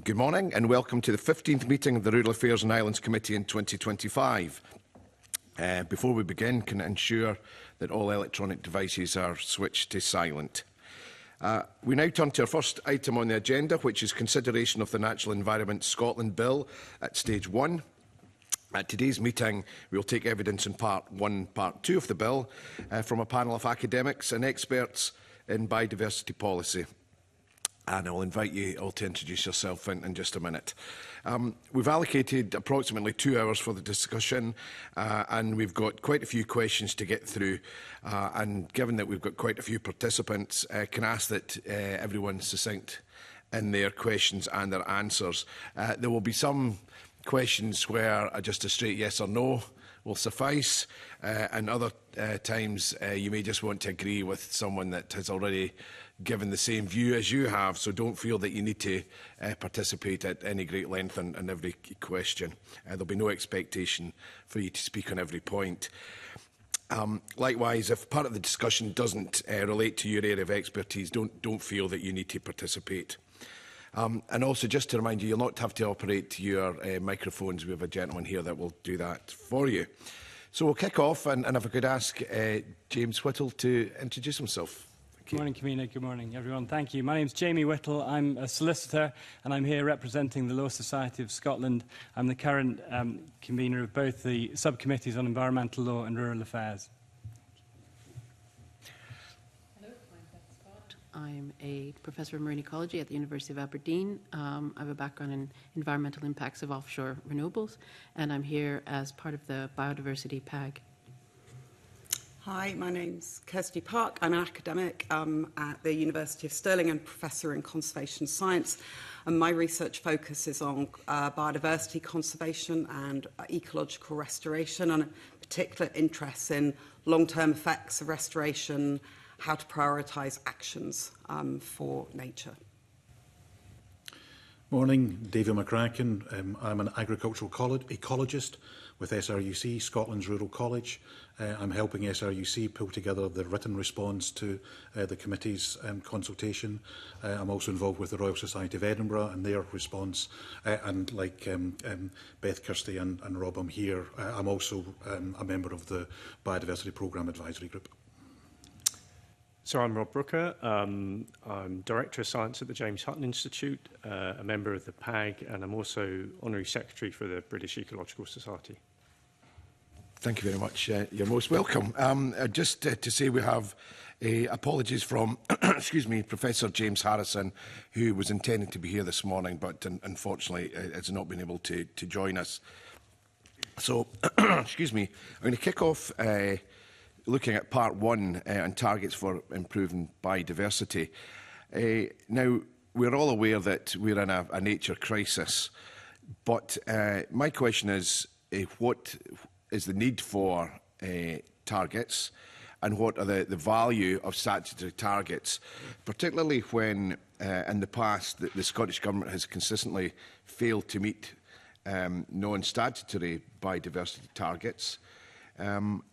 Good morning and welcome to the 15th meeting of the Rural Affairs and Islands Committee in 2025. Before we begin, can I ensure that all electronic devices are switched to silent? We now turn to our first item on the agenda, which is consideration of the Natural Environment Scotland Bill at Stage 1. At today's meeting, we will take evidence in Part 1, Part 2 of the bill from a panel of academics and experts in biodiversity policy. And I'll invite you all to introduce yourself in just a minute. We've allocated approximately 2 hours for the discussion and we've got quite a few questions to get through. And given that we've got quite a few participants, I can ask that everyone's succinct in their questions and their answers. There will be some questions where just a straight yes or no will suffice, and other times you may just want to agree with someone that has already given the same view as you have, so don't feel that you need to participate at any great length on every question. There'll be no expectation for you to speak on every point. Likewise, if part of the discussion doesn't relate to your area of expertise, don't feel that you need to participate. And also, just to remind you, you'll not have to operate your microphones. We have a gentleman here that will do that for you. So we'll kick off, and if I could ask James Whittle to introduce himself. Good morning, Camina. Good morning, everyone. Thank you. My name is Jamie Whittle. I'm a solicitor, and I'm here representing the Law Society of Scotland. I'm the current convener of both the subcommittees on environmental law and rural affairs. I'm a professor of marine ecology at the University of Aberdeen. I have a background in environmental impacts of offshore renewables, and I'm here as part of the biodiversity PAG. Hi, my name's Kirsty Park. I'm an academic at the University of Stirling and professor in conservation science. And my research focuses on biodiversity conservation and ecological restoration, and a particular interest in long-term effects of restoration, how to prioritise actions for nature. Morning, David McCracken. I'm an agricultural ecologist with SRUC, Scotland's Rural College. I'm helping SRUC pull together the written response to the committee's consultation. I'm also involved with the Royal Society of Edinburgh and their response. And like Beth, Kirsty and Rob, I'm here. I'm also a member of the Biodiversity Programme Advisory Group. So I'm Rob Brooker. I'm Director of Science at the James Hutton Institute, a member of the PAG, and I'm also Honorary Secretary for the British Ecological Society. Thank you very much. You're most welcome. Just to say we have apologies from excuse me, Professor James Harrison, who was intending to be here this morning, but unfortunately has not been able to join us. So, excuse me, I'm going to kick off looking at Part 1 and targets for improving biodiversity. Now, we're all aware that we're in a nature crisis, but my question is, what is the need for targets, and what are the value of statutory targets, particularly when in the past the Scottish Government has consistently failed to meet non-statutory biodiversity targets.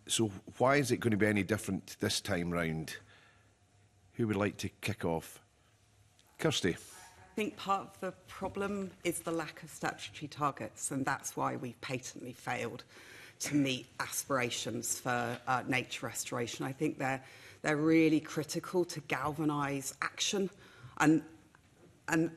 So why is it going to be any different this time round? Who would like to kick off? Kirsty. I think part of the problem is the lack of statutory targets, and that's why we've patently failed to meet aspirations for nature restoration. I think they're really critical to galvanise action, and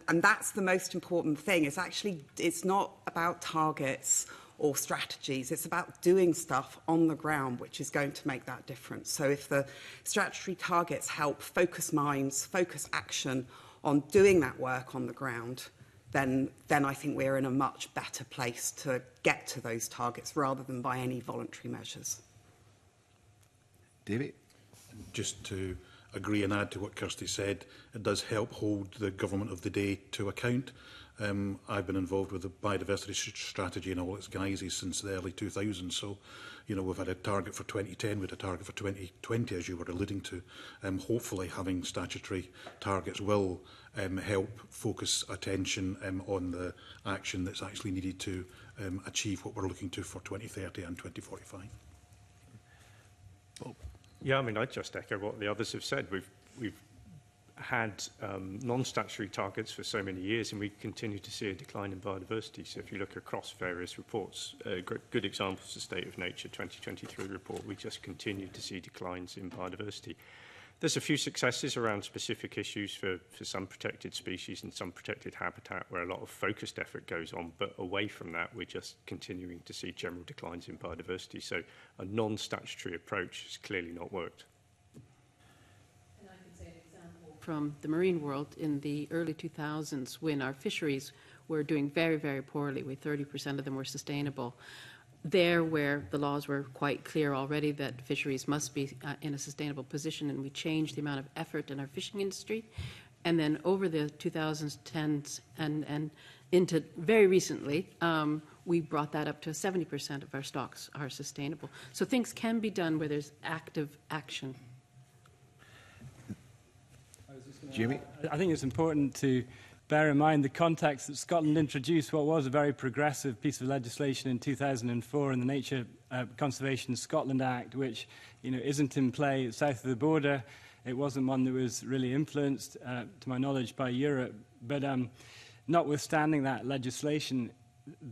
that's the most important thing. It's not about targets or strategies. It's about doing stuff on the ground, which is going to make that difference. So if the statutory targets help focus minds, focus action on doing that work on the ground, then I think we're in a much better place to get to those targets rather than by any voluntary measures. David? Just to agree and add to what Kirsty said, it does help hold the government of the day to account. I've been involved with the biodiversity strategy in all its guises since the early 2000s. So, you know, we've had a target for 2010, we had a target for 2020, as you were alluding to. Hopefully having statutory targets will help focus attention on the action that's actually needed to achieve what we're looking to for 2030 and 2045. Yeah, I mean, I'd just echo what the others have said. We've had non-statutory targets for so many years, and we continue to see a decline in biodiversity. So if you look across various reports, good examples, the State of Nature 2023 report, we just continue to see declines in biodiversity. There's a few successes around specific issues for some protected species and some protected habitat where a lot of focused effort goes on, but away from that, we're just continuing to see general declines in biodiversity. So a non-statutory approach has clearly not worked. And I can say an example from the marine world in the early 2000s when our fisheries were doing very, very poorly, with 30% of them were sustainable. There, where the laws were quite clear already that fisheries must be in a sustainable position, and we changed the amount of effort in our fishing industry. And then over the 2010s and into very recently, we brought that up to 70% of our stocks are sustainable. So things can be done where there's active action. Jamie? I think it's important to bear in mind the context that Scotland introduced what was a very progressive piece of legislation in 2004 in the Nature Conservation Scotland Act, which isn't in play south of the border. It wasn't one that was really influenced, to my knowledge, by Europe. But notwithstanding that legislation,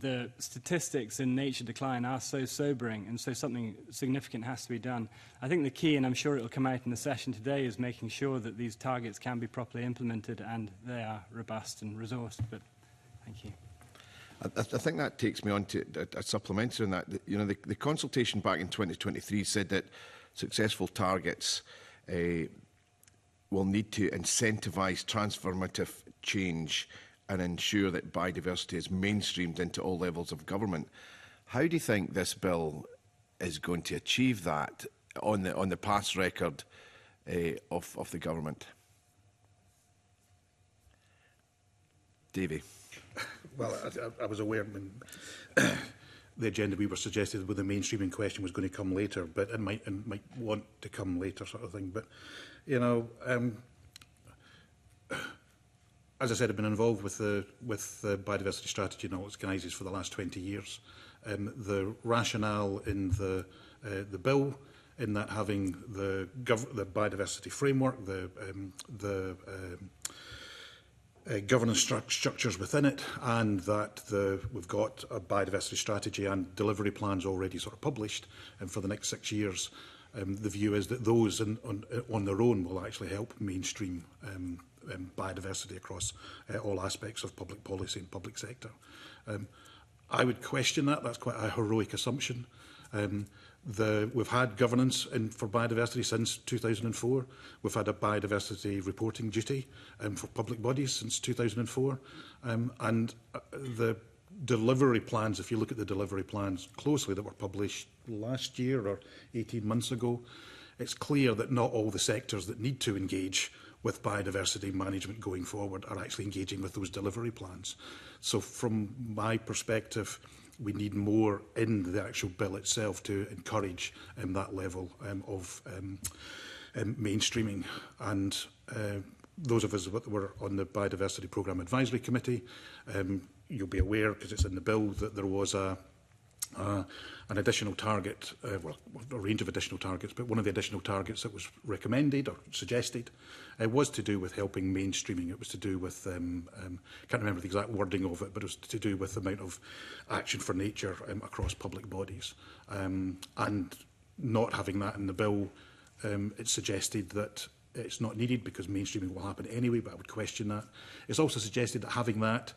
the statistics in nature decline are so sobering, and so something significant has to be done. I think the key, and I'm sure it will come out in the session today, is making sure that these targets can be properly implemented and they are robust and resourced. But thank you. I think that takes me on to a supplementary on that. The consultation back in 2023 said that successful targets will need to incentivise transformative change and ensure that biodiversity is mainstreamed into all levels of government. How do you think this bill is going to achieve that on the past record of the government? Davey. Well, I was aware when the agenda we were suggested with the mainstreaming question was going to come later, but it might want to come later, sort of thing. But as I said, I've been involved with the biodiversity strategy in all its guises for the last 20 years. The rationale in the bill, in that having the biodiversity framework, the governance structures within it, and that we've got a biodiversity strategy and delivery plans already sort of published, and for the next 6 years, the view is that those on their own will actually help mainstream biodiversity across all aspects of public policy and public sector. I would question that. That's quite a heroic assumption. We've had governance for biodiversity since 2004. We've had a biodiversity reporting duty for public bodies since 2004. And the delivery plans, if you look at the delivery plans closely that were published last year or 18 months ago, it's clear that not all the sectors that need to engage with biodiversity management going forward are actually engaging with those delivery plans. So from my perspective, we need more in the actual bill itself to encourage that level of mainstreaming. And those of us that were on the Biodiversity Programme Advisory Committee, you'll be aware, because it's in the bill, that there was an additional target, well, a range of additional targets, but one of the additional targets that was recommended or suggested was to do with helping mainstreaming. It was to do with, can't remember the exact wording of it, but it was to do with the amount of action for nature across public bodies. And not having that in the bill, it suggested that it's not needed because mainstreaming will happen anyway, but I would question that. It's also suggested that having that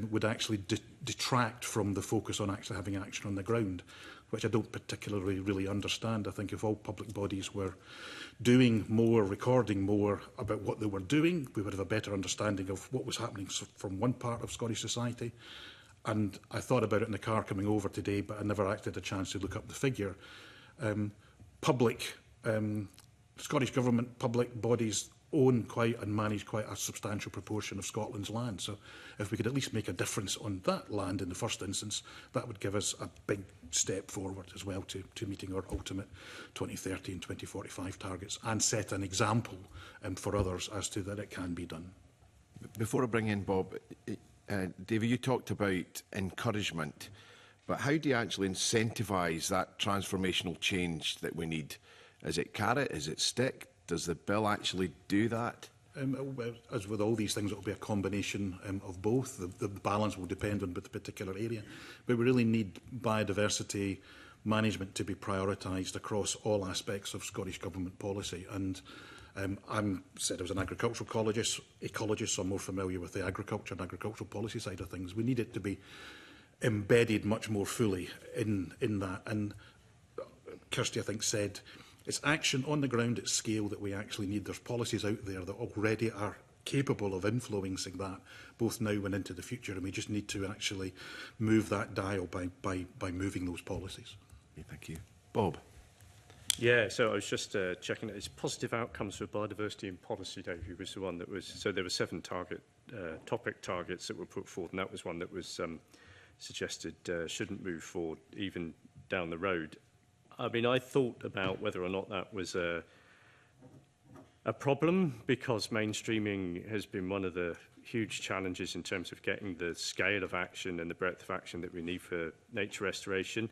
would actually detract from the focus on actually having action on the ground, which I don't particularly really understand. I think if all public bodies were doing more, recording more about what they were doing, we would have a better understanding of what was happening from one part of Scottish society. And I thought about it in the car coming over today, but I never actually had a chance to look up the figure. Scottish Government public bodies own quite and manage quite a substantial proportion of Scotland's land. So if we could at least make a difference on that land in the first instance, that would give us a big step forward as well to meeting our ultimate 2030 and 2045 targets and set an example for others as to that it can be done. Before I bring in Bob, David, you talked about encouragement, but how do you actually incentivise that transformational change that we need? Is it carrot? Is it stick? Does the bill actually do that? As with all these things, it will be a combination of both. The balance will depend on the particular area. But we really need biodiversity management to be prioritised across all aspects of Scottish Government policy. And I said I was an agricultural ecologist, so I'm more familiar with the agriculture and agricultural policy side of things. We need it to be embedded much more fully in that. And Kirsty, I think, said it's action on the ground at scale that we actually need. There's policies out there that already are capable of influencing that, both now and into the future, and we just need to actually move that dial by moving those policies. Okay, thank you. Bob? Yeah, so I was just checking. It's positive outcomes for biodiversity in policy, Davey, was the one that was... So there were 7 topic targets that were put forward, and that was one that was suggested shouldn't move forward even down the road. I mean, I thought about whether or not that was a problem, because mainstreaming has been one of the huge challenges in terms of getting the scale of action and the breadth of action that we need for nature restoration.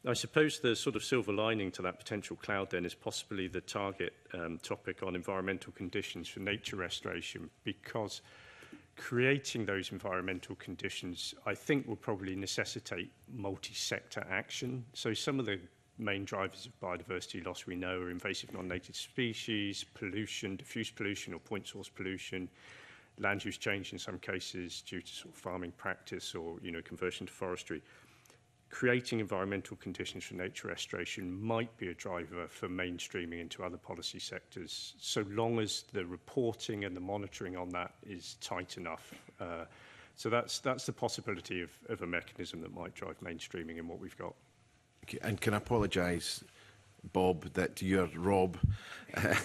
I suppose the sort of silver lining to that potential cloud then is possibly the target topic on environmental conditions for nature restoration, because creating those environmental conditions, I think, will probably necessitate multi-sector action. So some of the main drivers of biodiversity loss we know are invasive non-native species, pollution, diffuse pollution or point source pollution, land use change in some cases due to sort of farming practice or, you know, conversion to forestry. Creating environmental conditions for nature restoration might be a driver for mainstreaming into other policy sectors, so long as the reporting and the monitoring on that is tight enough. So that's the possibility of a mechanism that might drive mainstreaming in what we've got. Okay, and can I apologise, Bob, that you're Rob? I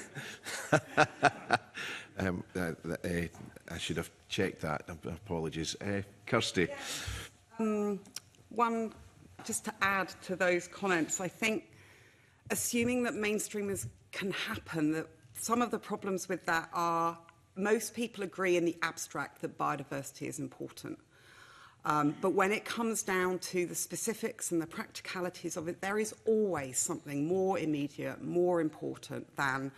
should have checked that. Apologies. Kirsty? One, just to add to those comments, I think assuming that mainstreamers can happen, that some of the problems with that are most people agree in the abstract that biodiversity is important. But when it comes down to the specifics and the practicalities of it, there is always something more immediate, more important than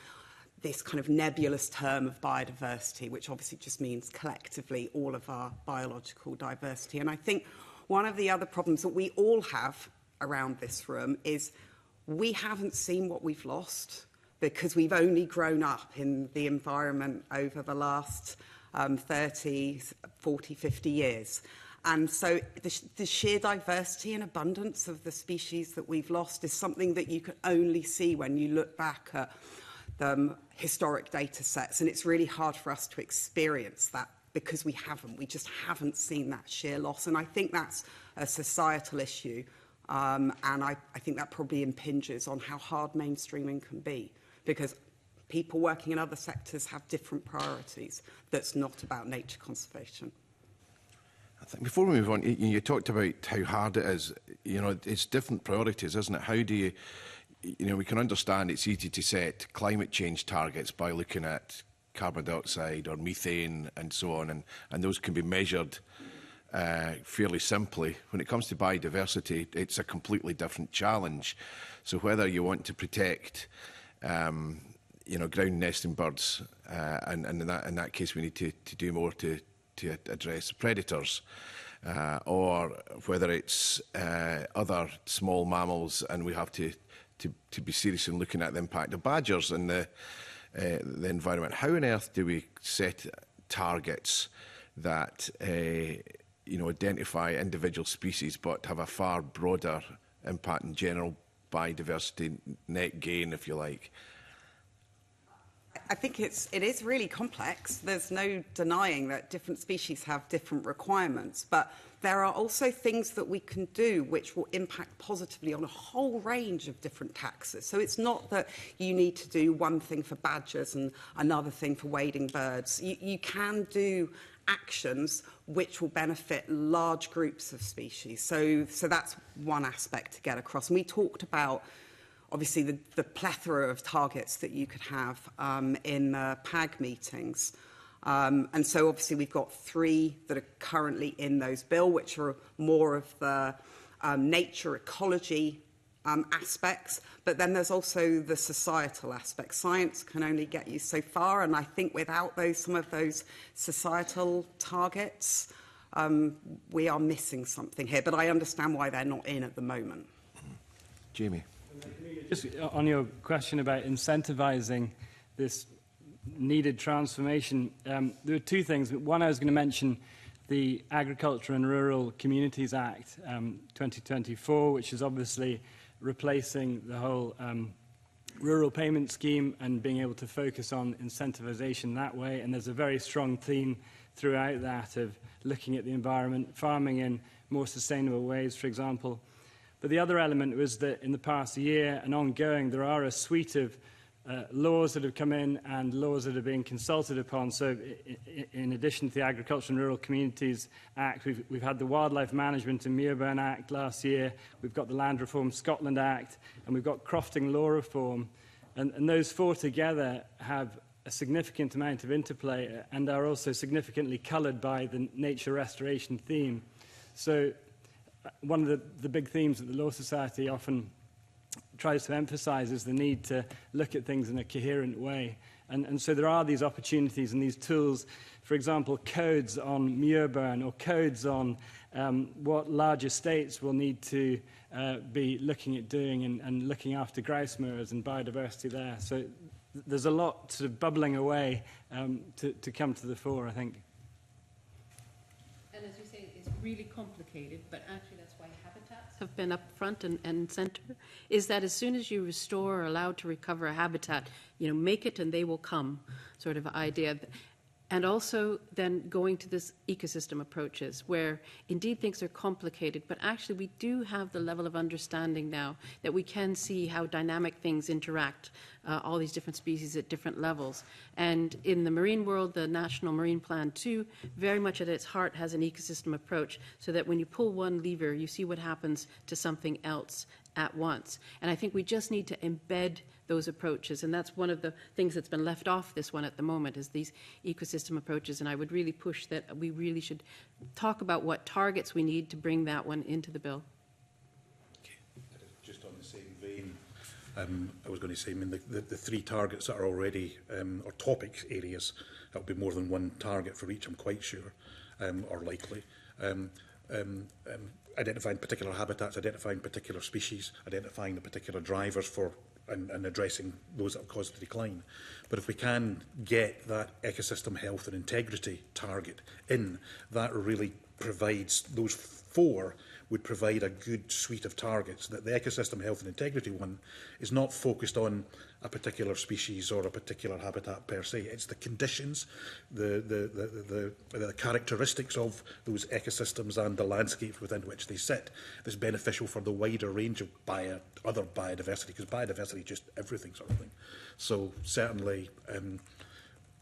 this kind of nebulous term of biodiversity, which obviously just means collectively all of our biological diversity. And I think one of the other problems that we all have around this room is we haven't seen what we've lost because we've only grown up in the environment over the last 30, 40, 50 years. And so the sheer diversity and abundance of the species that we've lost is something that you can only see when you look back at the historic data sets. And it's really hard for us to experience that because we just haven't seen that sheer loss. And I think that's a societal issue. And I think that probably impinges on how hard mainstreaming can be, because people working in other sectors have different priorities that's not about nature conservation. I think before we move on, you talked about how hard it is. You know, it's different priorities, isn't it? How do you know, we can understand it's easy to set climate change targets by looking at carbon dioxide or methane and so on, and those can be measured fairly simply. When it comes to biodiversity, it's a completely different challenge. So whether you want to protect you know, ground nesting birds, and in that case we need to do more to address predators, or whether it's other small mammals, and we have to be serious in looking at the impact of badgers and the environment. How on earth do we set targets that you know, identify individual species but have a far broader impact in general biodiversity net gain, if you like? I think it is really complex. There's no denying that different species have different requirements, but there are also things that we can do which will impact positively on a whole range of different taxes. So it's not that you need to do one thing for badgers and another thing for wading birds. You can do actions which will benefit large groups of species. So that's one aspect to get across. And we talked about obviously the plethora of targets that you could have in PAG meetings. And so obviously we've got 3 that are currently in those bill, which are more of the nature ecology aspects, but then there's also the societal aspect. Science can only get you so far, and I think without some of those societal targets, we are missing something here. But I understand why they're not in at the moment. Jamie. Just on your question about incentivising this needed transformation, there are two things. One, I was going to mention the Agriculture and Rural Communities Act 2024, which is obviously replacing the whole rural payment scheme and being able to focus on incentivisation that way. And there's a very strong theme throughout that of looking at the environment, farming in more sustainable ways, for example. But the other element was that in the past year and ongoing, there are a suite of laws that have come in and laws that are being consulted upon. So in addition to the Agriculture and Rural Communities Act, we've had the Wildlife Management and Muirburn Act last year, we've got the Land Reform Scotland Act, and we've got Crofting Law Reform. And those four together have a significant amount of interplay and are also significantly coloured by the nature restoration theme. So one of the big themes that the Law Society often tries to emphasise is the need to look at things in a coherent way. And so there are these opportunities and these tools, for example, codes on Muirburn or codes on what large estates will need to be looking at doing and looking after grouse moors and biodiversity there. So there's a lot sort of bubbling away to come to the fore, I think. And as you say, it's really complicated, but actually that's why habitats have been up front and centre, is that as soon as you restore or allow to recover a habitat, make it and they will come sort of idea. And also then going to this ecosystem approaches where indeed things are complicated, but actually we do have the level of understanding now that we can see how dynamic things interact, all these different species at different levels. And in the marine world, the National Marine Plan 2 very much at its heart has an ecosystem approach so that when you pull one lever, you see what happens to something else at once. And I think we just need to embed those approaches, and that's one of the things that's been left off this one at the moment is these ecosystem approaches, and I would really push that we really should talk about what targets we need to bring that one into the bill. Okay. Just on the same vein, I was going to say, the three targets that are already, or topic areas, that will be more than one target for each, I'm quite sure, or likely. Identifying particular habitats, identifying particular species, identifying the particular drivers for and addressing those that have caused the decline. But if we can get that ecosystem health and integrity target in, that really provides, those four would provide a good suite of targets, that the ecosystem health and integrity one is not focused on a particular species or a particular habitat per se. It's the conditions, the characteristics of those ecosystems and the landscapes within which they sit that's beneficial for the wider range of other biodiversity, because biodiversity is just everything sort of thing. So certainly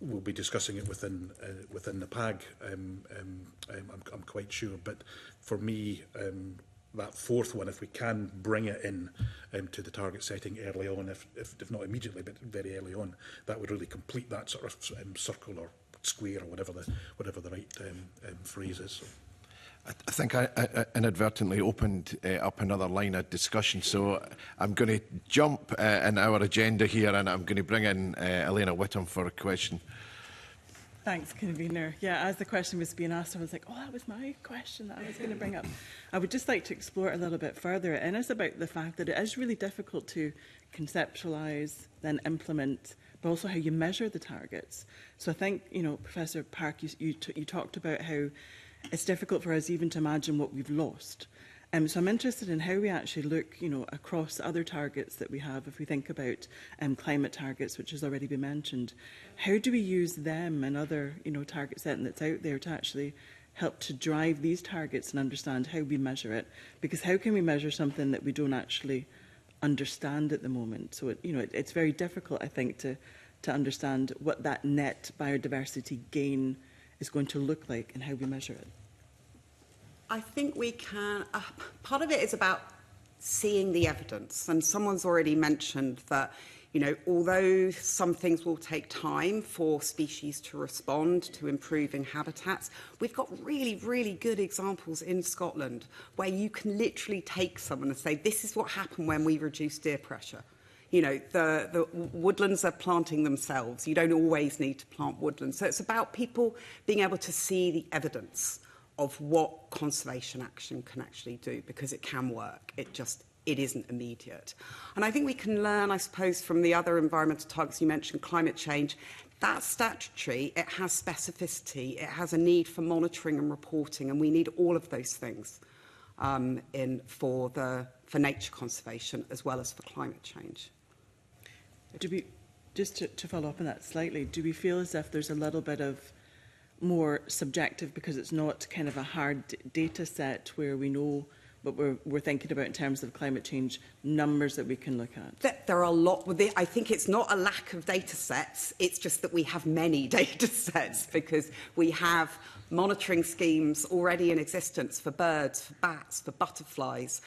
we'll be discussing it within the PAG, I'm quite sure. But for me, that fourth one, if we can bring it in to the target setting early on, if not immediately, but very early on, that would really complete that sort of circle or square or whatever the right phrase is. So. I think I inadvertently opened up another line of discussion, so I'm going to jump in our agenda here, and I'm going to bring in Elena Whittam for a question. Thanks, Convener. Yeah, as the question was being asked, I was like, oh, that was my question that I was going to bring up. I would just like to explore it a little bit further, and it's about the fact that it is really difficult to conceptualise, then implement, but also how you measure the targets. So I think, Professor Park, you talked about how it's difficult for us even to imagine what we've lost. So I'm interested in how we actually look, across other targets that we have. If we think about climate targets, which has already been mentioned, how do we use them and other, target setting that's out there to actually help to drive these targets and understand how we measure it? Because how can we measure something that we don't actually understand at the moment? So it's very difficult, I think, to understand what that net biodiversity gain is going to look like and how we measure it. I think we can, part of it is about seeing the evidence, and someone's already mentioned that, You know, although some things will take time for species to respond to improving habitats, we've got really, really good examples in Scotland where you can literally take someone and say, this is what happened when we reduced deer pressure. You know, the woodlands are planting themselves. You don't always need to plant woodlands. So it's about people being able to see the evidence of what conservation action can actually do, because it can work. It isn't immediate. And I think we can learn, I suppose, from the other environmental targets you mentioned, climate change. That's statutory, it has specificity, it has a need for monitoring and reporting, and we need all of those things for nature conservation as well as for climate change. Just to follow up on that slightly, do we feel as if there's a little bit of more subjective, because it's not kind of a hard data set where we know what we're thinking about in terms of climate change numbers that we can look at? There are a lot. I think it's not a lack of data sets, it's just that we have many data sets because we have monitoring schemes already in existence for birds, for bats, for butterflies,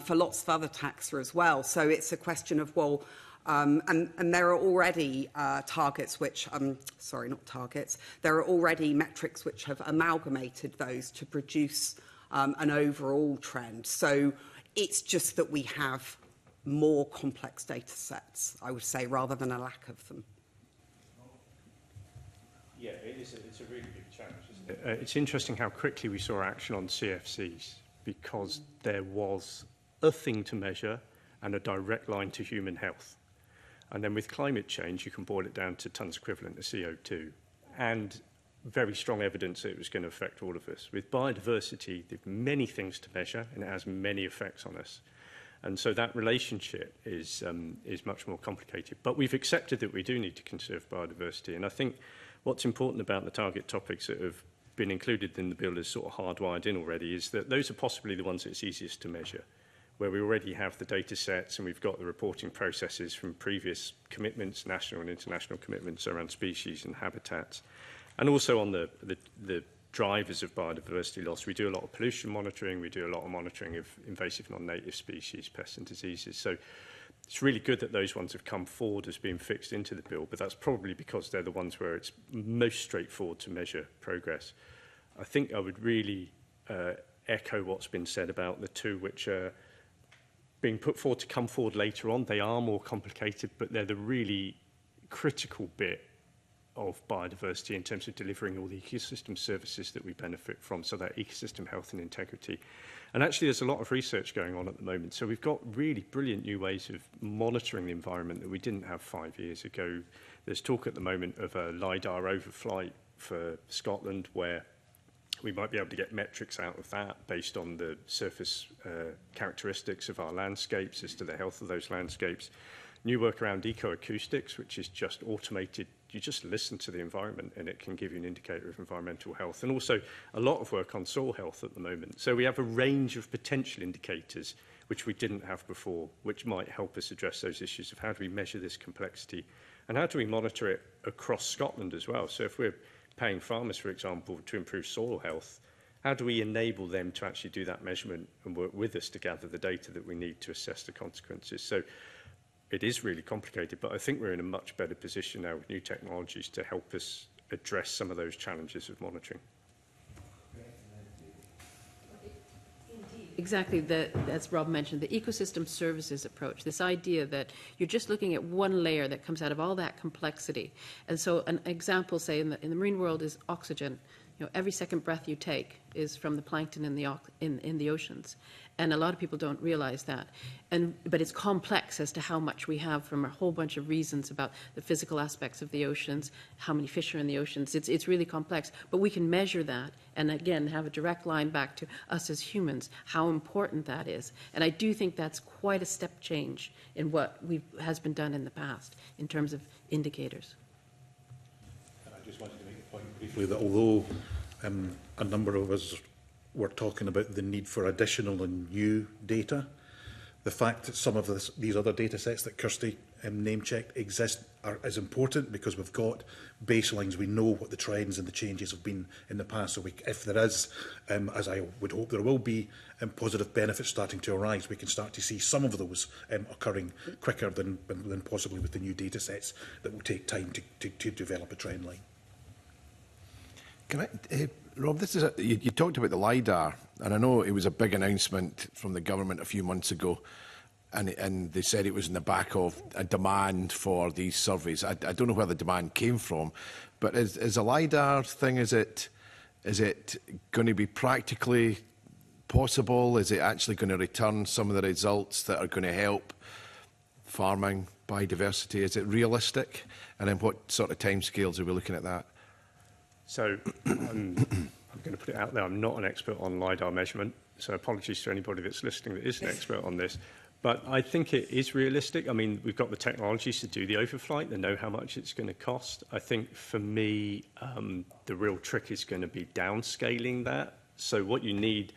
for lots of other taxa as well. So it's a question of, well, and there are already targets which, sorry, not targets, there are already metrics which have amalgamated those to produce an overall trend. So it's just that we have more complex data sets, I would say, rather than a lack of them. Yeah, it's a really big challenge, isn't it? It's interesting how quickly we saw action on CFCs, because there was a thing to measure and a direct line to human health. And then with climate change, you can boil it down to tons equivalent of CO2. And very strong evidence that it was going to affect all of us. With biodiversity, there are many things to measure, and it has many effects on us. And so that relationship is much more complicated. But we've accepted that we do need to conserve biodiversity. And I think what's important about the target topics that have been included in the bill as sort of hardwired in already is that those are possibly the ones it's easiest to measure, where we already have the data sets and we've got the reporting processes from previous commitments, national and international commitments around species and habitats. And also on the drivers of biodiversity loss, we do a lot of pollution monitoring, we do a lot of monitoring of invasive non-native species, pests and diseases. So it's really good that those ones have come forward as being fixed into the bill, but that's probably because they're the ones where it's most straightforward to measure progress. I think I would really echo what's been said about the two which are being put forward to come forward later on. They are more complicated, but they're the really critical bit of biodiversity in terms of delivering all the ecosystem services that we benefit from, so that ecosystem health and integrity. And actually there's a lot of research going on at the moment, so we've got really brilliant new ways of monitoring the environment that we didn't have 5 years ago. There's talk at the moment of a LiDAR overflight for Scotland, where we might be able to get metrics out of that based on the surface characteristics of our landscapes as to the health of those landscapes. New work around ecoacoustics, which is just automated. You just listen to the environment and it can give you an indicator of environmental health. And also a lot of work on soil health at the moment. So we have a range of potential indicators which we didn't have before, which might help us address those issues of how do we measure this complexity and how do we monitor it across Scotland as well. So if we're paying farmers, for example, to improve soil health, how do we enable them to actually do that measurement and work with us to gather the data that we need to assess the consequences? So it is really complicated, but I think we're in a much better position now with new technologies to help us address some of those challenges of monitoring. Exactly, as Rob mentioned, the ecosystem services approach, this idea that you're just looking at one layer that comes out of all that complexity. And so an example, say, in the marine world is oxygen. You know, every second breath you take is from the plankton in the oceans. And a lot of people don't realize that. But it's complex as to how much we have from a whole bunch of reasons about the physical aspects of the oceans, how many fish are in the oceans. It's really complex. But we can measure that and, again, have a direct line back to us as humans, how important that is. And I do think that's quite a step change in what has been done in the past in terms of indicators. I just wanted to make a point briefly that although a number of us were talking about the need for additional and new data, the fact that some of these other data sets that Kirsty name-checked is important because we've got baselines. We know what the trends and the changes have been in the past. So if there is, as I would hope there will be, positive benefits starting to arise, we can start to see some of those occurring quicker than possibly with the new data sets that will take time to develop a trend line. Can I, Rob, you talked about the LiDAR, and I know it was a big announcement from the government a few months ago, and they said it was in the back of a demand for these surveys. I don't know where the demand came from, but is a LiDAR thing, is it going to be practically possible? Is it actually going to return some of the results that are going to help farming, biodiversity? Is it realistic? And then what sort of timescales are we looking at that? So I'm going to put it out there. I'm not an expert on LiDAR measurement, so apologies to anybody that's listening that is an expert on this. But I think it is realistic. I mean, we've got the technologies to do the overflight. They know how much it's going to cost. I think for me, the real trick is going to be downscaling that. So what you need,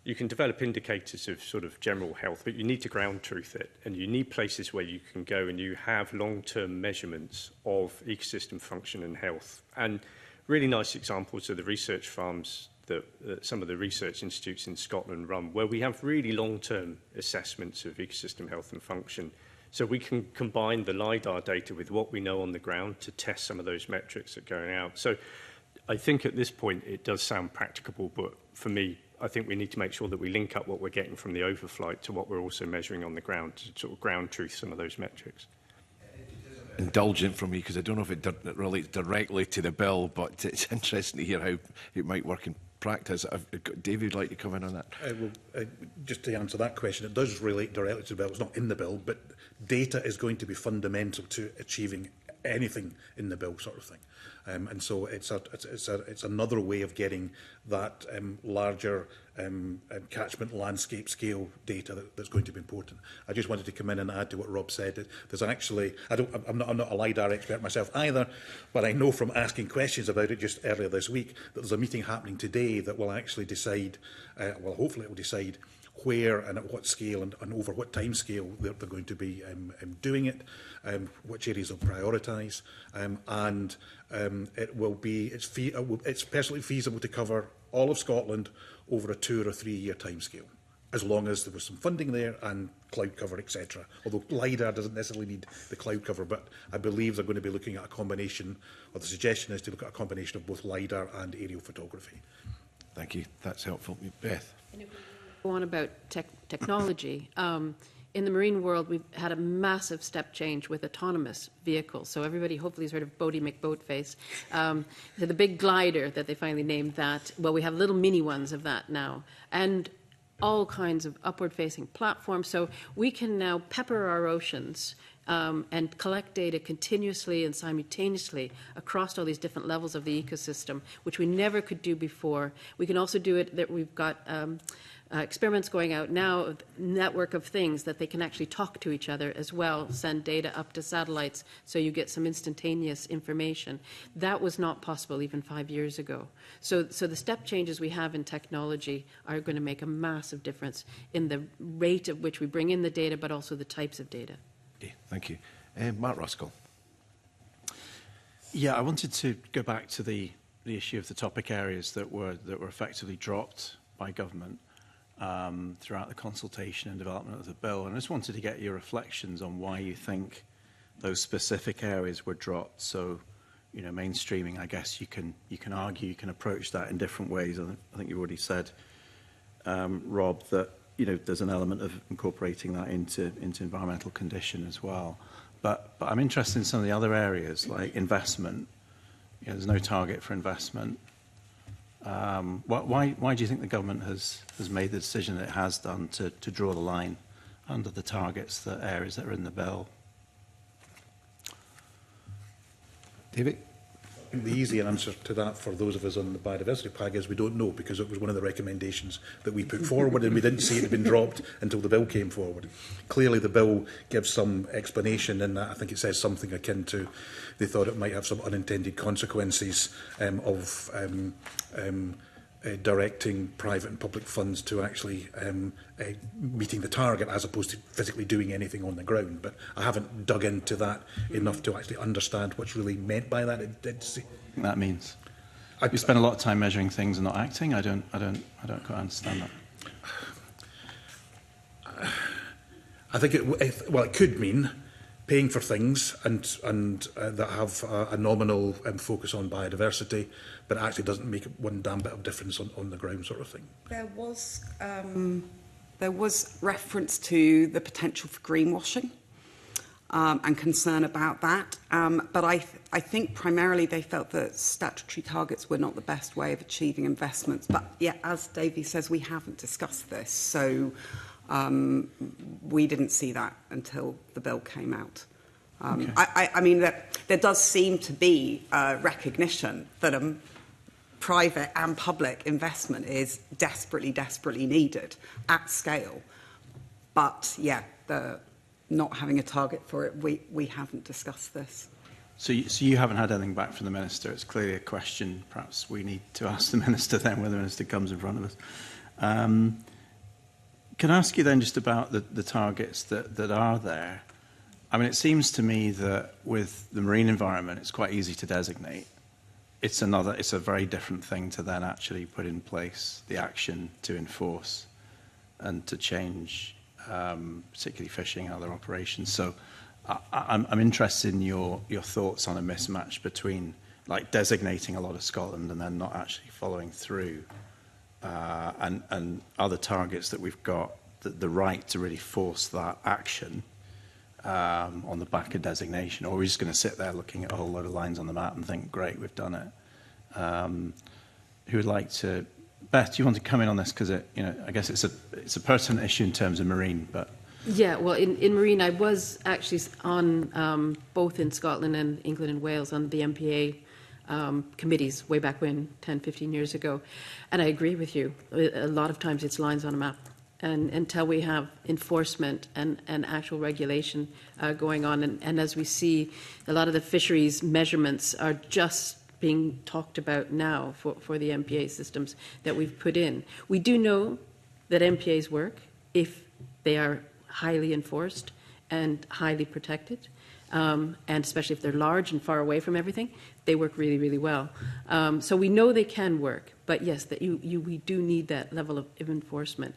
you can develop indicators of sort of general health, but you need to ground truth it. And you need places where you can go and you have long-term measurements of ecosystem function and health. And really nice examples of the research farms that some of the research institutes in Scotland run, where we have really long-term assessments of ecosystem health and function. So we can combine the LiDAR data with what we know on the ground to test some of those metrics that are going out. So I think at this point it does sound practicable, but for me, I think we need to make sure that we link up what we're getting from the overflight to what we're also measuring on the ground to sort of ground truth some of those metrics. Indulgent from me, because I don't know if it relates directly to the bill, but it's interesting to hear how it might work in practice. David, would like to come in on that? Just to answer that question, it does relate directly to the bill. It's not in the bill, but data is going to be fundamental to achieving anything in the bill, sort of thing. And so it's another way of getting that larger catchment landscape scale data that's going to be important. I just wanted to come in and add to what Rob said. There's actually, I'm not a LiDAR expert myself either, but I know from asking questions about it just earlier this week that there's a meeting happening today that will actually decide, well, hopefully it will decide where and at what scale and over what time scale they're going to be doing it, which areas they'll prioritise, and it will be, it's personally feasible to cover all of Scotland over a 2 or 3 year time scale, as long as there was some funding there and cloud cover, etc. Although LiDAR doesn't necessarily need the cloud cover, but I believe they're going to be looking at a combination, or the suggestion is to look at a combination of both LiDAR and aerial photography. Thank you. That's helpful. Beth. Go on about technology. In the marine world, we've had a massive step change with autonomous vehicles. So everybody hopefully has heard of Bodie McBoatface. So the big glider that they finally named that, well, we have little mini ones of that now. And all kinds of upward-facing platforms. So we can now pepper our oceans and collect data continuously and simultaneously across all these different levels of the ecosystem, which we never could do before. We can also do it that we've got experiments going out now, a network of things that they can actually talk to each other as well, send data up to satellites so you get some instantaneous information. That was not possible even 5 years ago. So the step changes we have in technology are going to make a massive difference in the rate at which we bring in the data, but also the types of data. Okay, thank you. Mark Ruskell. Yeah, I wanted to go back to the issue of the topic areas that were effectively dropped by government throughout the consultation and development of the bill. And I just wanted to get your reflections on why you think those specific areas were dropped. So, you know, mainstreaming, I guess you can argue, you can approach that in different ways. I think you already said, Rob, that, you know, there's an element of incorporating that into environmental condition as well. But I'm interested in some of the other areas, like investment. You know, there's no target for investment. Why do you think the government has made the decision that it has done to draw the line under the targets, the areas that are in the bill? David? The easy answer to that for those of us on the biodiversity PAG is we don't know, because it was one of the recommendations that we put forward and we didn't see it had been dropped until the bill came forward. Clearly the bill gives some explanation in that. I think it says something akin to they thought it might have some unintended consequences of directing private and public funds to actually meeting the target as opposed to physically doing anything on the ground. But I haven't dug into that enough to actually understand what's really meant by that. That means you spend a lot of time measuring things and not acting. I don't quite understand that. I think it could mean paying for things and that have a nominal focus on biodiversity, but it actually doesn't make one damn bit of difference on the ground, sort of thing. There was reference to the potential for greenwashing and concern about that, but I think primarily they felt that statutory targets were not the best way of achieving investments. But yeah, as Davey says, we haven't discussed this, so we didn't see that until the bill came out. Okay. I mean, there does seem to be recognition that private and public investment is desperately, desperately needed at scale. But yeah, not having a target for it, we haven't discussed this. So you haven't had anything back from the Minister. It's clearly a question perhaps we need to ask the Minister then when the Minister comes in front of us. Can I ask you then just about the targets that are there? I mean, it seems to me that with the marine environment, it's quite easy to designate. It's a very different thing to then actually put in place the action to enforce and to change, particularly fishing and other operations. So I'm interested in your thoughts on a mismatch between like designating a lot of Scotland and then not actually following through, and other targets that we've got, the right to really force that action on the back of designation, or are we just going to sit there looking at a whole load of lines on the map and think, great, we've done it? Who would like to? Beth, do you want to come in on this? Because I guess it's a pertinent issue in terms of marine, but. Yeah, well, in marine, I was actually on both in Scotland and England and Wales on the MPA committees way back when, 10, 15 years ago. And I agree with you. A lot of times it's lines on a map. And until we have enforcement and actual regulation going on, and as we see, a lot of the fisheries measurements are just being talked about now for the MPA systems that we've put in. We do know that MPAs work if they are highly enforced and highly protected, and especially if they're large and far away from everything, they work really, really well. So we know they can work, but yes, that we do need that level of enforcement.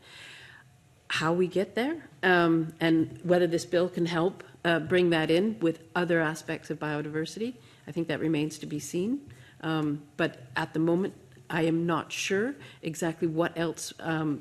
How we get there, and whether this bill can help bring that in with other aspects of biodiversity, I think that remains to be seen. But at the moment, I am not sure exactly what else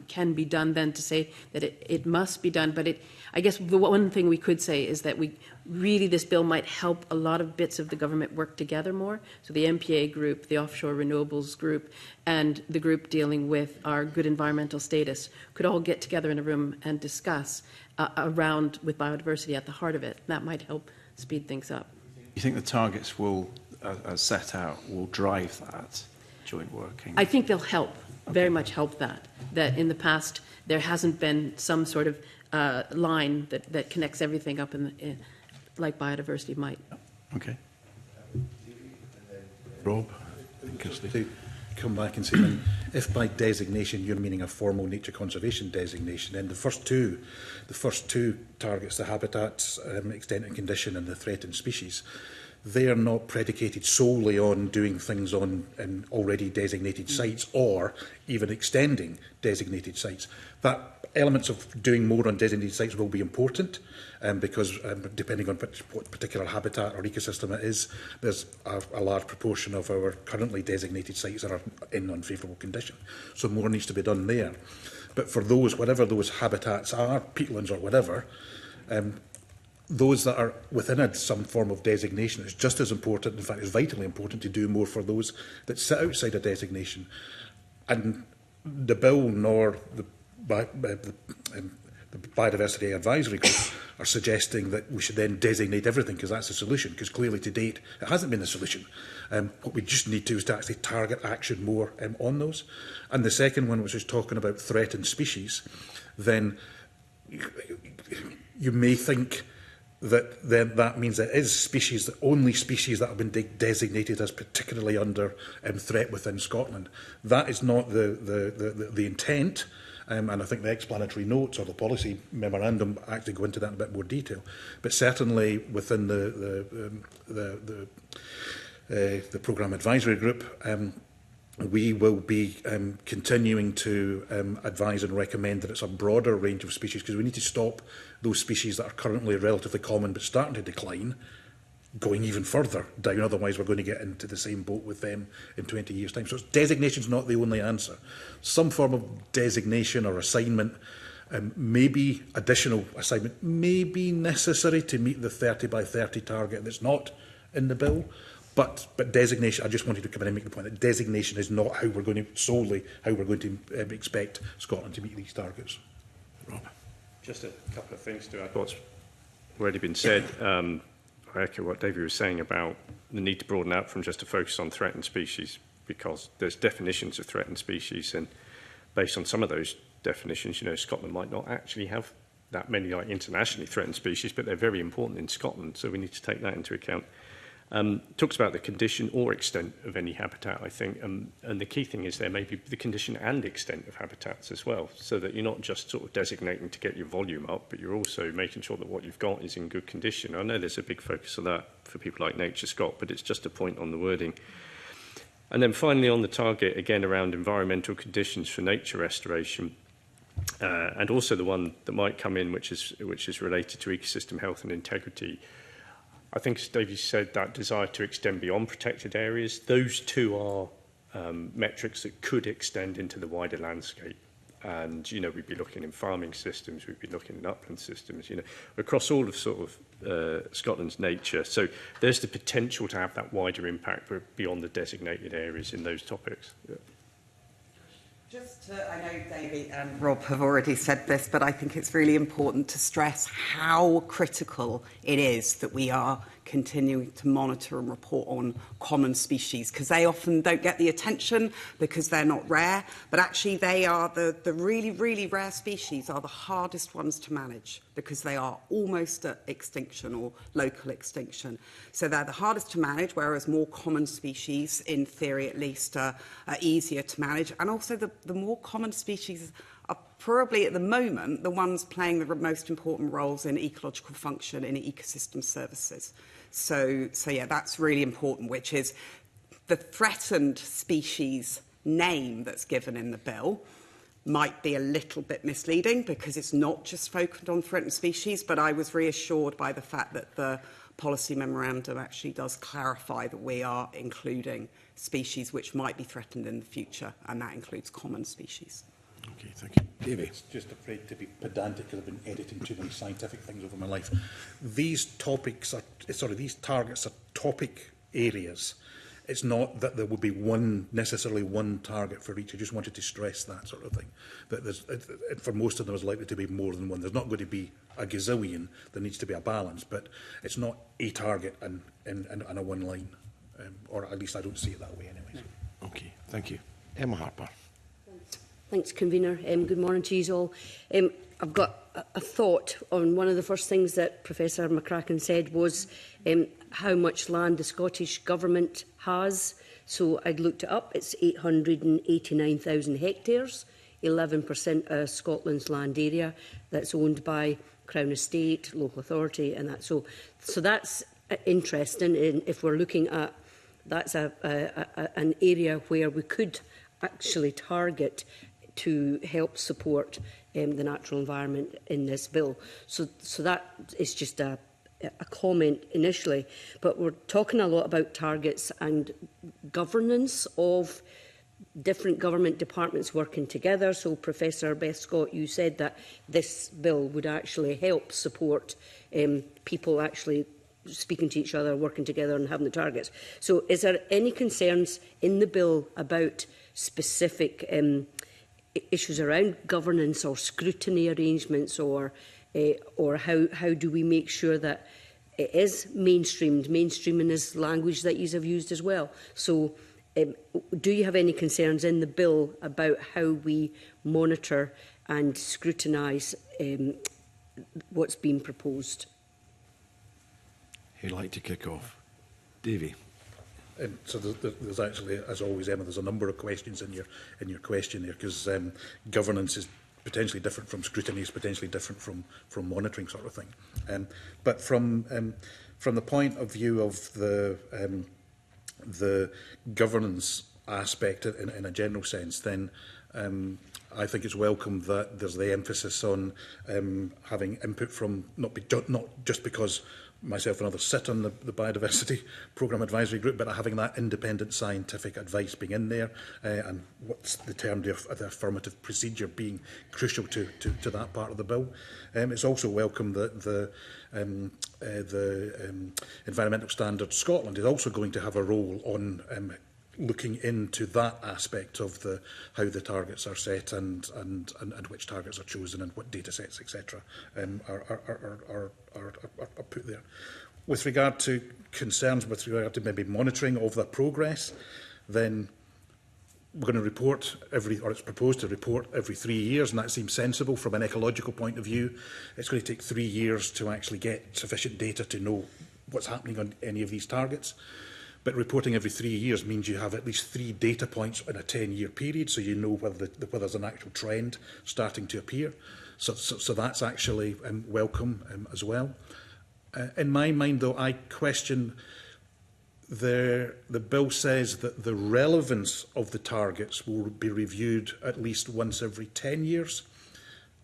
can be done then to say that it must be done. But I guess the one thing we could say is that this bill might help a lot of bits of the government work together more. So the MPA group, the offshore renewables group, and the group dealing with our good environmental status could all get together in a room and discuss around with biodiversity at the heart of it. That might help speed things up. You think the targets will, as set out, will drive that joint working? I think they'll help, very much help that. That in the past there hasn't been some sort of line that connects everything up like biodiversity might. Okay. Rob? To come back and say, then, if by designation you're meaning a formal nature conservation designation, then the first two targets, the habitats, extent and condition, and the threatened species, they are not predicated solely on doing things on already designated sites or even extending designated sites. That elements of doing more on designated sites will be important because depending on what particular habitat or ecosystem it is, there's a large proportion of our currently designated sites that are in unfavourable condition. So more needs to be done there. But for those, whatever those habitats are, peatlands or whatever, those that are within some form of designation is just as important, in fact, it's vitally important to do more for those that sit outside a designation. And the bill nor the Biodiversity Advisory Group are suggesting that we should then designate everything because that's the solution, because clearly to date it hasn't been the solution. What we just need to is to actually target action more on those. And the second one, which is talking about threatened species, then you may think then that means it is species, the only species that have been designated as particularly under threat within Scotland. That is not the intent, and I think the explanatory notes or the policy memorandum actually go into that in a bit more detail. But certainly within the programme advisory group, we will be continuing to advise and recommend that it's a broader range of species, because we need to stop those species that are currently relatively common but starting to decline going even further down. Otherwise, we're going to get into the same boat with them in 20 years' time. So designation is not the only answer. Some form of designation or assignment, maybe additional assignment, may be necessary to meet the 30 by 30 target that's not in the bill. But designation, I just wanted to come in and make the point that designation is not how we're going to, solely how we're going to expect Scotland to meet these targets. Rob. Just a couple of things to add what's already been said. I echo what David was saying about the need to broaden out from just a focus on threatened species, because there's definitions of threatened species, and based on some of those definitions, you know, Scotland might not actually have that many like internationally threatened species, but they're very important in Scotland, so we need to take that into account. Talks about the condition or extent of any habitat, I think, and the key thing is there may be the condition and extent of habitats as well, so that you're not just sort of designating to get your volume up, but you're also making sure that what you've got is in good condition. I know there's a big focus on that for people like Nature Scot, but it's just a point on the wording. And then finally on the target, again around environmental conditions for nature restoration, and also the one that might come in, which is related to ecosystem health and integrity. I think, as Davey said, that desire to extend beyond protected areas, those two are metrics that could extend into the wider landscape. And, you know, we'd be looking in farming systems, we'd be looking in upland systems, you know, across all of sort of Scotland's nature. So there's the potential to have that wider impact beyond the designated areas in those topics. Yeah. Just to, I know Davey and Rob have already said this, but I think it's really important to stress how critical it is that we are continuing to monitor and report on common species, because they often don't get the attention because they're not rare, but actually they are the really, really rare species are the hardest ones to manage because they are almost at extinction or local extinction. So they're the hardest to manage, whereas more common species, in theory at least, are easier to manage. And also the more common species are probably at the moment the ones playing the most important roles in ecological function in ecosystem services. So yeah, that's really important, which is the threatened species name that's given in the bill might be a little bit misleading because it's not just focused on threatened species, but I was reassured by the fact that the policy memorandum actually does clarify that we are including species which might be threatened in the future, and that includes common species. Okay, thank you. Davey. Just afraid to be pedantic because I've been editing too many scientific things over my life. These topics are, these targets are topic areas. It's not that there would be necessarily one target for each. I just wanted to stress that sort of thing. That for most of them, there's likely to be more than one. There's not going to be a gazillion. There needs to be a balance, but it's not a target and a one line, or at least I don't see it that way anyway. Okay, thank you. Emma Harper. Thanks, Convener. Good morning to you all. I've got a thought on one of the first things that Professor McCracken said was how much land the Scottish Government has. So I'd looked it up. It's 889,000 hectares, 11% of Scotland's land area that's owned by Crown Estate, local authority, and that. So that's interesting. And if we're looking at that's an area where we could actually target to help support the natural environment in this bill. So that is just a comment initially, but we're talking a lot about targets and governance of different government departments working together. So Professor Beth Scott, you said that this bill would actually help support people actually speaking to each other, working together and having the targets. So is there any concerns in the bill about specific issues around governance or scrutiny arrangements, or how do we make sure that it is mainstreamed? Mainstreaming is language that you have used as well. So do you have any concerns in the bill about how we monitor and scrutinise what's being proposed? who'd like to kick off? Davy. So there's actually, as always, Emma, there's a number of questions in your question there, because governance is potentially different from scrutiny, is potentially different from monitoring, sort of thing. But from the point of view of the governance aspect in a general sense, then I think it's welcome that there's the emphasis on having input from not just because myself and others sit on the Biodiversity Programme Advisory Group, but having that independent scientific advice being in there, and what's the term, the affirmative procedure being crucial to that part of the bill. It's also welcome that the Environmental Standards Scotland is also going to have a role on looking into that aspect of how the targets are set and which targets are chosen and what data sets, etc., are put there. With regard to concerns with regard to maybe monitoring of the progress, then we're going to report it's proposed to report every 3 years, and that seems sensible from an ecological point of view. It's going to take 3 years to actually get sufficient data to know what's happening on any of these targets. But reporting every 3 years means you have at least 3 data points in a 10-year period, so you know whether there's an actual trend starting to appear. So that's actually welcome as well. In my mind, though, I question the bill says that the relevance of the targets will be reviewed at least once every 10 years.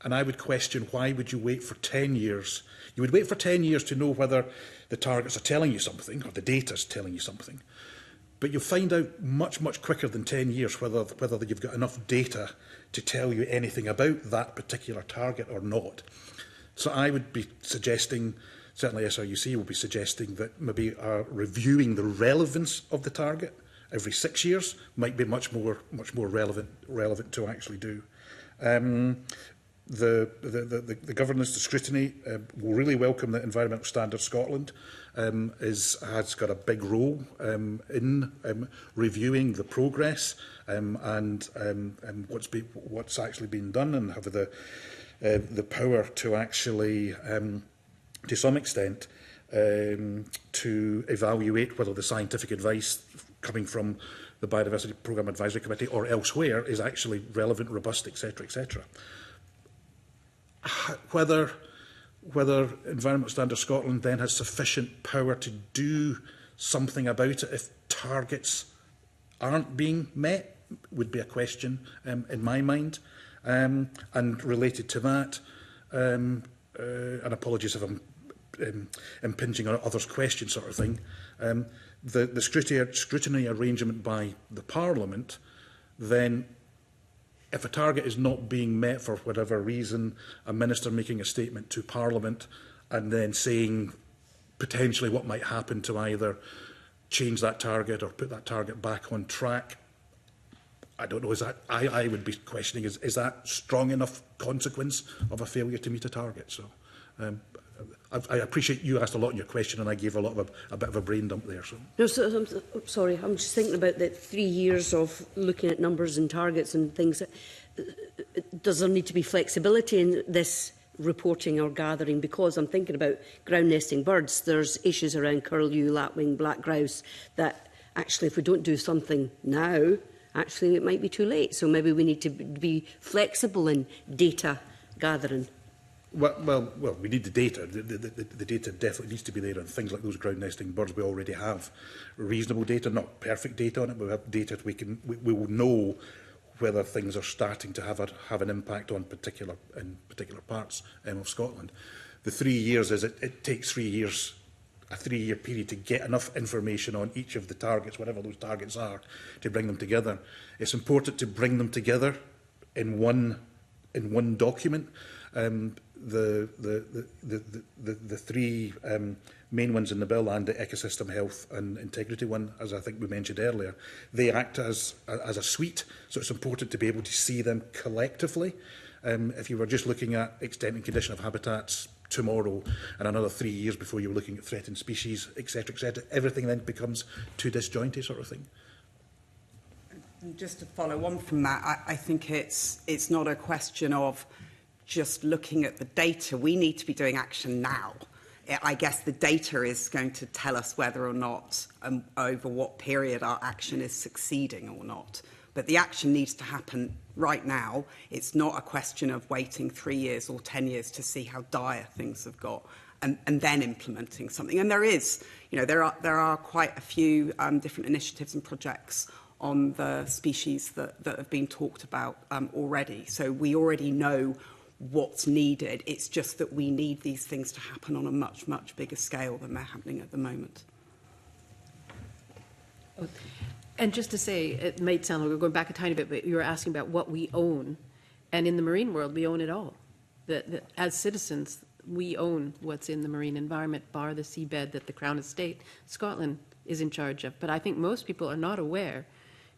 And I would question, why would you wait for 10 years? You would wait for 10 years to know whether the targets are telling you something, or the data is telling you something. But you'll find out much, much quicker than 10 years whether you've got enough data to tell you anything about that particular target or not. So I would be suggesting, certainly SRUC will be suggesting, that maybe reviewing the relevance of the target every 6 years might be much more relevant to actually do. The governance, the scrutiny, will really welcome that Environmental Standards Scotland has got a big role in reviewing the progress and what's actually been done, and have the power to actually, to some extent, to evaluate whether the scientific advice coming from the Biodiversity Programme Advisory Committee or elsewhere is actually relevant, robust, etc., etc. Whether Environmental Standards Scotland then has sufficient power to do something about it if targets aren't being met would be a question in my mind. And related to that, and apologies if I'm impinging on others' questions, sort of thing, the scrutiny arrangement by the Parliament, then if a target is not being met for whatever reason, a minister making a statement to Parliament and then saying potentially what might happen to either change that target or put that target back on track, I don't know, is that, I would be questioning, is that strong enough consequence of a failure to meet a target? So I appreciate you asked a lot in your question, and I gave a bit of a brain dump there. So. No, I'm sorry, I'm just thinking about the 3 years of looking at numbers and targets and things. Does there need to be flexibility in this reporting or gathering? Because I'm thinking about ground nesting birds. There's issues around curlew, lapwing, black grouse that actually, if we don't do something now, actually it might be too late. So maybe we need to be flexible in data gathering. Well, we need the data. The data definitely needs to be there on things like those ground nesting birds. We already have reasonable data, not perfect data on it, but we have data we will know whether things are starting to have an impact on particular parts of Scotland. The 3 years is it takes 3 years, a 3-year period, to get enough information on each of the targets, whatever those targets are, to bring them together. It's important to bring them together in one document. The 3 main ones in the bill, and the ecosystem health and integrity one, as I think we mentioned earlier, they act as a suite, so it's important to be able to see them collectively. If you were just looking at extent and condition of habitats tomorrow and another 3 years before you were looking at threatened species, etc., everything then becomes too disjointed, sort of thing. And just to follow on from that, I think it's not a question of just looking at the data. We need to be doing action now. I guess the data is going to tell us whether or not, over what period our action is succeeding or not. But the action needs to happen right now. It's not a question of waiting 3 years or 10 years to see how dire things have got and then implementing something. And there is, there are quite a few different initiatives and projects on the species that have been talked about already. So we already know what's needed. It's just that we need these things to happen on a much, much bigger scale than they're happening at the moment. And just to say, it might sound like we're going back a tiny bit, but you were asking about what we own. And in the marine world, we own it all. As citizens, we own what's in the marine environment, bar the seabed that the Crown Estate, Scotland, is in charge of. But I think most people are not aware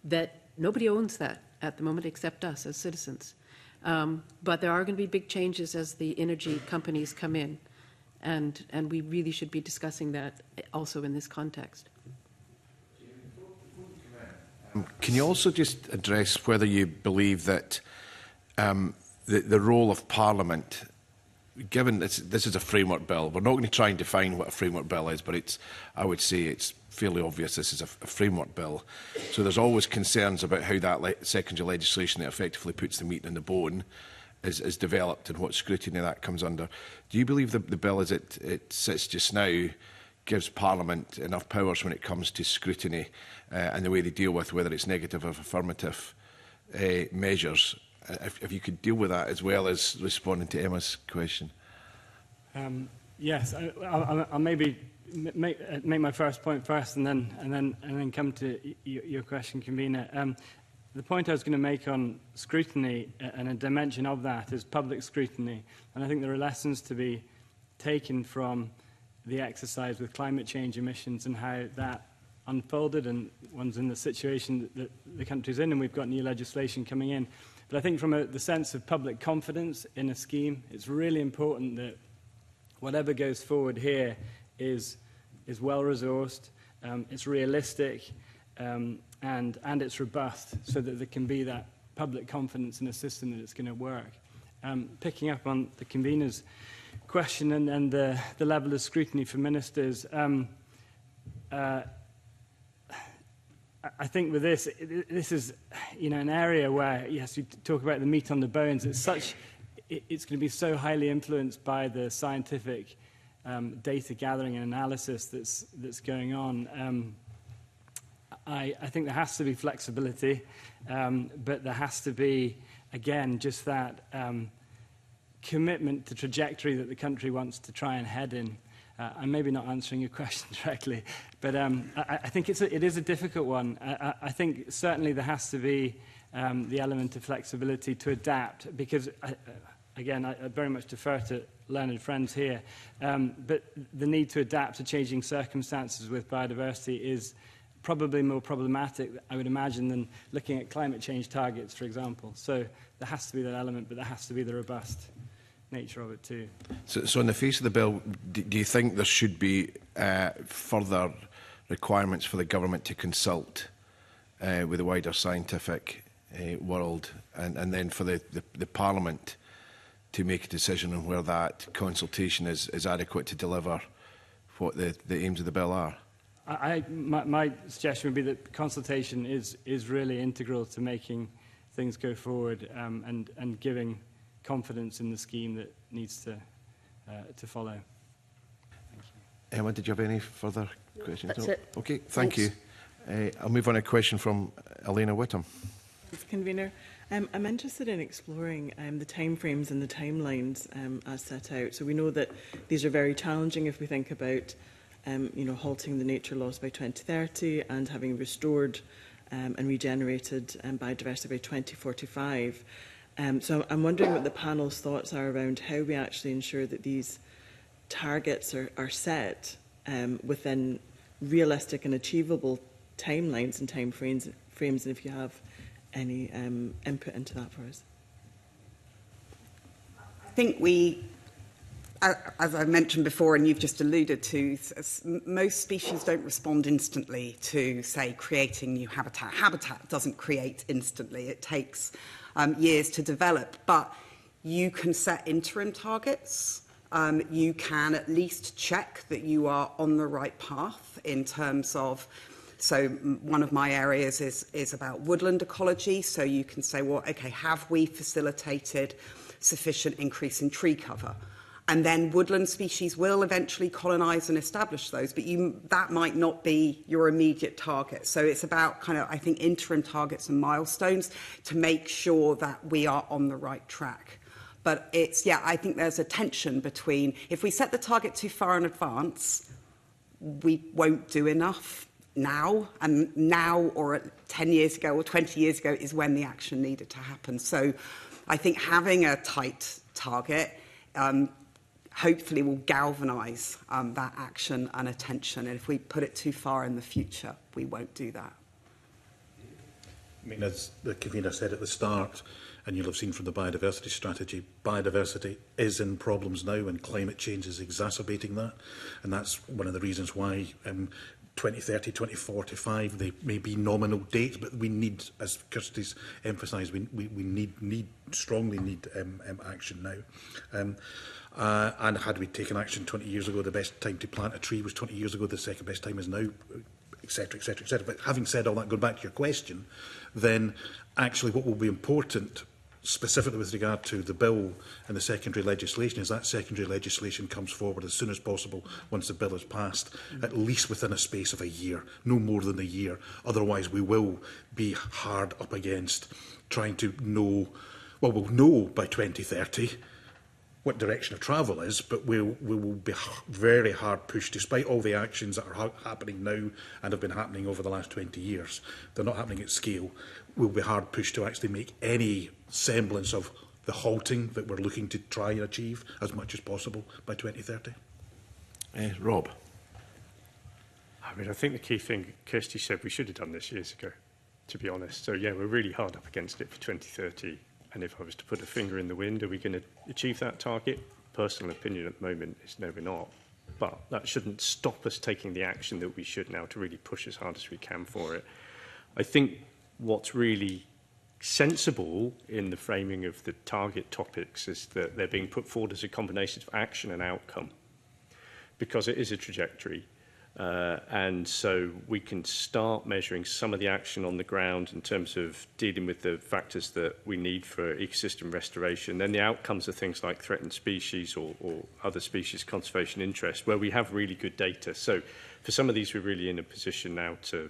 that nobody owns that at the moment except us as citizens. But there are going to be big changes as the energy companies come in. And we really should be discussing that also in this context. Can you also just address whether you believe that the role of Parliament, given this is a framework bill, we're not going to try and define what a framework bill is, but I would say it's fairly obvious this is a framework bill. So there's always concerns about how that secondary legislation that effectively puts the meat in the bone is developed and what scrutiny that comes under. Do you believe that the bill as it sits just now gives Parliament enough powers when it comes to scrutiny and the way they deal with whether it's negative or affirmative measures? If you could deal with that as well as responding to Emma's question. Yes, I'll maybe make my first point first, and then come to your question, convener. The point I was going to make on scrutiny and a dimension of that is public scrutiny, and I think there are lessons to be taken from the exercise with climate change emissions and how that unfolded, and one's in the situation that the country's in, and we've got new legislation coming in. But I think from the sense of public confidence in a scheme, it's really important that whatever goes forward here is well-resourced, it's realistic, and it's robust, so that there can be that public confidence in a system that it's going to work. Picking up on the convener's question and the level of scrutiny for ministers, I think with this is an area where, yes, we talk about the meat on the bones. It's going to be so highly influenced by the scientific data gathering and analysis that's going on. I think there has to be flexibility, but there has to be, again, just that commitment to trajectory that the country wants to try and head in. I'm maybe not answering your question directly, but I think it is a difficult one. I think certainly there has to be the element of flexibility to adapt, because, again, I very much defer to learned friends here, but the need to adapt to changing circumstances with biodiversity is probably more problematic, I would imagine, than looking at climate change targets, for example. So there has to be that element, but there has to be the robust nature of it too. So in the face of the bill, do you think there should be further requirements for the government to consult with the wider scientific world, and then for the Parliament to make a decision on where that consultation is adequate to deliver what the aims of the bill are? My suggestion would be that consultation is really integral to making things go forward, and giving confidence in the scheme that needs to follow. Thank you. Emma, did you have any further questions? That's it. Okay, thank you. I'll move on to a question from Elena Whittam. Thanks, convener. I'm interested in exploring the timeframes and the timelines as set out. So we know that these are very challenging if we think about halting the nature loss by 2030 and having restored and regenerated biodiversity by 2045. So I'm wondering what the panel's thoughts are around how we actually ensure that these targets are set within realistic and achievable timelines and time frames, and if you have any input into that for us. I think we, as I mentioned before and you've just alluded to, most species don't respond instantly to, say, creating new habitat. Habitat doesn't create instantly. It takes years to develop. But you can set interim targets you can at least check that you are on the right path in terms of, so one of my areas is about woodland ecology. So you can say, well, okay, have we facilitated sufficient increase in tree cover? And then woodland species will eventually colonise and establish those, but that might not be your immediate target. So it's about kind of, I think, interim targets and milestones to make sure that we are on the right track. But it's, yeah, I think there's a tension between, if we set the target too far in advance, we won't do enough now, and now or 10 years ago or 20 years ago is when the action needed to happen. So I think having a tight target hopefully will galvanise that action and attention. And if we put it too far in the future, we won't do that. I mean, as the convener said at the start, and you'll have seen from the biodiversity strategy, biodiversity is in problems now and climate change is exacerbating that. And that's one of the reasons why 2030, 2045, they may be nominal dates, but we need, as Kirsty's emphasised, we strongly need action now. And had we taken action 20 years ago, the best time to plant a tree was 20 years ago, the second best time is now, etc., etc., etc. But having said all that, going back to your question, then actually what will be important, specifically with regard to the bill and the secondary legislation, is that secondary legislation comes forward as soon as possible once the bill is passed, at least within a space of a year, no more than a year. Otherwise, we will be hard up against trying to know, well, we'll know by 2030 what direction of travel is, but we will be very hard pushed, despite all the actions that are happening now and have been happening over the last 20 years. They're not happening at scale. We'll be hard pushed to actually make any semblance of the halting that we're looking to try and achieve as much as possible by 2030. Rob. I mean, I think the key thing Kirsty said, we should have done this years ago, to be honest. So, yeah, we're really hard up against it for 2030. And if I was to put a finger in the wind, are we going to achieve that target? Personal opinion at the moment is no, we're not. But that shouldn't stop us taking the action that we should now to really push as hard as we can for it. I think what's really sensible in the framing of the target topics is that they're being put forward as a combination of action and outcome, because it is a trajectory. And so we can start measuring some of the action on the ground in terms of dealing with the factors that we need for ecosystem restoration. Then the outcomes are things like threatened species or other species conservation interests, where we have really good data. So for some of these, we're really in a position now to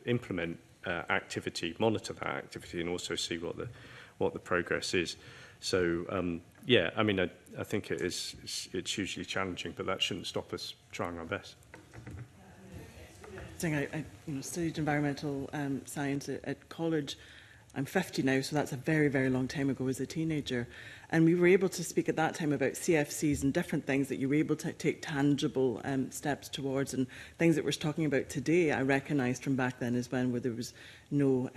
implement activity, monitor that activity, and also see what the progress is. So yeah, I mean, I think it's hugely challenging, but that shouldn't stop us trying our best. I studied environmental science at college. I'm 50 now, so that's a very, very long time ago as a teenager. And we were able to speak at that time about CFCs and different things that you were able to take tangible steps towards. And things that we're talking about today, I recognised from back then as when where there was no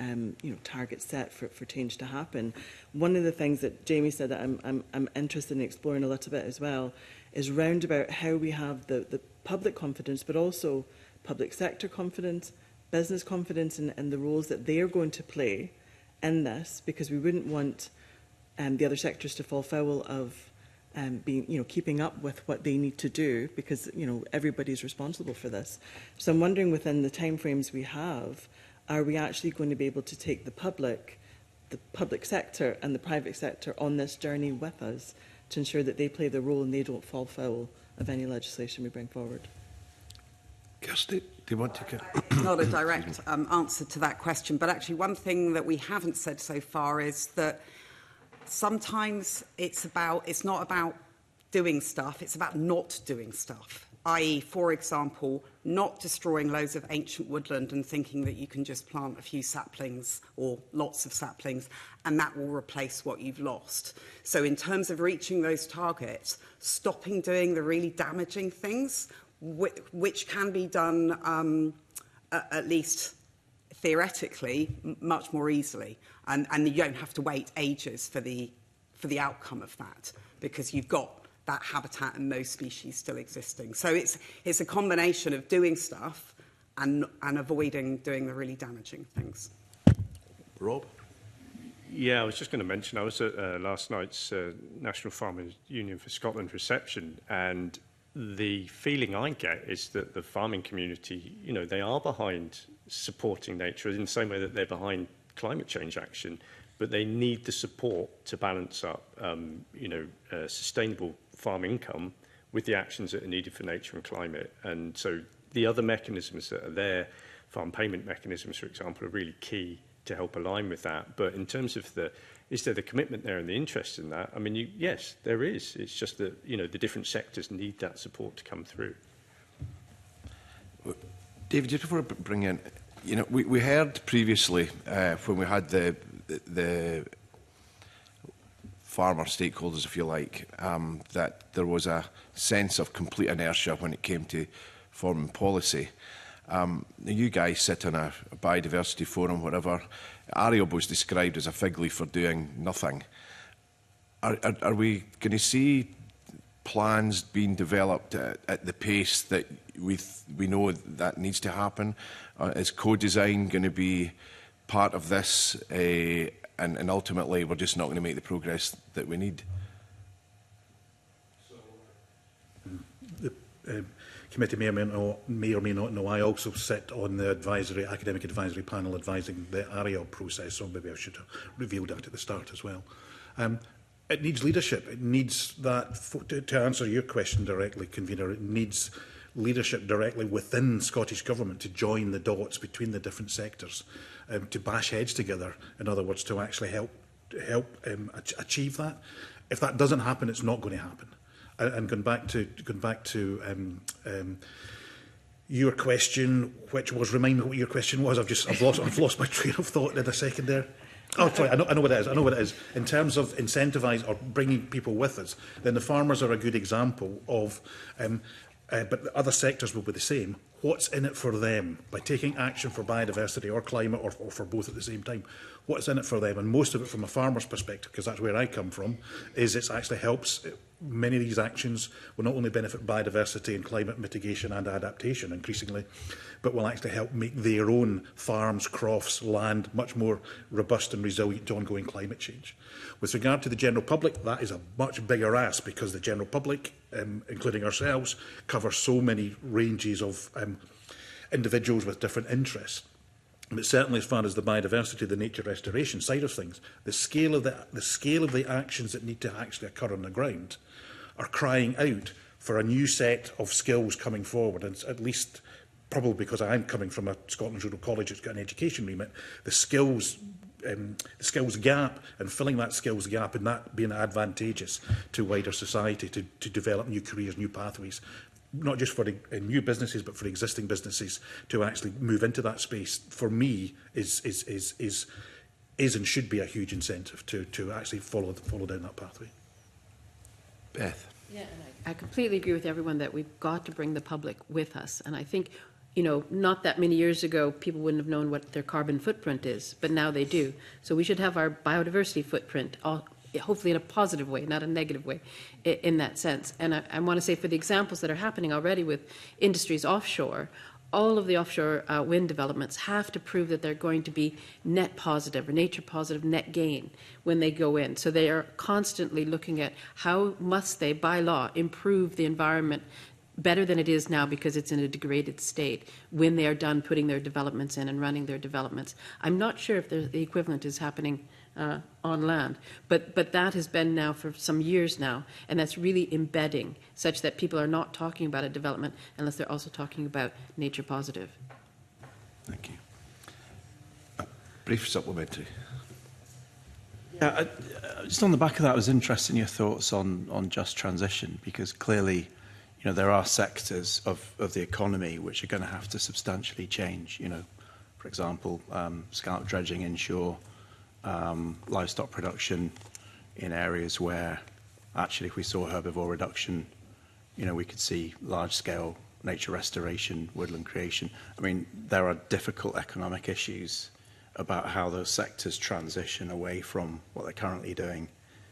target set for change to happen. One of the things that Jamie said that I'm interested in exploring a little bit as well is round about how we have the public confidence, but also public sector confidence, business confidence in the roles that they're going to play in this, because we wouldn't want the other sectors to fall foul of being, keeping up with what they need to do, because, everybody's responsible for this. So I'm wondering, within the timeframes we have, are we actually going to be able to take the public sector and the private sector on this journey with us to ensure that they play their role and they don't fall foul of any legislation we bring forward? Kirsty, do you want to... Not a direct answer to that question, but actually one thing that we haven't said so far is that sometimes it's not about doing stuff, it's about not doing stuff. I.e., for example, not destroying loads of ancient woodland and thinking that you can just plant a few saplings or lots of saplings and that will replace what you've lost. So in terms of reaching those targets, stopping doing the really damaging things, which can be done at least theoretically much more easily, and you don't have to wait ages for the outcome of that, because you've got that habitat and those species still existing. So it's a combination of doing stuff and avoiding doing the really damaging things. Rob? Yeah, I was just going to mention, I was at last night's National Farmers Union for Scotland reception, and the feeling I get is that the farming community, you know, they are behind supporting nature in the same way that they're behind climate change action, but they need the support to balance up, sustainable farm income with the actions that are needed for nature and climate. And so the other mechanisms that are there, farm payment mechanisms, for example, are really key to help align with that. But in terms of is there the commitment there and the interest in that? I mean, yes, there is. It's just that, you know, the different sectors need that support to come through. David, just before I bring in, you know, we heard previously when we had the farmer stakeholders, if you like, that there was a sense of complete inertia when it came to forming policy. You guys sit in a biodiversity forum, whatever. ARIOB was described as a fig leaf for doing nothing. Are we going to see plans being developed at the pace that we know that needs to happen? Is co-design going to be part of this? And ultimately, we're just not going to make the progress that we need? The committee may or may not know, I also sit on the academic advisory panel advising the ARIOB process, so maybe I should have revealed that at the start as well. It needs leadership. It needs that, to answer your question directly, Convener, it needs leadership directly within Scottish Government to join the dots between the different sectors, to bash heads together, in other words, to actually help achieve that. If that doesn't happen, it's not going to happen. And going back to your question, which was, remind me what your question was. I've lost my train of thought in a second there. Oh, sorry, I know what it is. I know what it is. In terms of incentivise or bringing people with us, then the farmers are a good example of, but the other sectors will be the same. What's in it for them by taking action for biodiversity or climate, or for both at the same time? What's in it for them? And most of it, from a farmer's perspective, because that's where I come from, is it actually helps. Many of these actions will not only benefit biodiversity and climate mitigation and adaptation increasingly, but will actually help make their own farms, crofts, land much more robust and resilient to ongoing climate change. With regard to the general public, that is a much bigger ask, because the general public, including ourselves, cover so many ranges of individuals with different interests. But certainly, as far as the biodiversity, the nature restoration side of things, the scale of the actions that need to actually occur on the ground are crying out for a new set of skills coming forward. And at least, probably because I'm coming from a Scotland Rural College that's got an education remit, the skills gap, and filling that skills gap, and that being advantageous to wider society to develop new careers, new pathways, not just for new businesses, but for existing businesses to actually move into that space, for me, is and should be a huge incentive to actually follow down that pathway. Beth. Yeah, and I completely agree with everyone that we've got to bring the public with us. And I think, you know, not that many years ago, people wouldn't have known what their carbon footprint is, but now they do. So we should have our biodiversity footprint, hopefully in a positive way, not a negative way, in that sense. And I want to say, for the examples that are happening already with industries offshore, all of the offshore wind developments have to prove that they're going to be net positive or nature positive net gain when they go in. So they are constantly looking at how must they, by law, improve the environment better than it is now, because it's in a degraded state, when they are done putting their developments in and running their developments. I'm not sure if the equivalent is happening on land, but that has been now for some years now, and that's really embedding, such that people are not talking about a development unless they're also talking about nature positive. Thank you. A brief supplementary. Yeah, just on the back of that, I was interested in your thoughts on just transition, because clearly, you know, there are sectors of the economy which are going to have to substantially change. You know, for example, scallop dredging inshore, livestock production in areas where actually, if we saw herbivore reduction, you know, we could see large-scale nature restoration, woodland creation. I mean, there are difficult economic issues about how those sectors transition away from what they're currently doing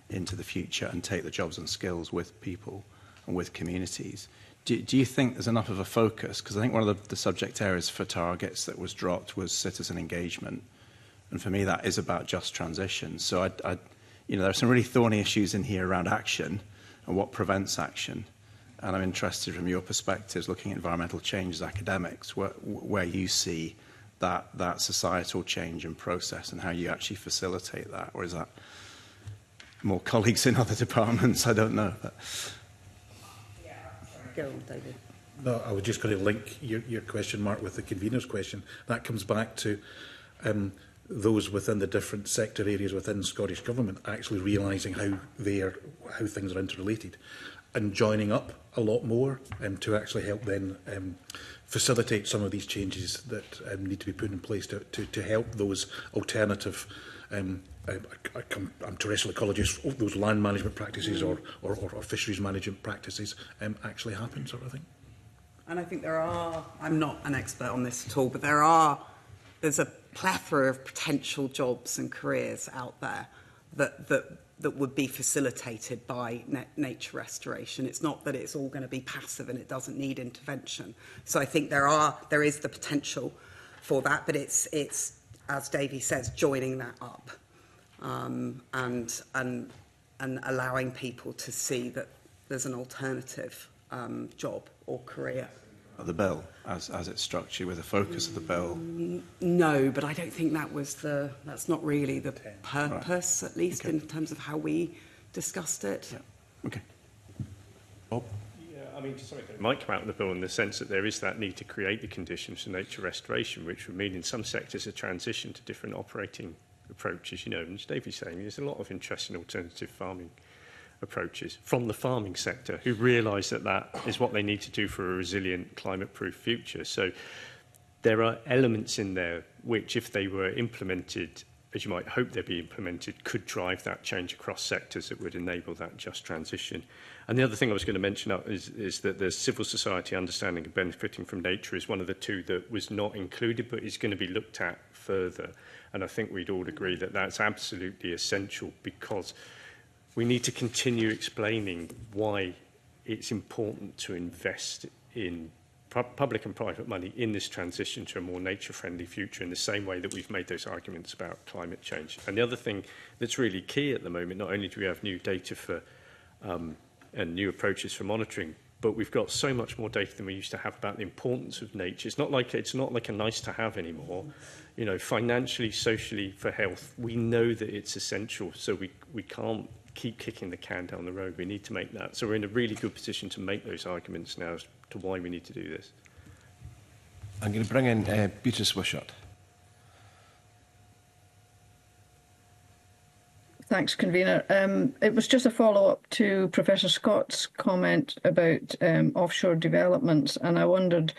into the future and take the jobs and skills with people and with communities. Do you think there's enough of a focus? Because I think one of the subject areas for targets that was dropped was citizen engagement. And for me, that is about just transition. So, you know, there are some really thorny issues in here around action and what prevents action. And I'm interested from your perspectives, looking at environmental change as academics, where you see that societal change and process and how you actually facilitate that. Or is that more colleagues in other departments? I don't know. But... David. No, I was just going to link your question, Mark, with the convener's question. That comes back to those within the different sector areas within Scottish Government actually realising how things are interrelated and joining up a lot more to actually help then facilitate some of these changes that need to be put in place to help those alternative I'm terrestrial ecologists, those land management practices or fisheries management practices actually happen, sort of thing. And I think there are, I'm not an expert on this at all, but there's a plethora of potential jobs and careers out there that would be facilitated by nature restoration. It's not that it's all going to be passive and it doesn't need intervention. So I think there is the potential for that, but it's as Davey says, joining that up and allowing people to see that there's an alternative job or career. The bill, as it's structured, with the focus of the bill? No, but I don't think that's not really the purpose, right. At least in terms of how we discussed it. Yeah. Okay. Bob? Yeah, I mean, to some extent, it might come out in the bill in the sense that there is that need to create the conditions for nature restoration, which would mean in some sectors a transition to different operating approaches. You know, and as Davey's saying, there's a lot of interest in alternative farming approaches from the farming sector who realise that is what they need to do for a resilient, climate-proof future. So there are elements in there which, if they were implemented, as you might hope they'd be implemented, could drive that change across sectors that would enable that just transition. And the other thing I was going to mention is that the civil society understanding of benefiting from nature is one of the two that was not included but is going to be looked at further. And I think we'd all agree that that's absolutely essential, because we need to continue explaining why it's important to invest in public and private money in this transition to a more nature-friendly future in the same way that we've made those arguments about climate change. And the other thing that's really key at the moment, not only do we have new data for and new approaches for monitoring, but we've got so much more data than we used to have about the importance of nature. It's not like a nice-to-have anymore. You know, financially, socially, for health, we know that it's essential, so we can't keep kicking the can down the road. We need to make that. So we're in a really good position to make those arguments now as to why we need to do this. I'm going to bring in Beatrice Wishart. Thanks, Convener. It was just a follow-up to Professor Scott's comment about offshore developments, and I wondered,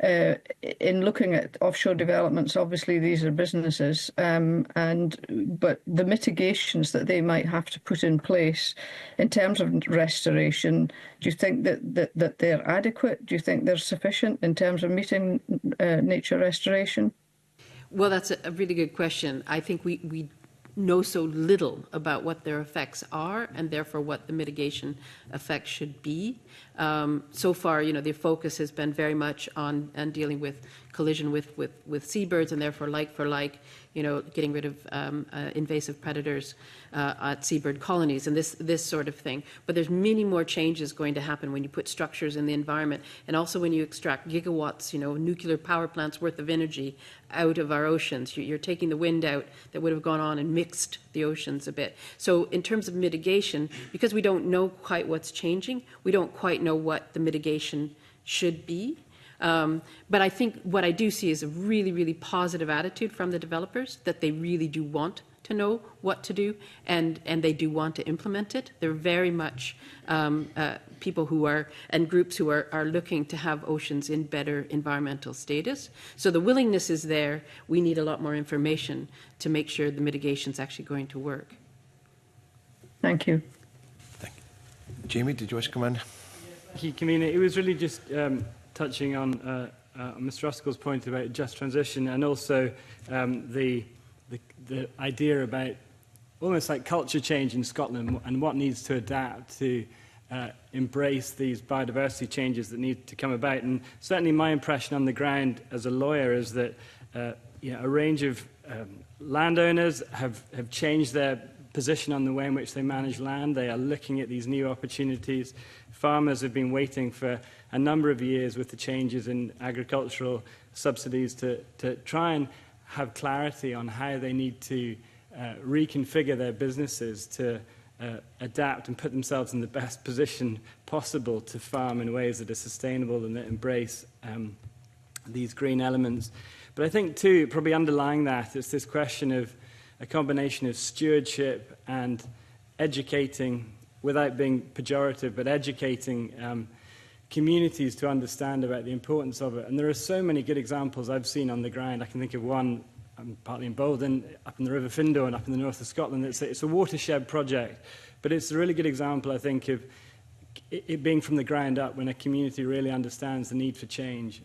in looking at offshore developments, obviously these are businesses, but the mitigations that they might have to put in place in terms of restoration, do you think that they're adequate? Do you think they're sufficient in terms of meeting nature restoration? Well, that's a really good question. I think we know so little about what their effects are and therefore what the mitigation effects should be. So far, you know, the focus has been very much on dealing with collision with seabirds and therefore like for like, you know, getting rid of invasive predators at seabird colonies and this sort of thing. But there's many more changes going to happen when you put structures in the environment, and also when you extract gigawatts, you know, nuclear power plants worth of energy out of our oceans. You're taking the wind out that would have gone on and mixed the oceans a bit. So in terms of mitigation, because we don't know quite what's changing, we don't quite know what the mitigation should be. But I think what I do see is a really, really positive attitude from the developers, that they really do want to know what to do, and they do want to implement it. They're very much people who are, and groups who are looking to have oceans in better environmental status. So the willingness is there. We need a lot more information to make sure the mitigation is actually going to work. Thank you. Jamie, did you wish to come in? Thank you, Convener. It was really just touching on Mr. Ruskell's point about just transition, and also the idea about almost like culture change in Scotland and what needs to adapt to embrace these biodiversity changes that need to come about. And certainly my impression on the ground as a lawyer is that a range of landowners have changed their position on the way in which they manage land. They are looking at these new opportunities. Farmers have been waiting for a number of years with the changes in agricultural subsidies to try and have clarity on how they need to reconfigure their businesses to adapt and put themselves in the best position possible to farm in ways that are sustainable and that embrace these green elements. But I think, too, probably underlying that, it's this question of a combination of stewardship and educating, without being pejorative, but educating communities to understand about the importance of it. And there are so many good examples I've seen on the ground. I can think of one, partly in Bolden, up in the River Findon and up in the north of Scotland. It's a watershed project, but it's a really good example, I think, of it being from the ground up when a community really understands the need for change,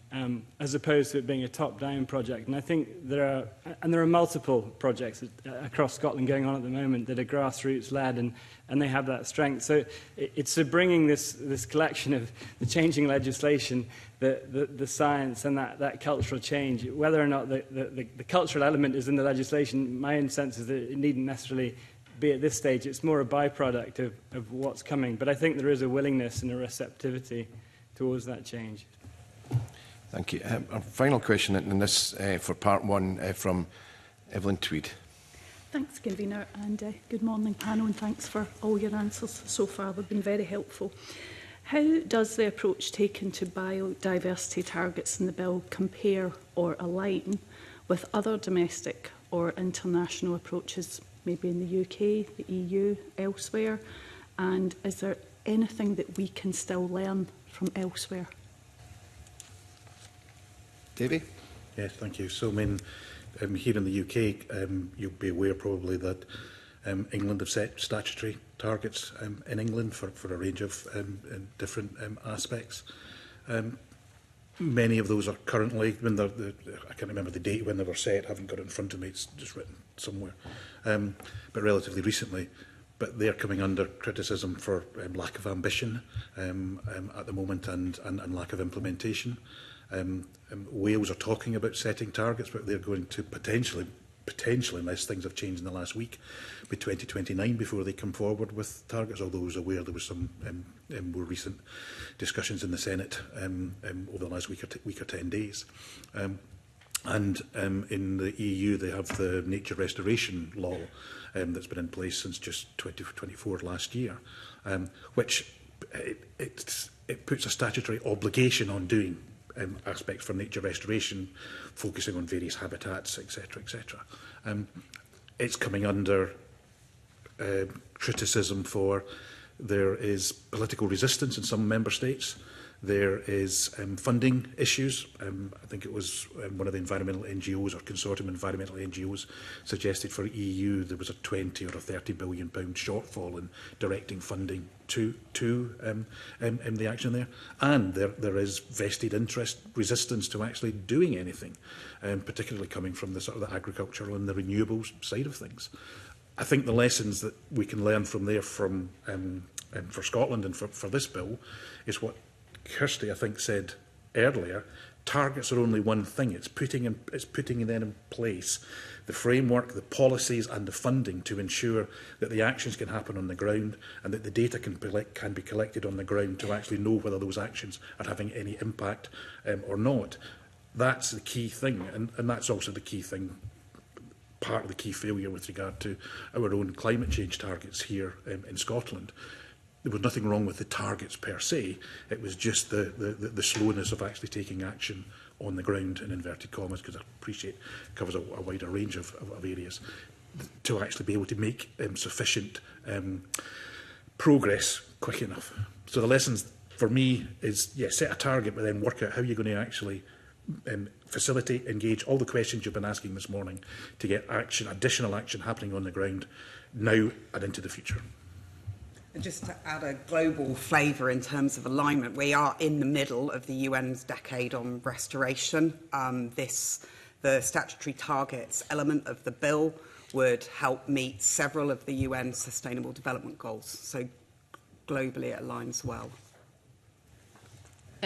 as opposed to it being a top-down project. And I think there are multiple projects across Scotland going on at the moment that are grassroots-led, and they have that strength. So it's bringing this collection of the changing legislation, the science, and that cultural change. Whether or not the cultural element is in the legislation, my own sense is that it needn't necessarily be at this stage. It's more a byproduct of what's coming. But I think there is a willingness and a receptivity towards that change. Thank you. Our final question in this for part one from Evelyn Tweed. Thanks, Convener, and good morning, panel, and thanks for all your answers so far. They've been very helpful. How does the approach taken to biodiversity targets in the bill compare or align with other domestic or international approaches, maybe in the UK, the EU, elsewhere? And is there anything that we can still learn from elsewhere? Davy? Yes, thank you. So, I mean, here in the UK, you'll be aware probably that England have set statutory targets in England for a range of different aspects. Many of those are currently, I can't remember the date when they were set, I haven't got it in front of me, it's just written somewhere, but relatively recently. But they're coming under criticism for lack of ambition at the moment and lack of implementation. Wales are talking about setting targets, but they're going to potentially, unless things have changed in the last week, by 2029 before they come forward with targets, although I was aware there was some more recent discussions in the Senate over the last week or 10 days. And in the EU, they have the nature restoration law that's been in place since just 2024 last year, which it puts a statutory obligation on doing aspects for nature restoration, focusing on various habitats, etc., etc. It's coming under criticism for there is political resistance in some member states. There is funding issues. I think it was one of the environmental NGOs or consortium environmental NGOs suggested for EU there was a 20 or a 30 billion pound shortfall in directing funding to the action there. And there is vested interest resistance to actually doing anything, particularly coming from the sort of the agricultural and the renewables side of things. I think the lessons that we can learn from there for Scotland and for this bill is what Kirsty, I think, said earlier. Targets are only one thing. It's putting then in place the framework, the policies and the funding to ensure that the actions can happen on the ground and that the data can be collected on the ground to actually know whether those actions are having any impact or not. That's the key thing, and that's also the key thing, part of the key failure with regard to our own climate change targets here in Scotland. There was nothing wrong with the targets per se, it was just the slowness of actually taking action on the ground, in inverted commas, because I appreciate it covers a wider range of areas, to actually be able to make sufficient progress quick enough. So the lessons for me is, yes, set a target, but then work out how you're going to actually facilitate, engage all the questions you've been asking this morning to get action, additional action happening on the ground now and into the future. And just to add a global flavour in terms of alignment, we are in the middle of the UN's Decade on Restoration. The statutory targets element of the bill would help meet several of the UN Sustainable Development Goals. So globally it aligns well.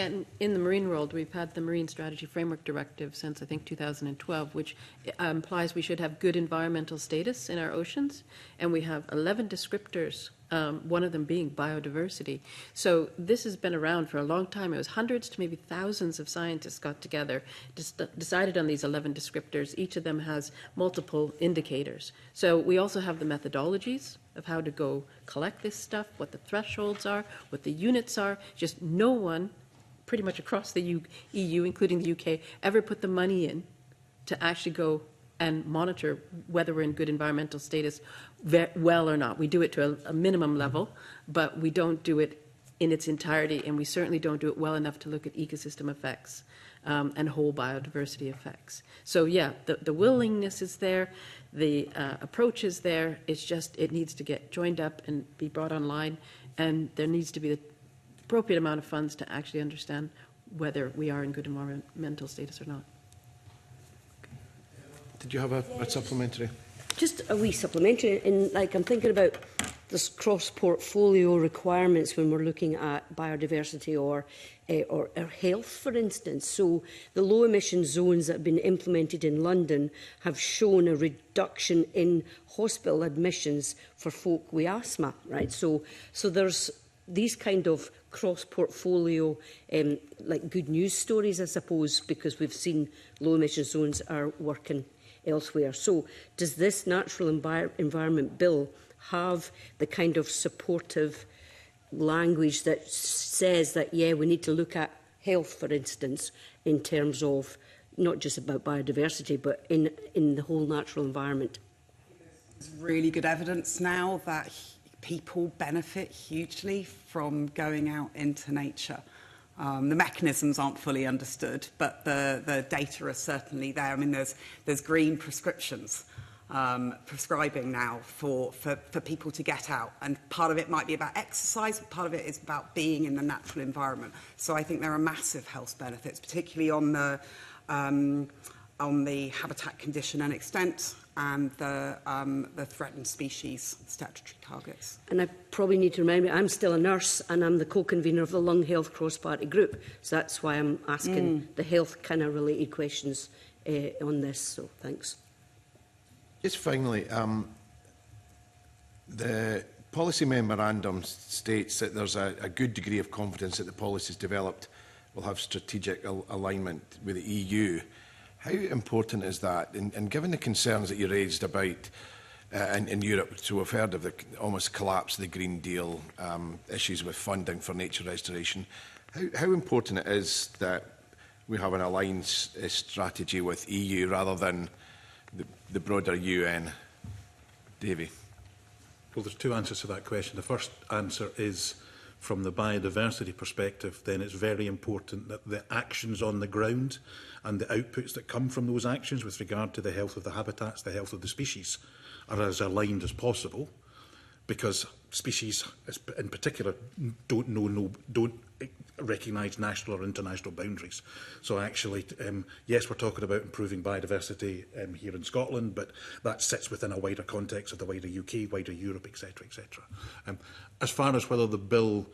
And in the marine world, we've had the Marine Strategy Framework Directive since, I think, 2012, which implies we should have good environmental status in our oceans. And we have 11 descriptors, one of them being biodiversity. So this has been around for a long time. It was hundreds to maybe thousands of scientists got together, decided on these 11 descriptors. Each of them has multiple indicators. So we also have the methodologies of how to go collect this stuff, what the thresholds are, what the units are. Just no one pretty much across the EU, including the UK, ever put the money in to actually go and monitor whether we're in good environmental status well or not. We do it to a minimum level, but we don't do it in its entirety, and we certainly don't do it well enough to look at ecosystem effects and whole biodiversity effects. So yeah, the willingness is there, the approach is there, it's just it needs to get joined up and be brought online, and there needs to be the appropriate amount of funds to actually understand whether we are in good environmental status or not. Did you have a supplementary? Just a wee supplementary. I'm thinking about this cross-portfolio requirements when we're looking at biodiversity or health, for instance. So the low-emission zones that have been implemented in London have shown a reduction in hospital admissions for folk with asthma, right? So there's these kind of cross-portfolio, like good news stories, I suppose, because we've seen low-emission zones are working elsewhere. So does this Natural Environment Bill have the kind of supportive language that says that, yeah, we need to look at health, for instance, in terms of not just about biodiversity, but in the whole natural environment? There's really good evidence now that people benefit hugely from going out into nature. The mechanisms aren't fully understood, but the data are certainly there. I mean, there's green prescriptions prescribing now for people to get out. And part of it might be about exercise, but part of it is about being in the natural environment. So I think there are massive health benefits, particularly on the habitat condition and extent and the threatened species statutory targets. And I probably need to remind you, I'm still a nurse and I'm the co-convener of the Lung Health Cross-Party Group. So that's why I'm asking the health kind of related questions on this. So thanks. Just finally, the policy memorandum states that there's a good degree of confidence that the policies developed will have strategic alignment with the EU. How important is that? And given the concerns that you raised about in Europe, so we've heard of the almost collapse of the Green Deal, issues with funding for nature restoration, how important it is that we have an aligned strategy with EU rather than the broader UN? Davy. Well, there's two answers to that question. The first answer is, from the biodiversity perspective, then it's very important that the actions on the ground and the outputs that come from those actions with regard to the health of the habitats, the health of the species, are as aligned as possible, because species in particular don't recognise national or international boundaries. So actually, yes, we're talking about improving biodiversity here in Scotland, but that sits within a wider context of the wider UK, wider Europe, etc., etc. As far as whether the bill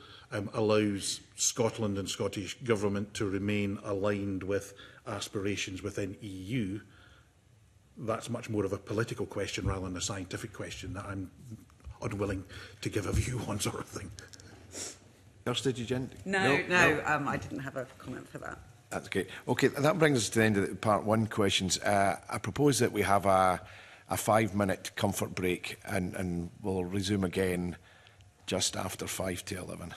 allows Scotland and Scottish Government to remain aligned with aspirations within EU, that's much more of a political question rather than a scientific question that I'm unwilling to give a view on, sort of thing. Kirsty, did you? No, I didn't have a comment for that. That's okay. Okay, that brings us to the end of the part one questions. I propose that we have a 5-minute comfort break and we'll resume again just after 5 to 11.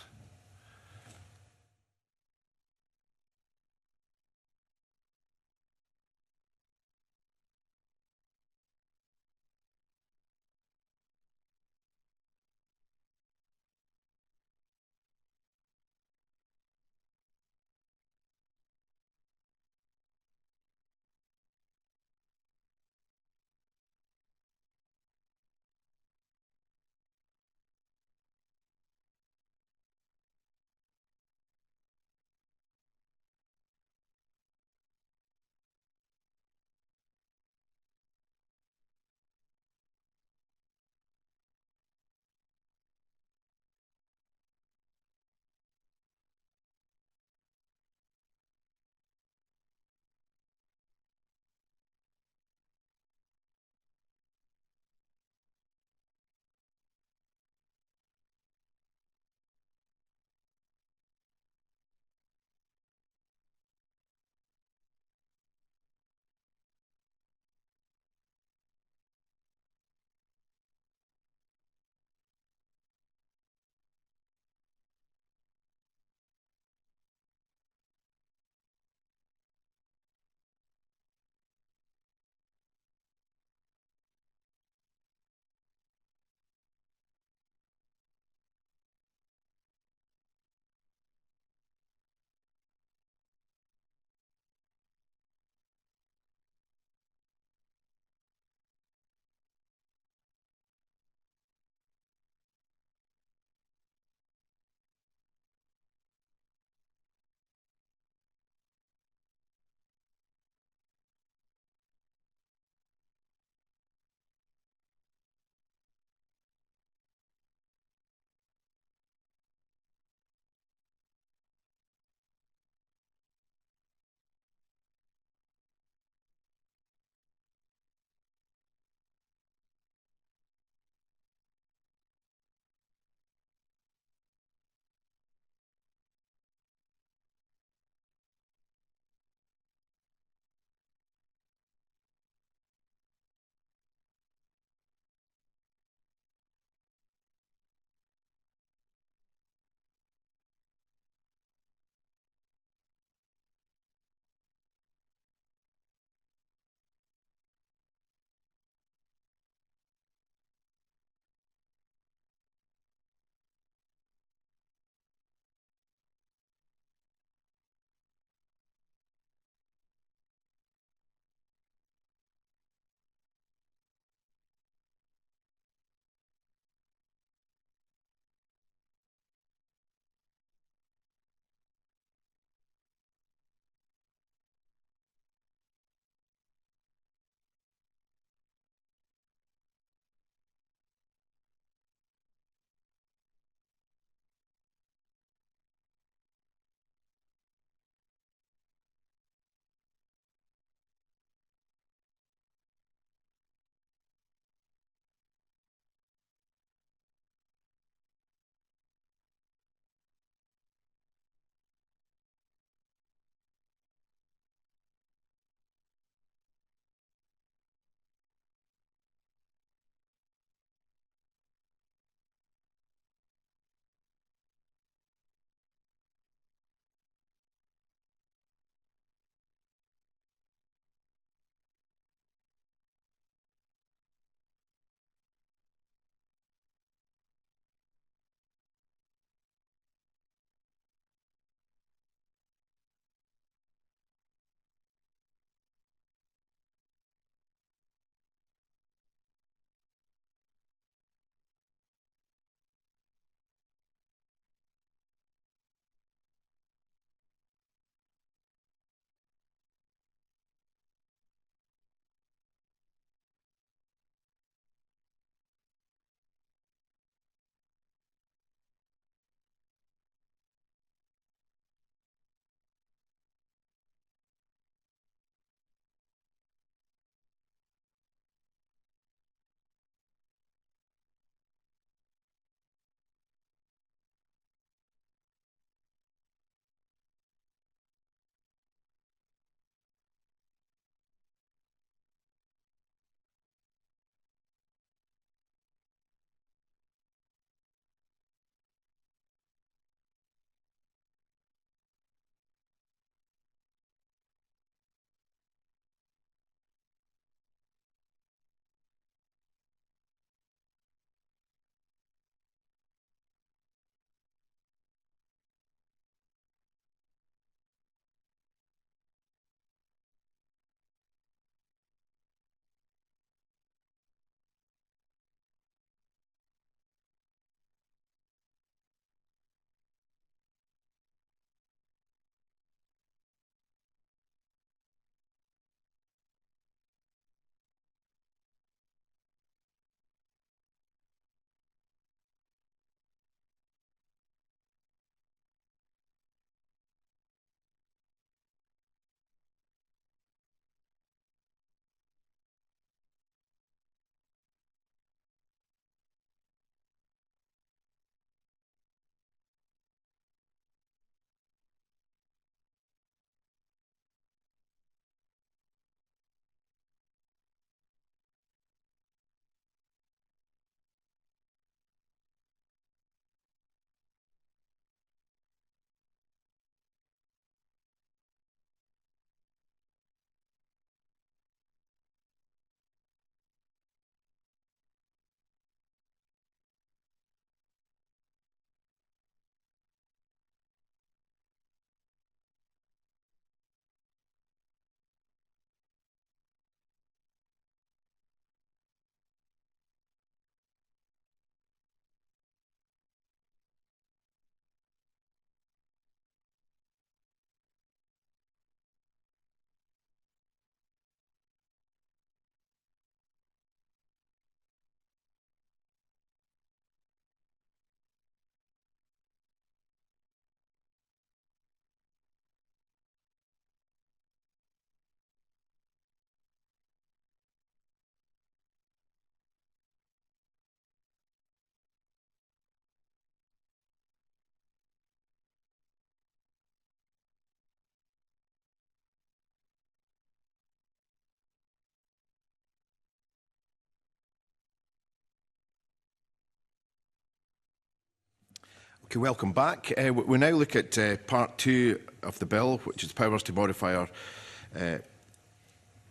Okay, welcome back. We now look at part 2 of the bill, which is powers to modify or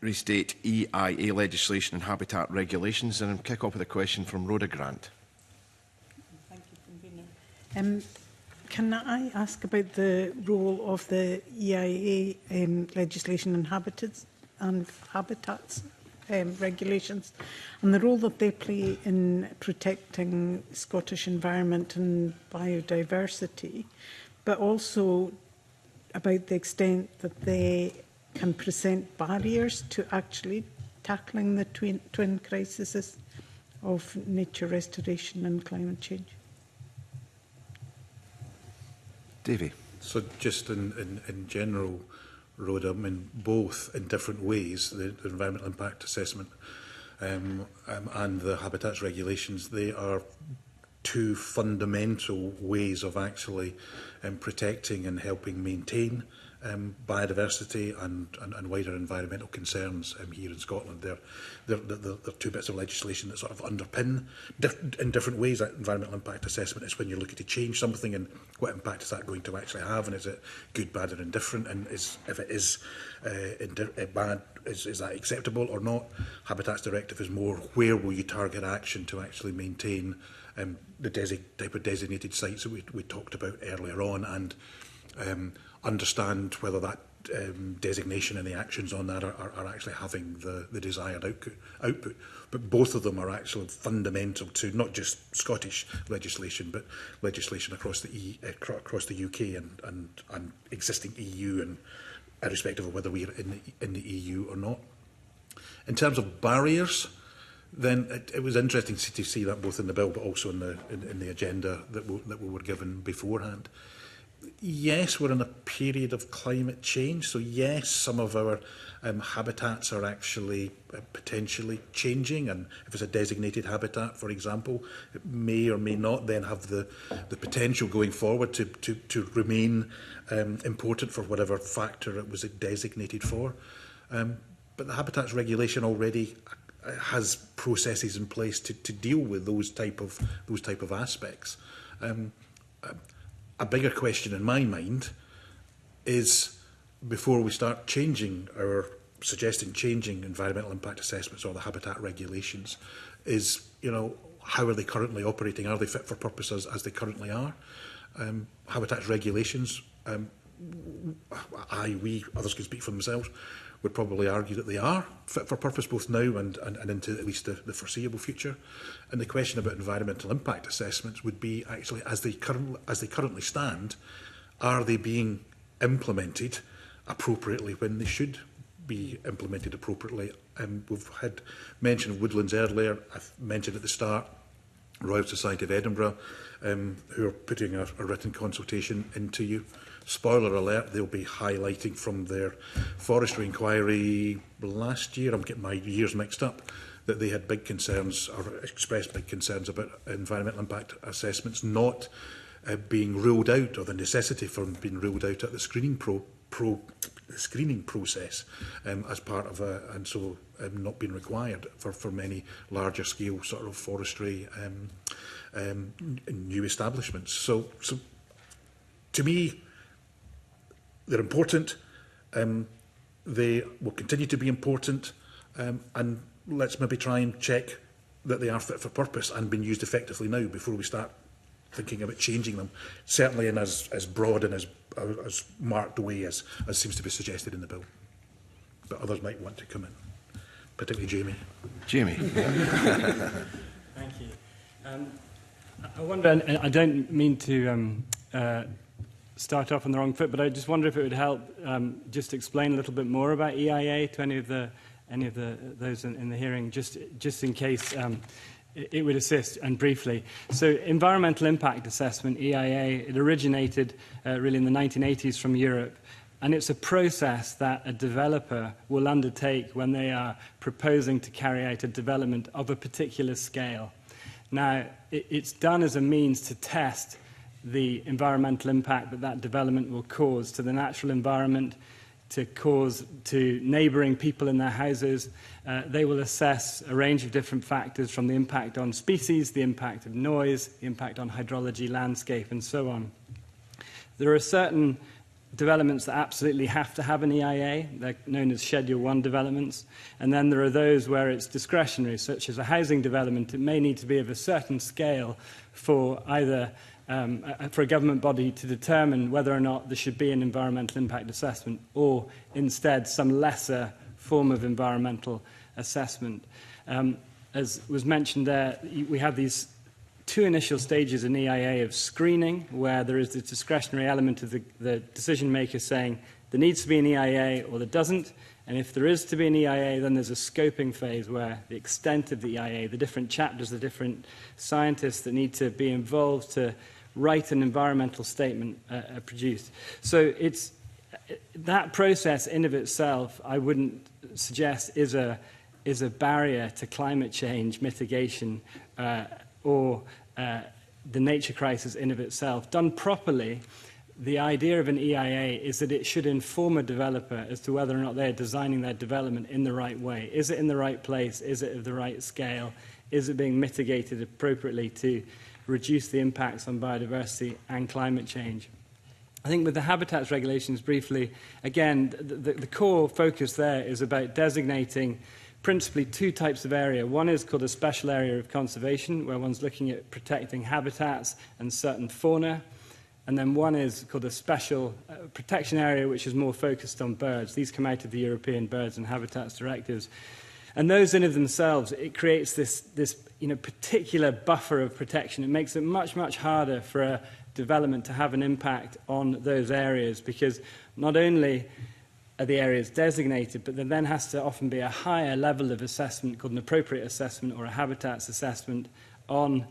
restate EIA legislation and habitat regulations. And I'll kick off with a question from Rhoda Grant. Thank you, Convener. Can I ask about the role of the EIA legislation and habitats regulations and the role that they play in protecting Scottish environment and biodiversity, but also about the extent that they can present barriers to actually tackling the twin crises of nature restoration and climate change? Davy. So just in general, Rhoda, I mean, both in different ways, the environmental impact assessment and the habitats regulations, they are two fundamental ways of actually protecting and helping maintain biodiversity and wider environmental concerns here in Scotland. They're two bits of legislation that sort of underpin in different ways that environmental impact assessment. Is when you're looking to change something and what impact is that going to actually have, and is it good, bad or indifferent, and if it is bad, is that acceptable or not? Habitats Directive is more where will you target action to actually maintain the type of designated sites that we talked about earlier on, and understand whether that designation and the actions on that are actually having the desired output. But both of them are actually fundamental to not just Scottish legislation, but legislation across the UK and existing EU, and irrespective of whether we're in the EU or not. In terms of barriers, then it was interesting to see that both in the bill but also in the agenda that we were given beforehand. Yes, we're in a period of climate change, so yes, some of our habitats are actually potentially changing, and if it's a designated habitat, for example, it may or may not then have the potential going forward to remain important for whatever factor it was designated for. But the habitats regulation already has processes in place to deal with those type of aspects. A bigger question in my mind is, before we start suggesting changing environmental impact assessments or the habitat regulations, is, how are they currently operating? Are they fit for purpose as they currently are? Habitats regulations, we, others can speak for themselves, would probably argue that they are fit for purpose both now and into at least the foreseeable future. And the question about environmental impact assessments would be actually, as they currently stand, are they being implemented appropriately when they should be implemented appropriately? We've had mention of woodlands earlier. I've mentioned at the start Royal Society of Edinburgh, who are putting a written consultation into you. Spoiler alert, they'll be highlighting from their forestry inquiry last year, I'm getting my years mixed up, that they had big concerns, or expressed big concerns about environmental impact assessments not being ruled out, or the necessity for them being ruled out at the screening screening process as part of and so not being required for many larger scale sort of forestry new establishments. So to me, they're important. They will continue to be important, and let's maybe try and check that they are fit for purpose and being used effectively now before we start thinking about changing them. Certainly in as broad and as marked a way as seems to be suggested in the bill. But others might want to come in, particularly Jamie. Jamie. Thank you. I wonder, and I don't mean to start off on the wrong foot, but I just wonder if it would help just explain a little bit more about EIA to any of those in the hearing, just in case it would assist, and briefly. So environmental impact assessment, EIA, it originated really in the 1980s from Europe, and it's a process that a developer will undertake when they are proposing to carry out a development of a particular scale. Now, it's done as a means to test the environmental impact that development will cause to the natural environment, to cause to neighbouring people in their houses. They will assess a range of different factors, from the impact on species, the impact of noise, the impact on hydrology, landscape, and so on. There are certain developments that absolutely have to have an EIA. They're known as Schedule 1 developments. And then there are those where it's discretionary, such as a housing development. It may need to be of a certain scale for either for a government body to determine whether or not there should be an environmental impact assessment, or instead some lesser form of environmental assessment. As was mentioned there, we have these two initial stages in EIA of screening, where there is the discretionary element of the decision maker saying there needs to be an EIA or there doesn't. And if there is to be an EIA, then there's a scoping phase where the extent of the EIA, the different chapters, the different scientists that need to be involved to write an environmental statement are produced. So it's that process in of itself, I wouldn't suggest is a barrier to climate change mitigation or the nature crisis in of itself. Done properly, the idea of an EIA is that it should inform a developer as to whether or not they're designing their development in the right way. Is it in the right place? Is it of the right scale? Is it being mitigated appropriately to reduce the impacts on biodiversity and climate change? I think with the habitats regulations, briefly, again, the core focus there is about designating principally two types of area. One is called a special area of conservation, where one's looking at protecting habitats and certain fauna. And then one is called a special protection area, which is more focused on birds. These come out of the European Birds and Habitats Directives. And those in of themselves, it creates this particular buffer of protection. It makes it much, much harder for a development to have an impact on those areas, because not only are the areas designated, but there then has to often be a higher level of assessment called an appropriate assessment or a habitats assessment on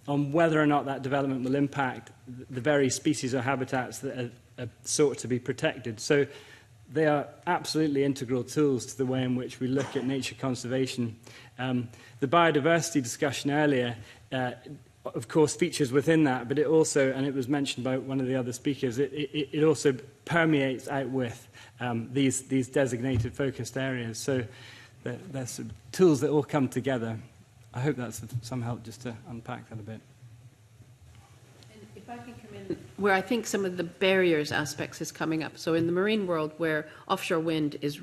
whether or not that development will impact the very species or habitats that are sought to be protected. So they are absolutely integral tools to the way in which we look at nature conservation. The biodiversity discussion earlier, of course, features within that, but it also, and it was mentioned by one of the other speakers, it also permeates out with these designated focused areas. So there's tools that all come together. I hope that's of some help just to unpack that a bit. And if I can come in, where I think some of the barriers aspects is coming up. So in the marine world, where offshore wind is,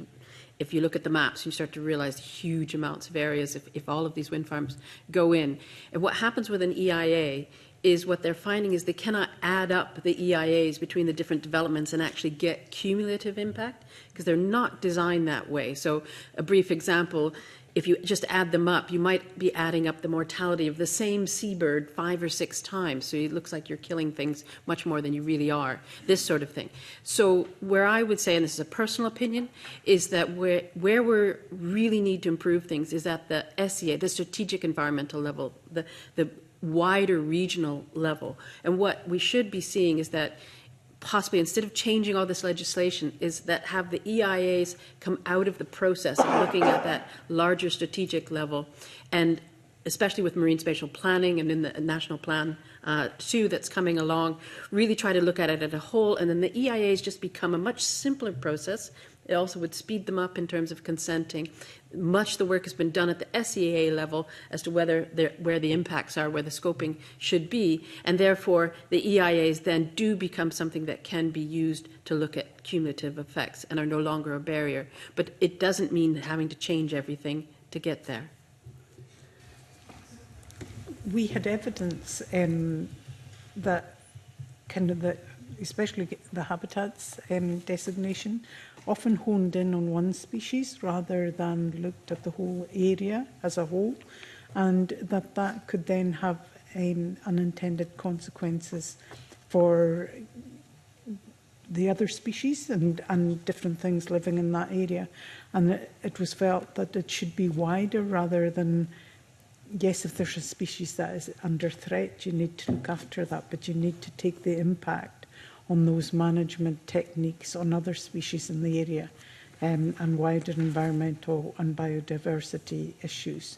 if you look at the maps, you start to realize huge amounts of areas if all of these wind farms go in. And what happens with an EIA is what they're finding is they cannot add up the EIAs between the different developments and actually get cumulative impact, because they're not designed that way. So a brief example, if you just add them up, you might be adding up the mortality of the same seabird 5 or 6 times. So it looks like you're killing things much more than you really are, this sort of thing. So where I would say, and this is a personal opinion, is that where we really need to improve things is at the SEA, the strategic environmental level, the wider regional level. And what we should be seeing is that possibly, instead of changing all this legislation, is that have the EIAs come out of the process of looking at that larger strategic level, and especially with marine spatial planning and in the national plan 2 that's coming along, really try to look at it as a whole, and then the EIAs just become a much simpler process. It also would speed them up in terms of consenting. Much the work has been done at the SEA level as to where the impacts are, where the scoping should be, and therefore the EIAs then do become something that can be used to look at cumulative effects and are no longer a barrier. But it doesn't mean having to change everything to get there. We had evidence that especially the habitats designation, often honed in on one species rather than looked at the whole area as a whole, and that could then have unintended consequences for the other species and different things living in that area. And it was felt that it should be wider rather than, yes, if there's a species that is under threat, you need to look after that, but you need to take the impact on those management techniques on other species in the area, and wider environmental and biodiversity issues.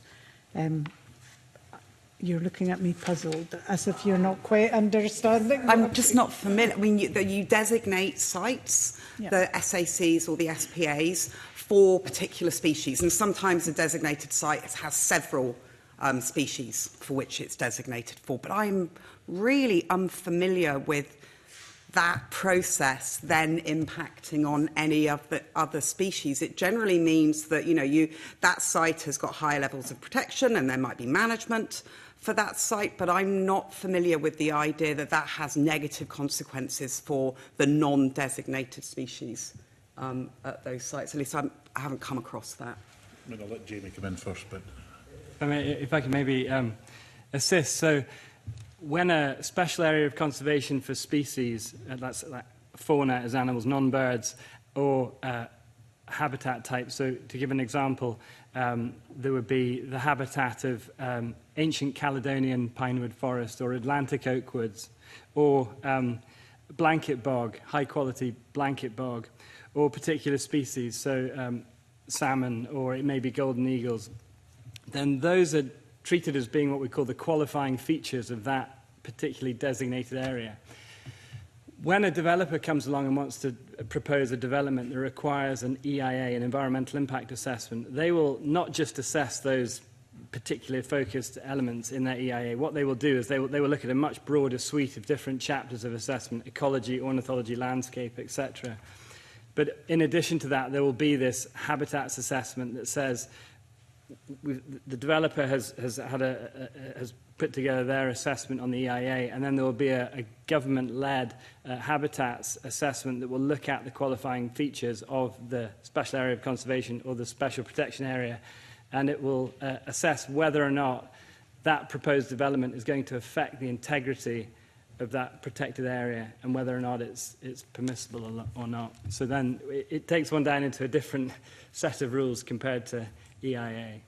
You're looking at me puzzled, as if you're not quite understanding. I'm just not familiar. I mean, you designate sites, Yeah. the SACs or the SPAs, for particular species. And sometimes a designated site has several species for which it's designated for. But I'm really unfamiliar with that process then impacting on any of the other species. It generally means that, that site has got higher levels of protection and there might be management for that site, but I'm not familiar with the idea that that has negative consequences for the non-designated species at those sites. At least I haven't come across that. I mean, I'll let Jamie come in first, but... If I can maybe assist. So when a special area of conservation for species, that's like fauna as animals, non-birds, or habitat type. So to give an example, there would be the habitat of ancient Caledonian pinewood forest or Atlantic oak woods, or blanket bog, high-quality blanket bog, or particular species, so salmon, or it may be golden eagles. Then those are treated as being what we call the qualifying features of that particularly designated area. When a developer comes along and wants to propose a development that requires an EIA, an environmental impact assessment, they will not just assess those particularly focused elements in their EIA. What they will do is they will look at a much broader suite of different chapters of assessment: ecology, ornithology, landscape, etc. But in addition to that, there will be this habitats assessment that says the developer has put together their assessment on the EIA, and then there will be a government-led habitats assessment that will look at the qualifying features of the special area of conservation or the special protection area, and it will assess whether or not that proposed development is going to affect the integrity of that protected area and whether or not it's permissible or not. So then it takes one down into a different set of rules compared to EIA.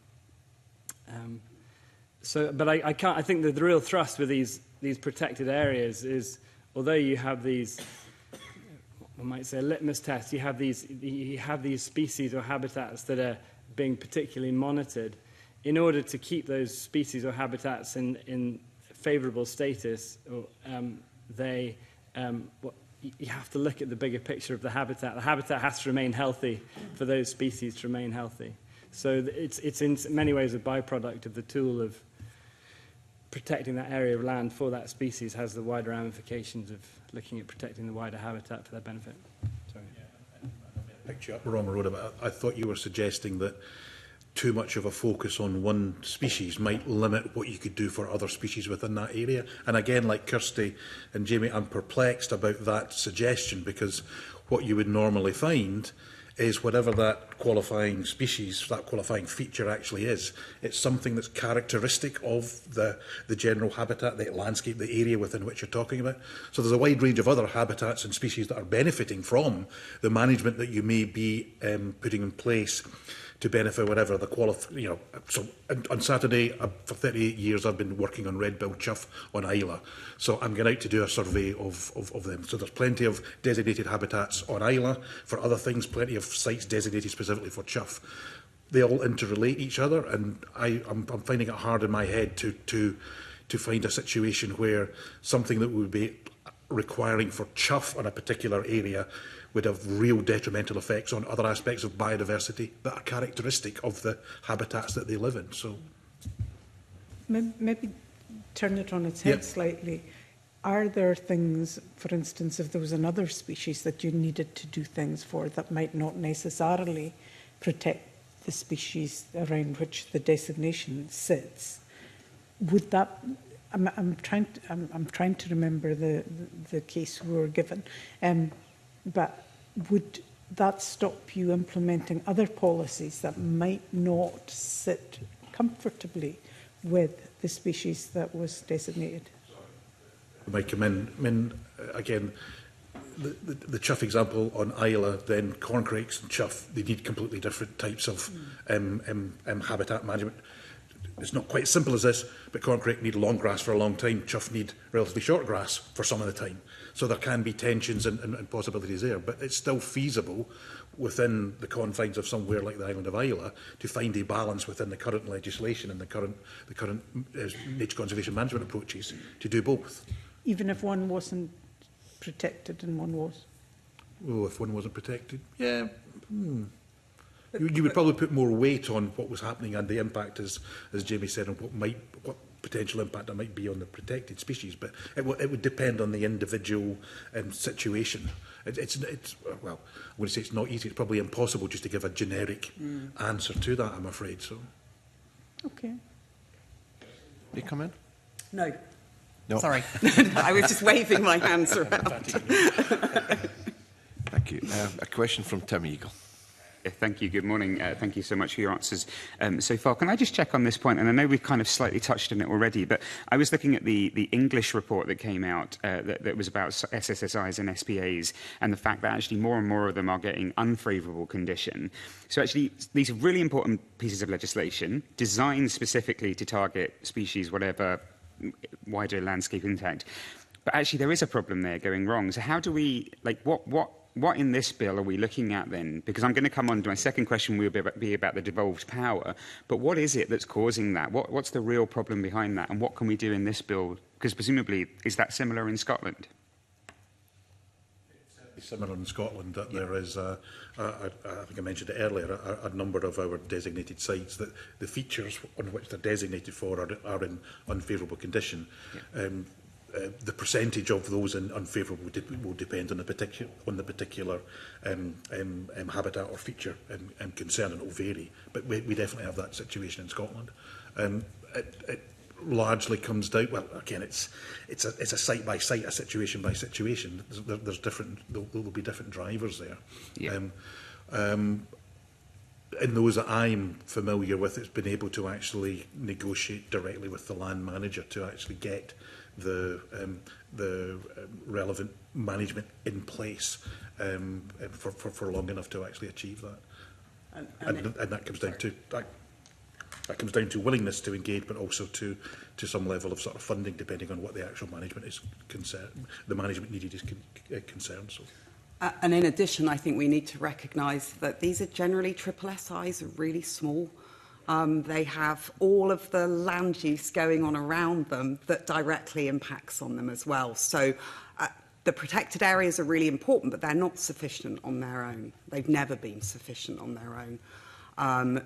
But I think that the real thrust with these protected areas is, although you have these, one might say, a litmus test, you have these species or habitats that are being particularly monitored. In order to keep those species or habitats in favourable status, you have to look at the bigger picture of the habitat. The habitat has to remain healthy for those species to remain healthy. So it's in many ways a byproduct of the tool of protecting that area of land for that species has the wider ramifications of looking at protecting the wider habitat for their benefit. Sorry. I picked you up wrong road, but I thought you were suggesting that too much of a focus on one species might limit what you could do for other species within that area. And again, like Kirsty and Jamie, I'm perplexed about that suggestion, because what you would normally find is whatever that qualifying species, that qualifying feature actually is, it's something that's characteristic of the general habitat, the landscape, the area within which you're talking about. So there's a wide range of other habitats and species that are benefiting from the management that you may be putting in place to benefit whatever the So on Saturday, for 38 years, I've been working on red-billed chough on Isla. So I'm going out to do a survey of them. So there's plenty of designated habitats on Isla. For other things, plenty of sites designated specifically for chough. They all interrelate each other, and I'm finding it hard in my head to find a situation where something that would be requiring for chough on a particular area would have real detrimental effects on other aspects of biodiversity that are characteristic of the habitats that they live in. So, maybe turn it on its head slightly. Are there things, for instance, if there was another species that you needed to do things for that might not necessarily protect the species around which the designation sits, would that? I'm trying to remember the case we were given, but would that stop you implementing other policies that might not sit comfortably with the species that was designated? I might come in again. The chough example on Isla, then corncrakes and chough, they need completely different types of habitat management. It's not quite as simple as this, but corncrake need long grass for a long time. Chough need relatively short grass for some of the time. So there can be tensions and possibilities there, but it's still feasible within the confines of somewhere like the island of Islay to find a balance within the current legislation and the current nature conservation management approaches to do both. Even if one wasn't protected and one was? Oh, if one wasn't protected? Yeah. You would probably put more weight on what was happening and the impact, as Jamie said, on what potential impact there might be on the protected species, but it would depend on the individual situation. It's well, I'm going to say it's not easy. It's probably impossible just to give a generic answer to that, I'm afraid. So. Okay. You come in? No. No. Sorry. I was just waving my hands around. Thank you. A question from Tim Eagle. Thank you. Good morning. Thank you so much for your answers so far. Can I just check on this point? And I know we've kind of slightly touched on it already, but I was looking at the English report that came out that was about SSSIs and SPAs and the fact that actually more and more of them are getting unfavourable condition. So actually, these are really important pieces of legislation designed specifically to target species, whatever wider landscape impact. But actually, there is a problem there going wrong. So how do we, like, what in this bill are we looking at then? Because I'm going to come on to my second question will be about the devolved power. But what is it that's causing that? What's the real problem behind that? And what can we do in this bill? Because presumably, is that similar in Scotland? It's similar in Scotland that there is, I think I mentioned it earlier, a number of our designated sites that the features on which they're designated for are in unfavourable condition. Yeah. The percentage of those in unfavourable will depend on the particular habitat or feature concern, and it will vary. But we definitely have that situation in Scotland. It largely comes down. Well, again, it's a site by site, a situation by situation. There's different. There will be different drivers there. Yeah. In those that I'm familiar with, it's been able to actually negotiate directly with the land manager to actually get the relevant management in place for long enough to actually achieve that. And that comes down to that comes down to willingness to engage, but also to some level of sort of funding, depending on what the actual management is concerned. The management needed is concerned. So. And in addition, I think we need to recognise that these are generally SSSIs, are really small. They have all of the land use going on around them that directly impacts on them as well. So the protected areas are really important, but they're not sufficient on their own. They've never been sufficient on their own.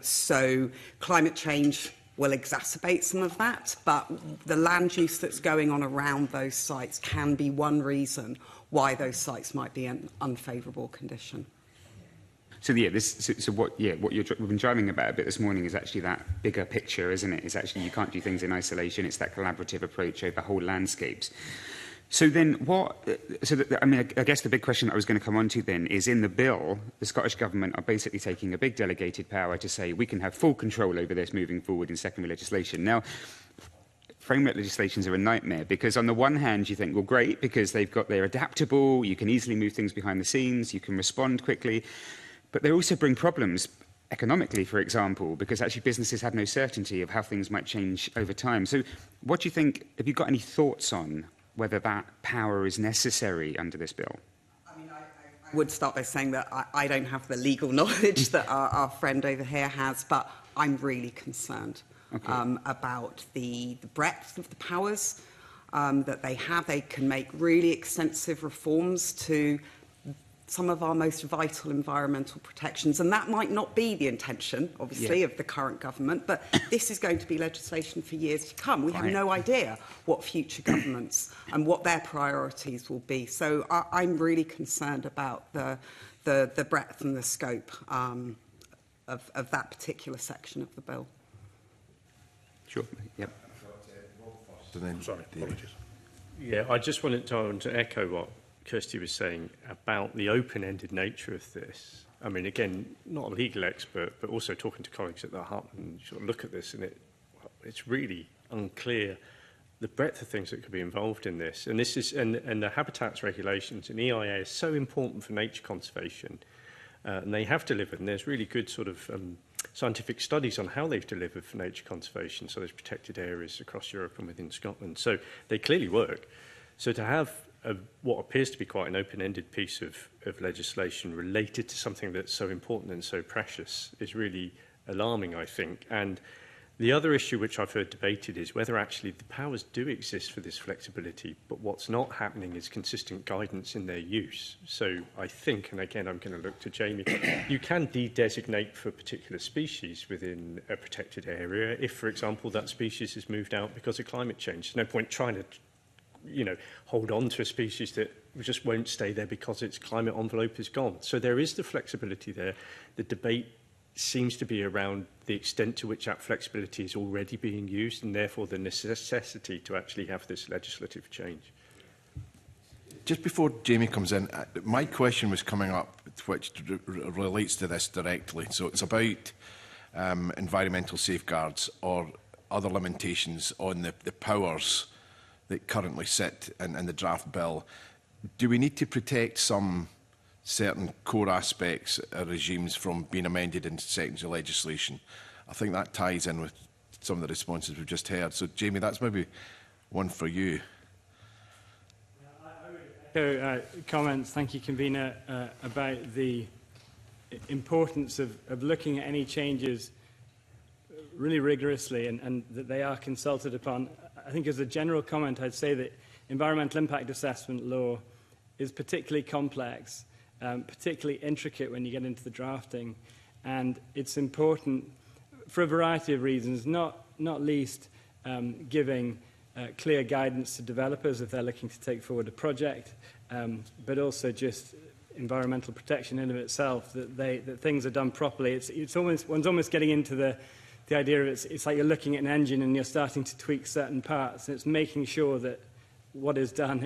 So climate change will exacerbate some of that, but the land use that's going on around those sites can be one reason why those sites might be in unfavourable condition. So yeah, what we've been driving about a bit this morning is actually that bigger picture, isn't it? It's actually you can't do things in isolation. It's that collaborative approach over whole landscapes. So then I guess the big question I was going to come on to then is in the bill, the Scottish Government are basically taking a big delegated power to say we can have full control over this moving forward in secondary legislation. Now, framework legislations are a nightmare because on the one hand you think, well, great, because they're adaptable, you can easily move things behind the scenes, you can respond quickly. But they also bring problems economically, for example, because actually businesses have no certainty of how things might change over time. So what do you think, have you got any thoughts on whether that power is necessary under this bill? I mean, I would start by saying that I don't have the legal knowledge that our friend over here has, but I'm really concerned about the breadth of the powers that they have. They can make really extensive reforms to some of our most vital environmental protections. And that might not be the intention, obviously, of the current government, but this is going to be legislation for years to come. We have no idea what future governments and what their priorities will be. So I'm really concerned about the breadth and the scope of that particular section of the bill. Sure. Yep. Sorry, apologies. Yeah, I just wanted to echo what Kirsty was saying about the open-ended nature of this. I mean, again, not a legal expert, but also talking to colleagues at the Hartland, sort of look at this, and it's really unclear the breadth of things that could be involved in this. And this is and the habitats regulations and EIA is so important for nature conservation, and they have delivered. And there's really good sort of scientific studies on how they've delivered for nature conservation. So there's protected areas across Europe and within Scotland. So they clearly work. So to have what appears to be quite an open-ended piece of legislation related to something that's so important and so precious is really alarming, I think. And the other issue which I've heard debated is whether actually the powers do exist for this flexibility, but what's not happening is consistent guidance in their use. So I think, and again I'm going to look to Jamie, you can de-designate for a particular species within a protected area if, for example, that species is moved out because of climate change. There's no point trying to hold on to a species that just won't stay there because its climate envelope is gone. So there is the flexibility there. The debate seems to be around the extent to which that flexibility is already being used and therefore the necessity to actually have this legislative change. Just before Jamie comes in, my question was coming up which relates to this directly. So it's about environmental safeguards or other limitations on the powers that currently sit in the draft bill. Do we need to protect some certain core aspects of regimes from being amended in sections of legislation? I think that ties in with some of the responses we've just heard. So, Jamie, that's maybe one for you. Comments, thank you, Convener, about the importance of looking at any changes really rigorously and that they are consulted upon. I think as a general comment, I'd say that environmental impact assessment law is particularly complex, particularly intricate when you get into the drafting, and it's important for a variety of reasons, not least giving clear guidance to developers if they're looking to take forward a project, but also just environmental protection in of itself, that things are done properly. One's almost getting into the idea of it's like you're looking at an engine and you're starting to tweak certain parts, and it's making sure that what is done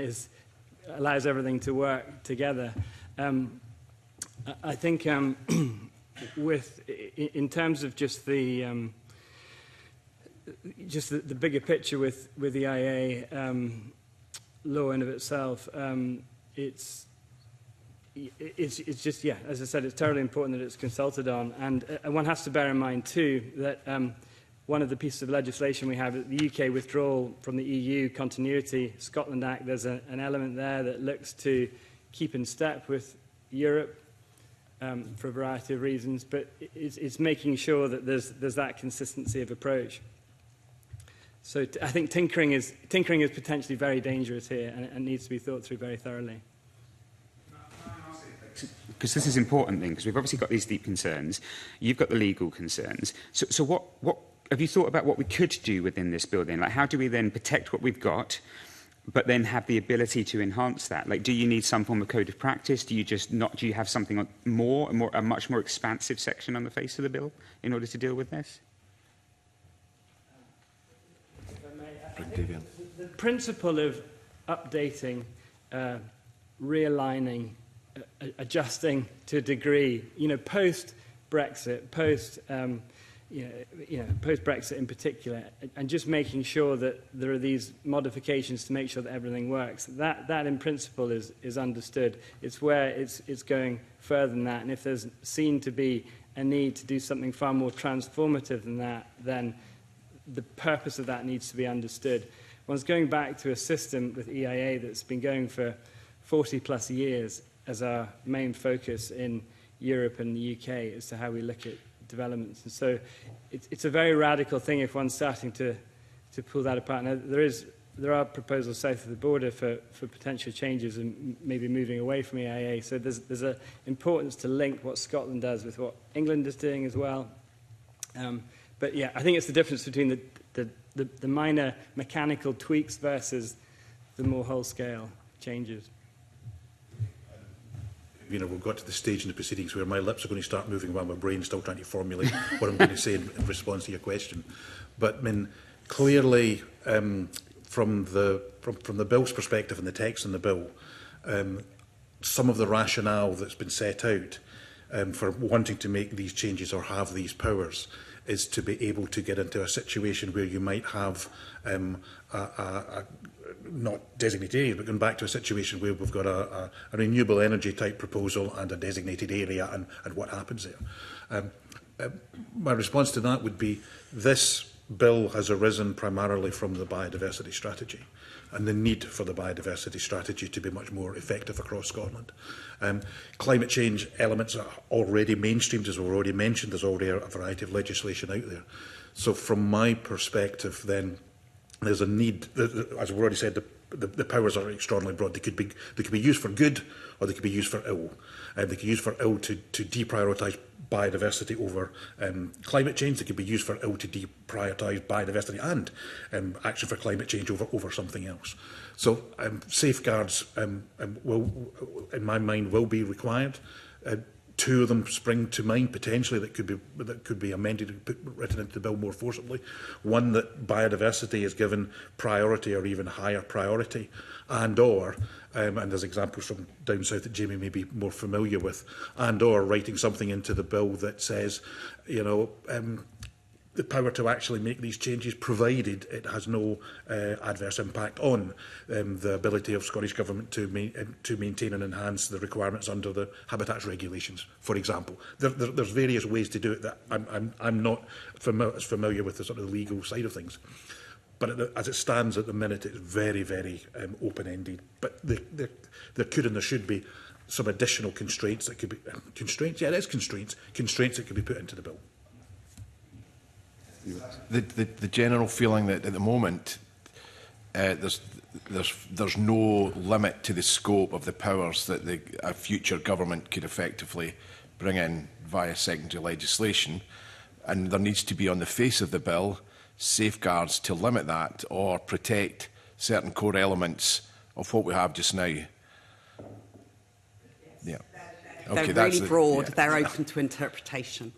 allows everything to work together. I think in terms of just the bigger picture with the IA law in of itself, it's just, yeah, as I said, it's terribly important that it's consulted on, and one has to bear in mind too that one of the pieces of legislation we have, the UK withdrawal from the EU Continuity Scotland Act, there's an element there that looks to keep in step with Europe for a variety of reasons, but it's making sure that there's that consistency of approach. So I think tinkering is potentially very dangerous here and needs to be thought through very thoroughly. Because this is important then, because we've obviously got these deep concerns. You've got the legal concerns. So what have you thought about what we could do within this building? Like, how do we then protect what we've got, but then have the ability to enhance that? Like, do you need some form of code of practice? Do you just not? Do you have something a much more expansive section on the face of the bill in order to deal with this? The principle of updating, realigning, adjusting to a degree, post-Brexit, post-Brexit in particular, and just making sure that there are these modifications to make sure that everything works. That in principle is understood. It's where it's going further than that, and if there's seen to be a need to do something far more transformative than that, then the purpose of that needs to be understood. One's going back to a system with EIA that's been going for 40 plus years as our main focus in Europe and the UK as to how we look at developments. And so it's a very radical thing if one's starting to pull that apart. Now, there are proposals south of the border for potential changes and maybe moving away from EIA. So there's an importance to link what Scotland does with what England is doing as well. But yeah, I think it's the difference between the minor mechanical tweaks versus the more whole-scale changes. We've got to the stage in the proceedings where my lips are going to start moving while my brain's still trying to formulate what I'm going to say in response to your question. But I mean, clearly, from the bill's perspective and the text in the bill, some of the rationale that's been set out for wanting to make these changes or have these powers is to be able to get into a situation where you might have not designated area, but going back to a situation where we've got a renewable energy type proposal and a designated area and what happens there. My response to that would be this bill has arisen primarily from the biodiversity strategy and the need for the biodiversity strategy to be much more effective across Scotland. Climate change elements are already mainstreamed, as we've already mentioned. There's already a variety of legislation out there. So from my perspective, then, there's a need, as we've already said, the powers are extraordinarily broad. They could be used for good or they could be used for ill. They could be used for ill to deprioritise biodiversity over climate change. They could be used for ill to deprioritise biodiversity and action for climate change over something else. So safeguards, will, in my mind, will be required. Two of them spring to mind potentially that could be amended and written into the bill more forcibly. One, that biodiversity is given priority or even higher priority, and there's examples from down south that Jamie may be more familiar with, and or writing something into the bill that says, the power to actually make these changes, provided it has no adverse impact on the ability of Scottish Government to maintain and enhance the requirements under the habitats regulations, for example. There's various ways to do it that I'm not as familiar with the sort of legal side of things. But as it stands at the minute, it's very, very open-ended. But there could and there should be some additional constraints that could be... constraints? Yeah, it is constraints. Constraints that could be put into the bill. The general feeling that at the moment there's no limit to the scope of the powers that a future government could effectively bring in via secondary legislation, and there needs to be on the face of the bill safeguards to limit that or protect certain core elements of what we have just now. Yeah. Okay, they're really broad. Yeah. They're open to interpretation.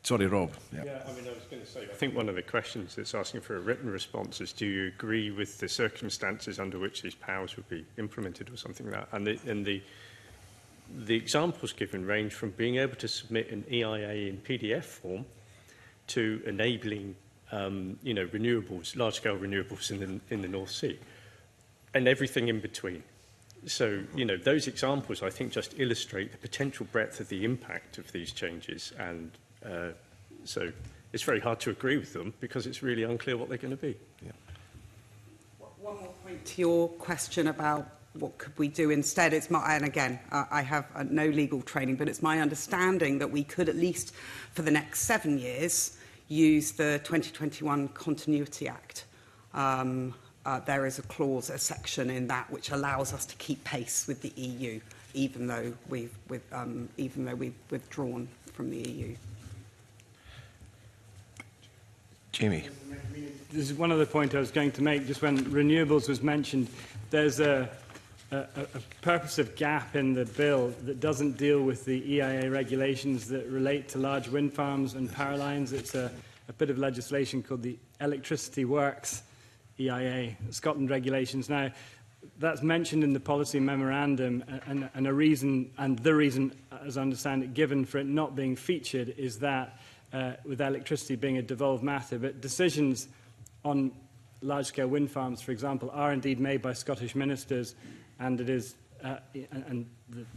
Sorry, Rob. Yeah, I was going to say, I think one of the questions that's asking for a written response is, do you agree with the circumstances under which these powers would be implemented or something like that? And the examples given range from being able to submit an EIA in PDF form to enabling, renewables, large-scale renewables in the North Sea, and everything in between. So, those examples, I think, just illustrate the potential breadth of the impact of these changes, and so it's very hard to agree with them because it's really unclear what they're going to be. Yeah. One more point to your question about what could we do instead. And again, I have no legal training, but it's my understanding that we could, at least for the next 7 years, use the 2021 Continuity Act. There is a clause, a section in that which allows us to keep pace with the EU, even though we've withdrawn from the EU. Jamie. This is one other point I was going to make. Just when renewables was mentioned, there's a purposive gap in the bill that doesn't deal with the EIA regulations that relate to large wind farms and power lines. It's a bit of legislation called the Electricity Works EIA, Scotland regulations. Now, that's mentioned in the policy memorandum, and the reason, as I understand it, given for it not being featured is that with electricity being a devolved matter, but decisions on large-scale wind farms, for example, are indeed made by Scottish ministers, and it is, and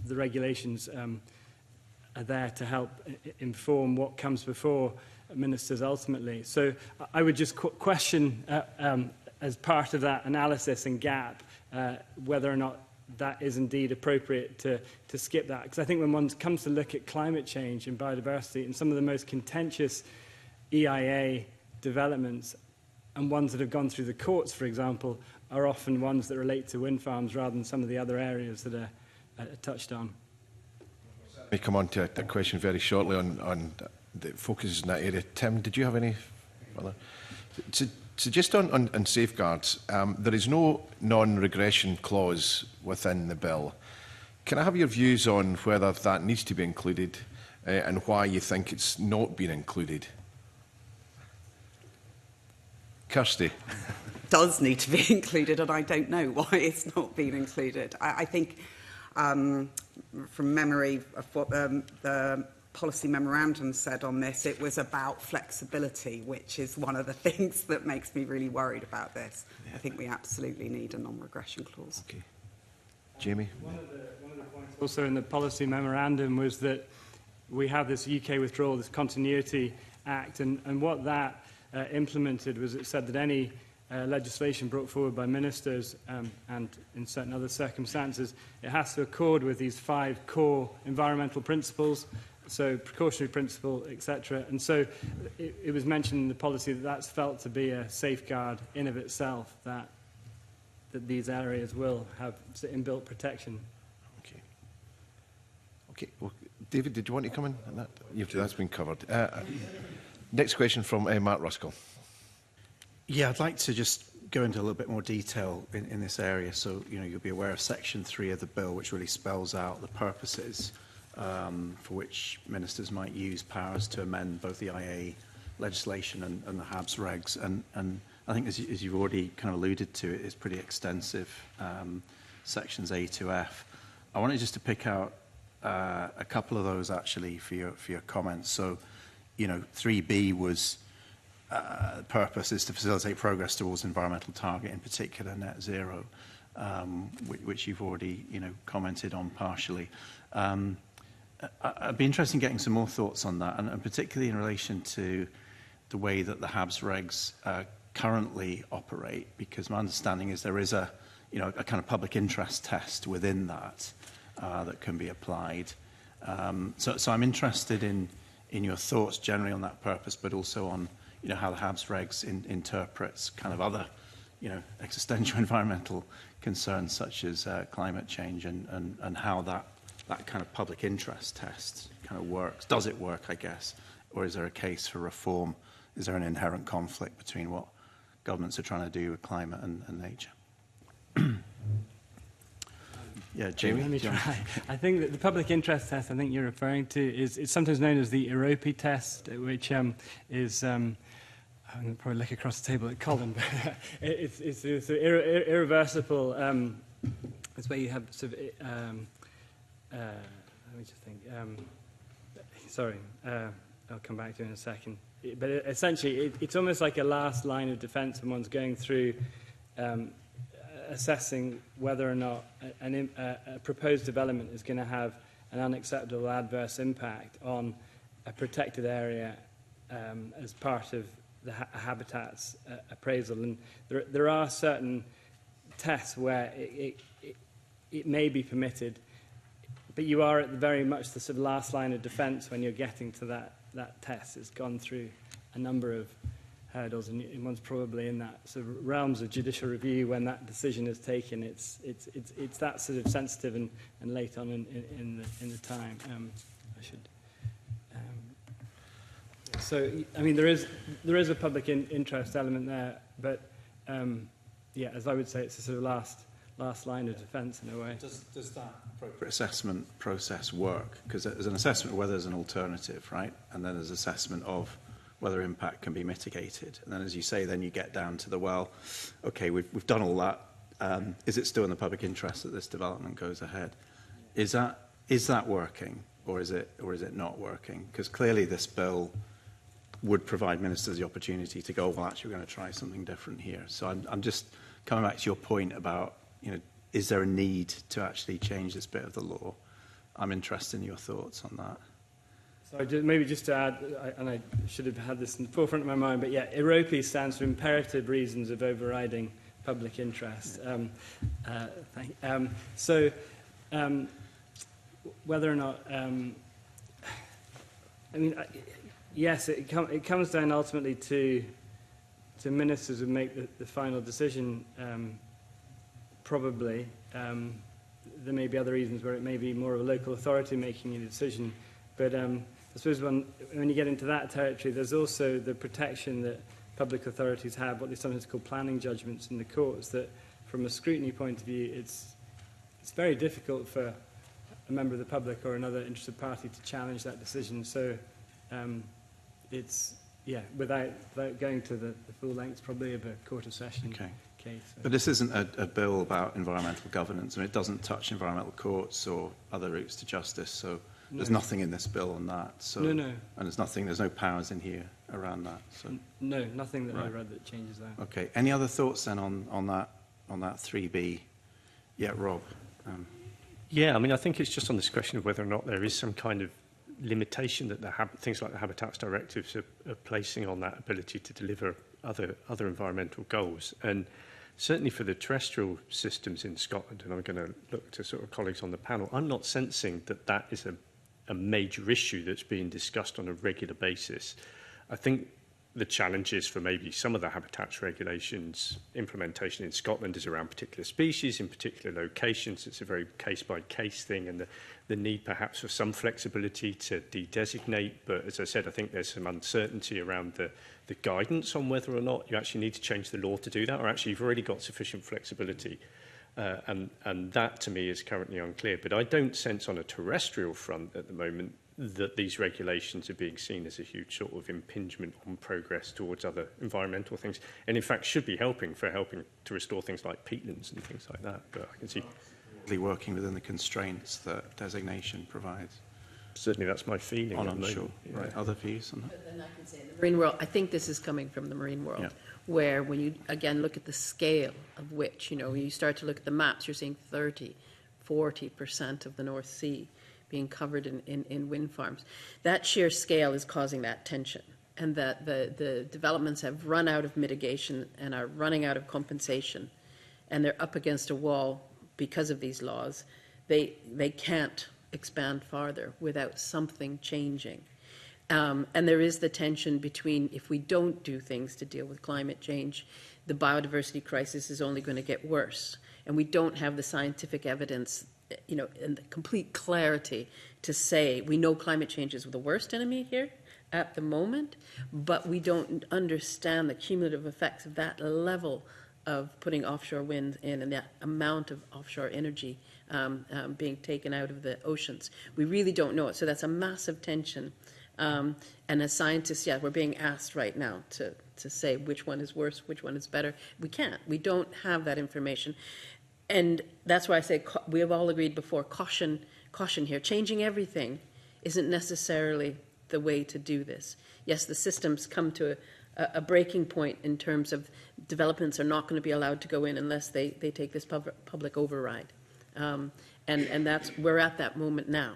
the regulations are there to help inform what comes before ministers ultimately. So I would just question, as part of that analysis and gap, whether or not that is indeed appropriate to skip that. Because I think when one comes to look at climate change and biodiversity and some of the most contentious EIA developments and ones that have gone through the courts, for example, are often ones that relate to wind farms rather than some of the other areas that are touched on. Let me come on to a question very shortly on the focuses in that area. Tim, did you have any other? So just on safeguards, there is no non-regression clause within the bill. Can I have your views on whether that needs to be included and why you think it's not been included? Kirsty. Does need to be included, and I don't know why it's not been included. I think, from memory of what the policy memorandum said on this, it was about flexibility, which is one of the things that makes me really worried about this. Yeah. I think we absolutely need a non-regression clause. Okay. Jamie? One of the points also in the policy memorandum was that we have this UK withdrawal, this Continuity Act, and what that implemented was it said that any legislation brought forward by ministers and in certain other circumstances, it has to accord with these 5 core environmental principles, so precautionary principle, etc. And so it was mentioned in the policy that that's felt to be a safeguard in of itself, that these areas will have inbuilt protection. Okay. Okay. Well, David, did you want to come in on that? That's been covered. Next question from Mark Ruskell. Yeah, I'd like to just go into a little bit more detail in this area. So, you'll be aware of Section 3 of the bill, which really spells out the purposes for which ministers might use powers to amend both the IA legislation and the HABS regs. And I think, as you've already kind of alluded to, it is pretty extensive, sections A to F. I wanted just to pick out a couple of those, actually, for your comments. So, 3B was... the purpose is to facilitate progress towards environmental target, in particular net zero, which you've already commented on partially. I'd be interested in getting some more thoughts on that, and particularly in relation to the way that the HABS regs currently operate, because my understanding is there is a kind of public interest test within that that can be applied. So I'm interested in your thoughts generally on that purpose, but also on how the HABS regs interprets kind of other, existential environmental concerns such as climate change and how that kind of public interest test kind of works. Does it work, I guess, or is there a case for reform? Is there an inherent conflict between what governments are trying to do with climate and nature? Yeah, Jamie. Let me try. I think that the public interest test I think you're referring to is it's sometimes known as the EROPI test, which is I'm going to probably look across the table at Colin, but it's irreversible. It's where you have sort of let me just think. Sorry, I'll come back to it in a second. But essentially, it's almost like a last line of defence when one's going through assessing whether or not a proposed development is going to have an unacceptable adverse impact on a protected area as part of the habitats appraisal. And there are certain tests where it may be permitted, but you are at very much the sort of last line of defence when you're getting to that test. It's gone through a number of hurdles, and one's probably in that sort of realms of judicial review when that decision is taken. It's that sort of sensitive and late on in the time. I should. So I mean, there is a public interest element there, but yeah, as I would say, it's a sort of last line of defence in a way. Does that appropriate assessment process work? Because there's an assessment of whether there's an alternative, right? And then there's assessment of whether impact can be mitigated. And then, as you say, then you get down to the, well, okay, we've done all that. Is it still in the public interest that this development goes ahead? Is that working, or is it not working? Because clearly this bill would provide ministers the opportunity to go, well, actually, we're going to try something different here. So I'm just coming back to your point about, is there a need to actually change this bit of the law? I'm interested in your thoughts on that. So maybe just to add, and I should have had this in the forefront of my mind, but yeah, EROPI stands for Imperative Reasons of Overriding Public Interest. Whether or not, I mean, yes, it comes down ultimately to ministers who make the final decision, probably. There may be other reasons where it may be more of a local authority making a decision, but I suppose when you get into that territory, there's also the protection that public authorities have, what they sometimes call planning judgments in the courts, that from a scrutiny point of view, it's very difficult for a member of the public or another interested party to challenge that decision. So it's, yeah, without going to the full length probably of a court of session case. So. But this isn't a bill about environmental governance, and it doesn't touch environmental courts or other routes to justice, so there's nothing in this bill on that. So, no. And there's no powers in here around that. So. No, nothing that I read that changes that. Okay. Any other thoughts then on that 3B? Yeah, Rob. Yeah, I mean, I think it's just on this question of whether or not there is some kind of limitation that things like the Habitats Directives are placing on that ability to deliver other environmental goals. And certainly for the terrestrial systems in Scotland, and I'm going to look to sort of colleagues on the panel, I'm not sensing that that is a major issue that's being discussed on a regular basis. I think the challenges for maybe some of the habitats regulations implementation in Scotland is around particular species in particular locations. It's a very case-by-case thing, and the need perhaps for some flexibility to de-designate. But as I said, I think there's some uncertainty around the guidance on whether or not you actually need to change the law to do that, or actually you've already got sufficient flexibility. And that, to me, is currently unclear. But I don't sense on a terrestrial front at the moment that these regulations are being seen as a huge sort of impingement on progress towards other environmental things, and in fact should be helping to restore things like peatlands and things like that. But I can see working within the constraints that designation provides. Certainly that's my feeling. On onshore, yeah. Right. Other views on that? But then I can say in the marine world, I think this is coming from the marine world, where when you again look at the scale of which, when you start to look at the maps, you're seeing 30–40% of the North Sea being covered in wind farms. That sheer scale is causing that tension, and that the developments have run out of mitigation and are running out of compensation, and they're up against a wall because of these laws. They can't expand farther without something changing. And there is the tension between, if we don't do things to deal with climate change, the biodiversity crisis is only going to get worse, and we don't have the scientific evidence and the complete clarity to say we know climate change is the worst enemy here at the moment, but we don't understand the cumulative effects of that level of putting offshore wind in and that amount of offshore energy being taken out of the oceans. We really don't know it. So that's a massive tension. And as scientists, we're being asked right now to say which one is worse, which one is better. We can't. We don't have that information. And that's why I say we have all agreed before, caution here. Changing everything isn't necessarily the way to do this. Yes, the systems come to a breaking point in terms of developments are not going to be allowed to go in unless they take this public override. And we're at that moment now.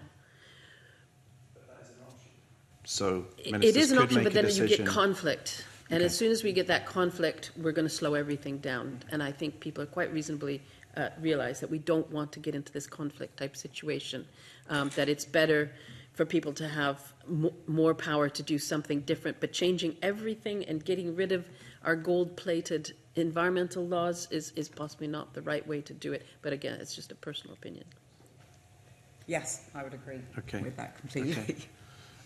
So it is an option, but then you get conflict. And as soon as we get that conflict, we're going to slow everything down. And I think people are quite reasonably realize that we don't want to get into this conflict type situation, that it's better for people to have more power to do something different, but changing everything and getting rid of our gold-plated environmental laws is possibly not the right way to do it. But again, it's just a personal opinion. Yes, I would agree with that completely.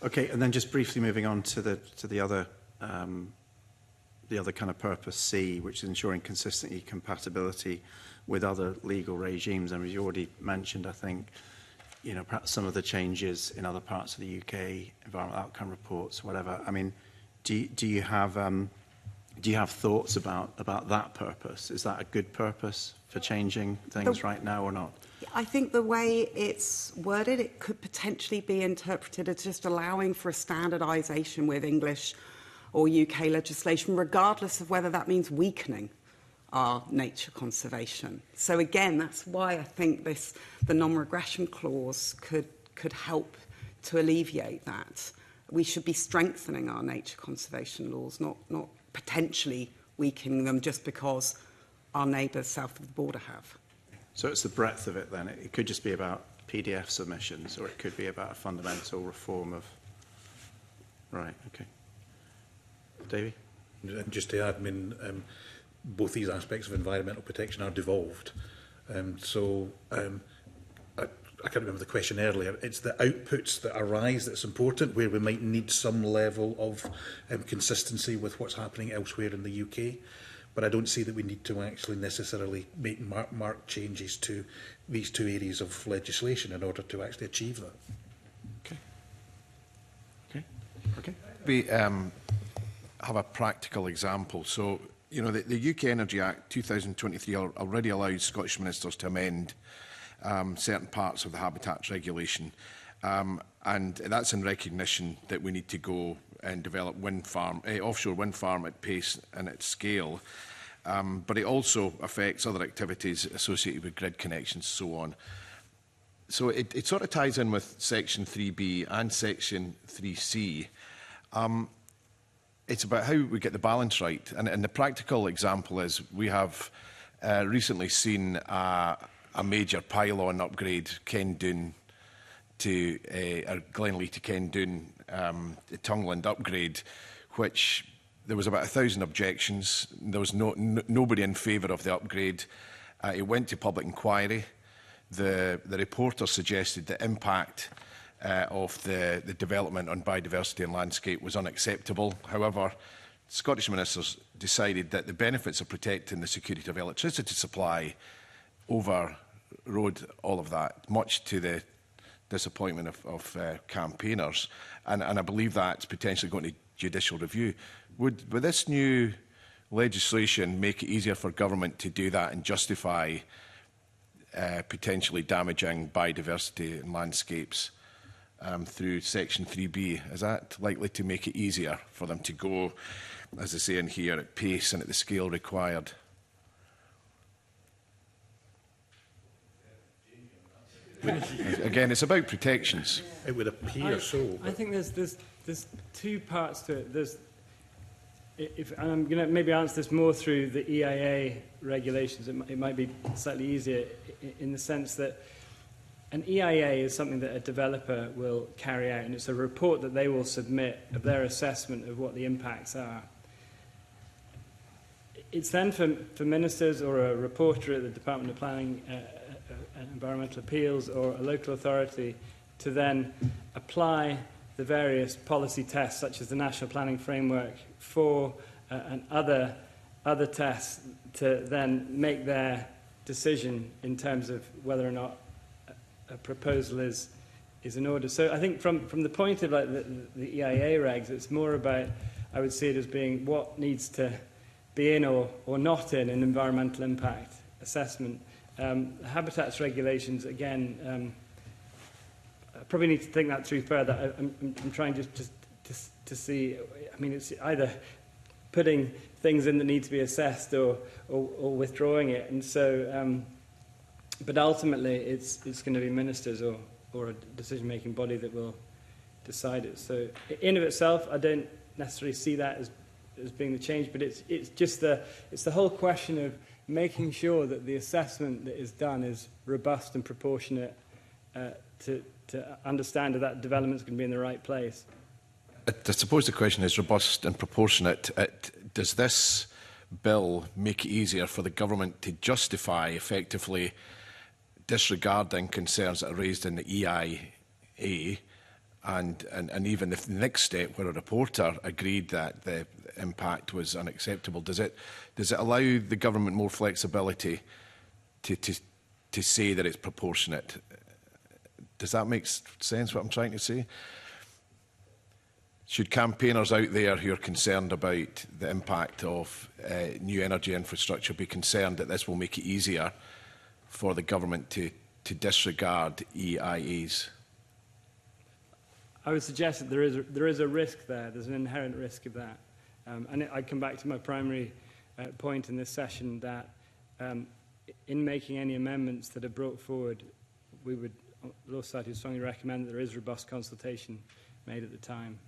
Okay, and then just briefly moving on to the other kind of purpose C, which is ensuring consistency, compatibility with other legal regimes. And as you already mentioned, I think, perhaps some of the changes in other parts of the UK, environmental outcome reports, whatever. I mean, do you have thoughts about that purpose? Is that a good purpose for changing things right now or not? I think the way it's worded, it could potentially be interpreted as just allowing for a standardisation with English or UK legislation, regardless of whether that means weakening our nature conservation. So again, that's why I think the non-regression clause could help to alleviate that. We should be strengthening our nature conservation laws, not potentially weakening them just because our neighbours south of the border have. So it's the breadth of it then. It could just be about PDF submissions, or it could be about a fundamental reform of... Right, okay. Davey? And just to add, both these aspects of environmental protection are devolved. I can't remember the question earlier. It's the outputs that arise that's important, where we might need some level of consistency with what's happening elsewhere in the UK. But I don't see that we need to actually necessarily make marked changes to these two areas of legislation in order to actually achieve that. Okay. We have a practical example. So, the UK Energy Act 2023 already allows Scottish ministers to amend certain parts of the habitats regulation. And that's in recognition that we need to go and develop offshore wind farm at pace and at scale. But it also affects other activities associated with grid connections and so on. So it sort of ties in with Section 3B and Section 3C. It's about how we get the balance right. And the practical example is we have recently seen a major pylon upgrade, Kendoon to Glenlee to Kendoon, the Tongland upgrade, which there was about 1,000 objections. There was nobody in favour of the upgrade. It went to public inquiry. The reporter suggested the impact of the development on biodiversity and landscape was unacceptable. However, Scottish ministers decided that the benefits of protecting the security of electricity supply overrode all of that, much to the disappointment of campaigners. And I believe that's potentially going to judicial review. Would this new legislation make it easier for government to do that and justify potentially damaging biodiversity and landscapes through Section 3B? Is that likely to make it easier for them to go, as I say in here, at pace and at the scale required? Again, it's about protections. It would appear so. I think there's two parts to it. And I'm going to maybe answer this more through the EIA regulations. It might be slightly easier in the sense that an EIA is something that a developer will carry out, and it's a report that they will submit of their assessment of what the impacts are. It's then for ministers or a reporter at the Department of Planning and Environmental Appeals or a local authority to then apply the various policy tests, such as the National Planning Framework 4 and other tests, to then make their decision in terms of whether or not a proposal is in order. So I think from the point of like the EIA regs, it's more about, I would see it as being what needs to be in or not in an environmental impact assessment. Habitats regulations, again, I probably need to think that through further. I'm trying just to see, I mean, it's either putting things in that need to be assessed or withdrawing it. And so, but ultimately, it's going to be ministers or a decision-making body that will decide it. So in of itself, I don't necessarily see that as being the change, but it's just the whole question of making sure that the assessment that is done is robust and proportionate to understand that development is going to be in the right place. I suppose the question is robust and proportionate. Does this bill make it easier for the government to justify effectively disregarding concerns that are raised in the EIA, and even if the next step where a reporter agreed that the impact was unacceptable, does it allow the government more flexibility to say that it's proportionate? Does that make sense, what I'm trying to say? Should campaigners out there who are concerned about the impact of new energy infrastructure be concerned that this will make it easier for the government to disregard EIAs? I would suggest that there is a risk there. There's an inherent risk of that. And I come back to my primary point in this session that in making any amendments that are brought forward, we would, the Law Society would strongly recommend that there is robust consultation made at the time.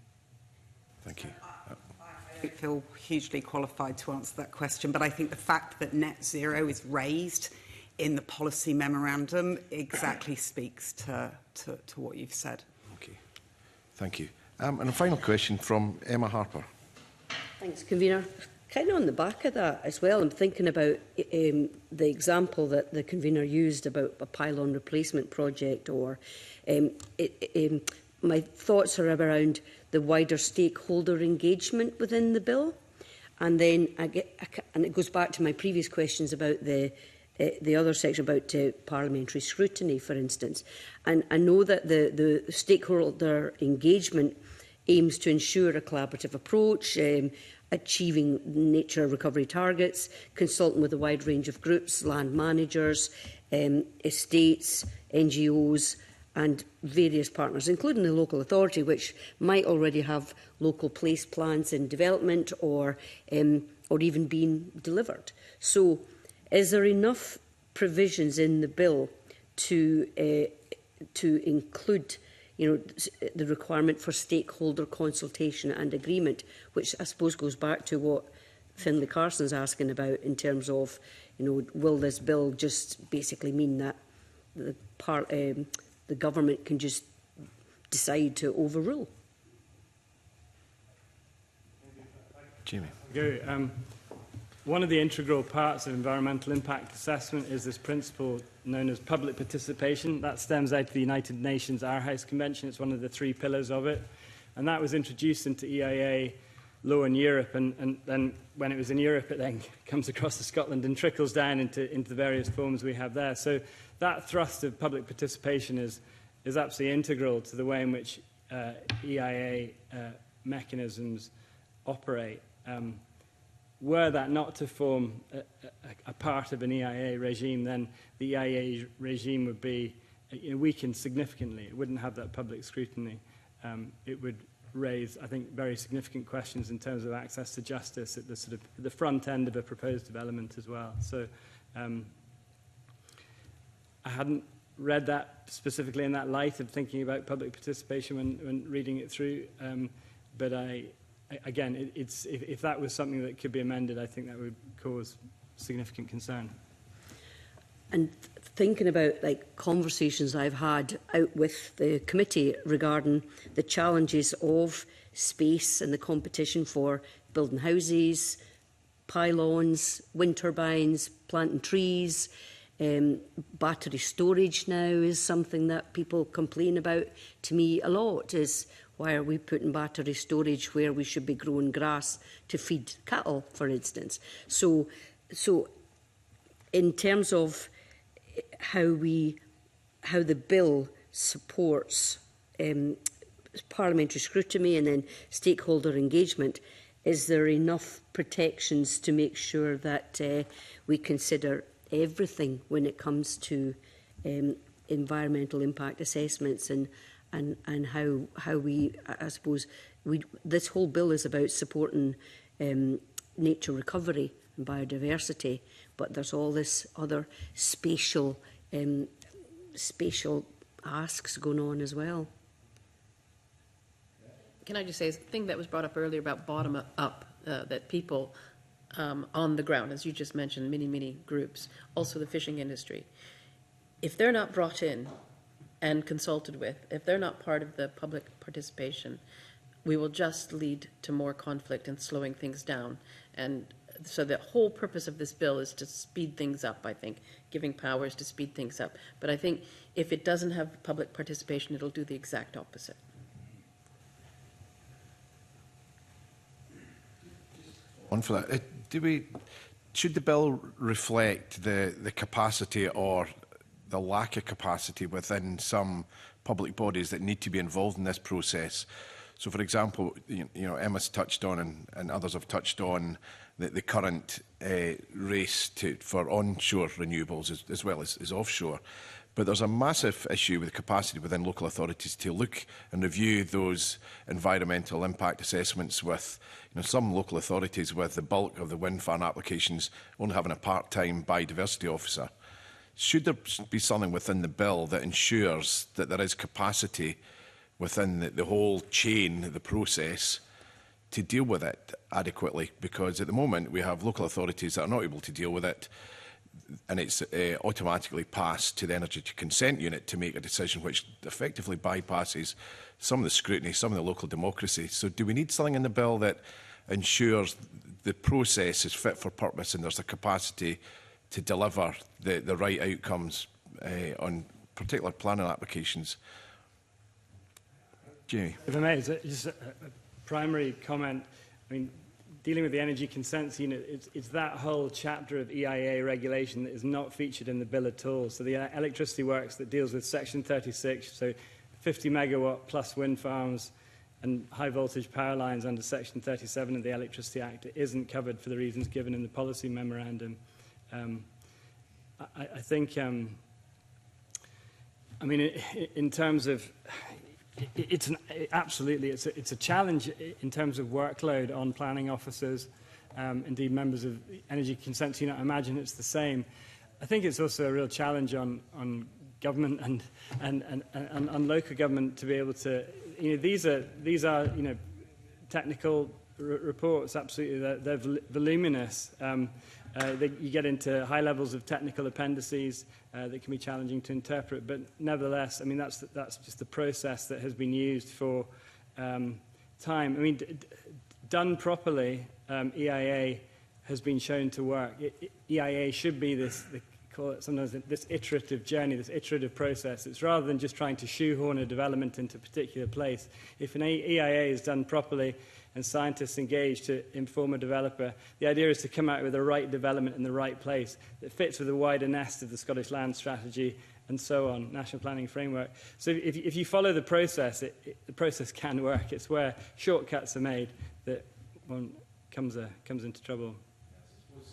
Thank you. I don't feel hugely qualified to answer that question, but I think the fact that net zero is raised in the policy memorandum exactly speaks to what you've said. Okay, thank you. And a final question from Emma Harper. Thanks, Convener. Kind of on the back of that as well, I'm thinking about the example that the Convener used about a pylon replacement project, or my thoughts are around the wider stakeholder engagement within the bill. And then and it goes back to my previous questions about the other section about parliamentary scrutiny, for instance. And I know that the stakeholder engagement aims to ensure a collaborative approach, achieving nature recovery targets, consulting with a wide range of groups, land managers, estates, NGOs and various partners, including the local authority, which might already have local place plans in development or even being delivered. So is there enough provisions in the bill to to include, you know, the requirement for stakeholder consultation and agreement, which I suppose goes back to what Finlay Carson's asking about in terms of, you know, will this bill just basically mean that the government can just decide to overrule? Jamie. One of the integral parts of environmental impact assessment is this principle known as public participation. That stems out of the United Nations Aarhus Convention. It's one of the 3 pillars of it. And that was introduced into EIA law in Europe. And then when it was in Europe, it then comes across to Scotland and trickles down into the various forms we have there. So that thrust of public participation is absolutely integral to the way in which EIA mechanisms operate. Were that not to form a part of an EIA regime, then the EIA regime would be weakened significantly. It wouldn't have that public scrutiny. It would raise, I think, very significant questions in terms of access to justice at the sort of the front end of a proposed development as well. So I hadn't read that specifically in that light of thinking about public participation when reading it through, but again, if that was something that could be amended, I think that would cause significant concern. And thinking about like conversations I've had out with the committee regarding the challenges of space and the competition for building houses, pylons, wind turbines, planting trees, battery storage now is something that people complain about to me a lot, is why are we putting battery storage where we should be growing grass to feed cattle, for instance? So in terms of how the bill supports parliamentary scrutiny and then stakeholder engagement, is there enough protections to make sure that we consider everything when it comes to environmental impact assessments and how we, I suppose, this whole bill is about supporting nature recovery and biodiversity, but there's all this other spatial asks going on as well. Can I just say, a thing that was brought up earlier about bottom up, that people on the ground, as you just mentioned, many groups, also the fishing industry, if they're not brought in and consulted with, if they're not part of the public participation, we will just lead to more conflict and slowing things down. And so the whole purpose of this bill is to speed things up, I think, giving powers to speed things up. But I think if it doesn't have public participation, it'll do the exact opposite. On for that, should the bill reflect the capacity or the lack of capacity within some public bodies that need to be involved in this process? So, for example, Emma's touched on and others have touched on the current race for onshore renewables as well as offshore. But there's a massive issue with capacity within local authorities to look and review those environmental impact assessments with some local authorities with the bulk of the wind farm applications only having a part-time biodiversity officer. Should there be something within the bill that ensures that there is capacity within the whole chain, the process, to deal with it adequately? Because at the moment we have local authorities that are not able to deal with it, and it's automatically passed to the Energy Consent Unit to make a decision which effectively bypasses some of the scrutiny, some of the local democracy. So do we need something in the bill that ensures the process is fit for purpose and there's a capacity to deliver the right outcomes on particular planning applications? Jamie. If I may, just a primary comment. I mean, dealing with the Energy Consents Unit, it's that whole chapter of EIA regulation that is not featured in the bill at all. So the Electricity Works that deals with Section 36, so 50 megawatt plus wind farms and high voltage power lines under Section 37 of the Electricity Act, it isn't covered for the reasons given in the policy memorandum. I think, I mean, in terms of, absolutely, it's a challenge in terms of workload on planning officers, indeed members of Energy Consent Unit. I imagine it's the same. I think it's also a real challenge on government and local government to be able to, these are technical reports. Absolutely, they're voluminous. You get into high levels of technical appendices that can be challenging to interpret, but nevertheless, I mean, that's just the process that has been used for time. I mean, done properly, EIA has been shown to work. EIA should be this, call it sometimes this iterative journey, this iterative process. It's rather than just trying to shoehorn a development into a particular place. If an EIA is done properly and scientists engaged to inform a developer, the idea is to come out with the right development in the right place that fits with the wider nest of the Scottish Land Strategy and so on, National Planning Framework. So if you follow the process, the process can work. It's where shortcuts are made that one comes into trouble.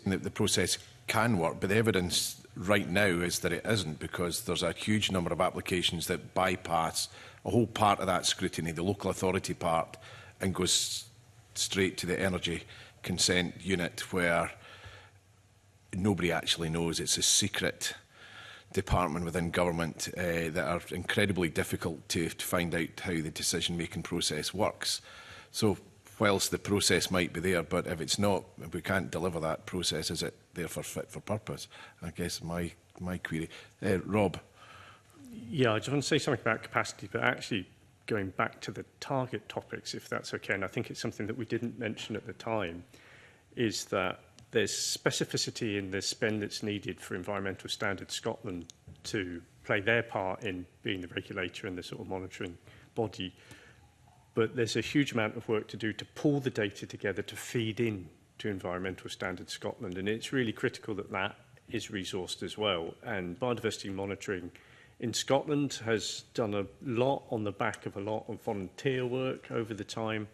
The process can work, but the evidence right now is that it isn't, because there's a huge number of applications that bypass a whole part of that scrutiny, the local authority part, and goes straight to the energy consent unit where nobody actually knows. It's a secret department within government that are incredibly difficult to find out how the decision-making process works. So whilst the process might be there, but if it's not, if we can't deliver that process, is it therefore fit for purpose? I guess my query. Rob? Yeah, I just want to say something about capacity, but actually going back to the target topics, if that's okay, and I think it's something that we didn't mention at the time, is that there's specificity in the spend that's needed for Environmental Standards Scotland to play their part in being the regulator and the sort of monitoring body. But there's a huge amount of work to do to pull the data together to feed in to Environmental Standards Scotland. And it's really critical that that is resourced as well. And biodiversity monitoring in Scotland has done a lot on the back of a lot of volunteer work over the time.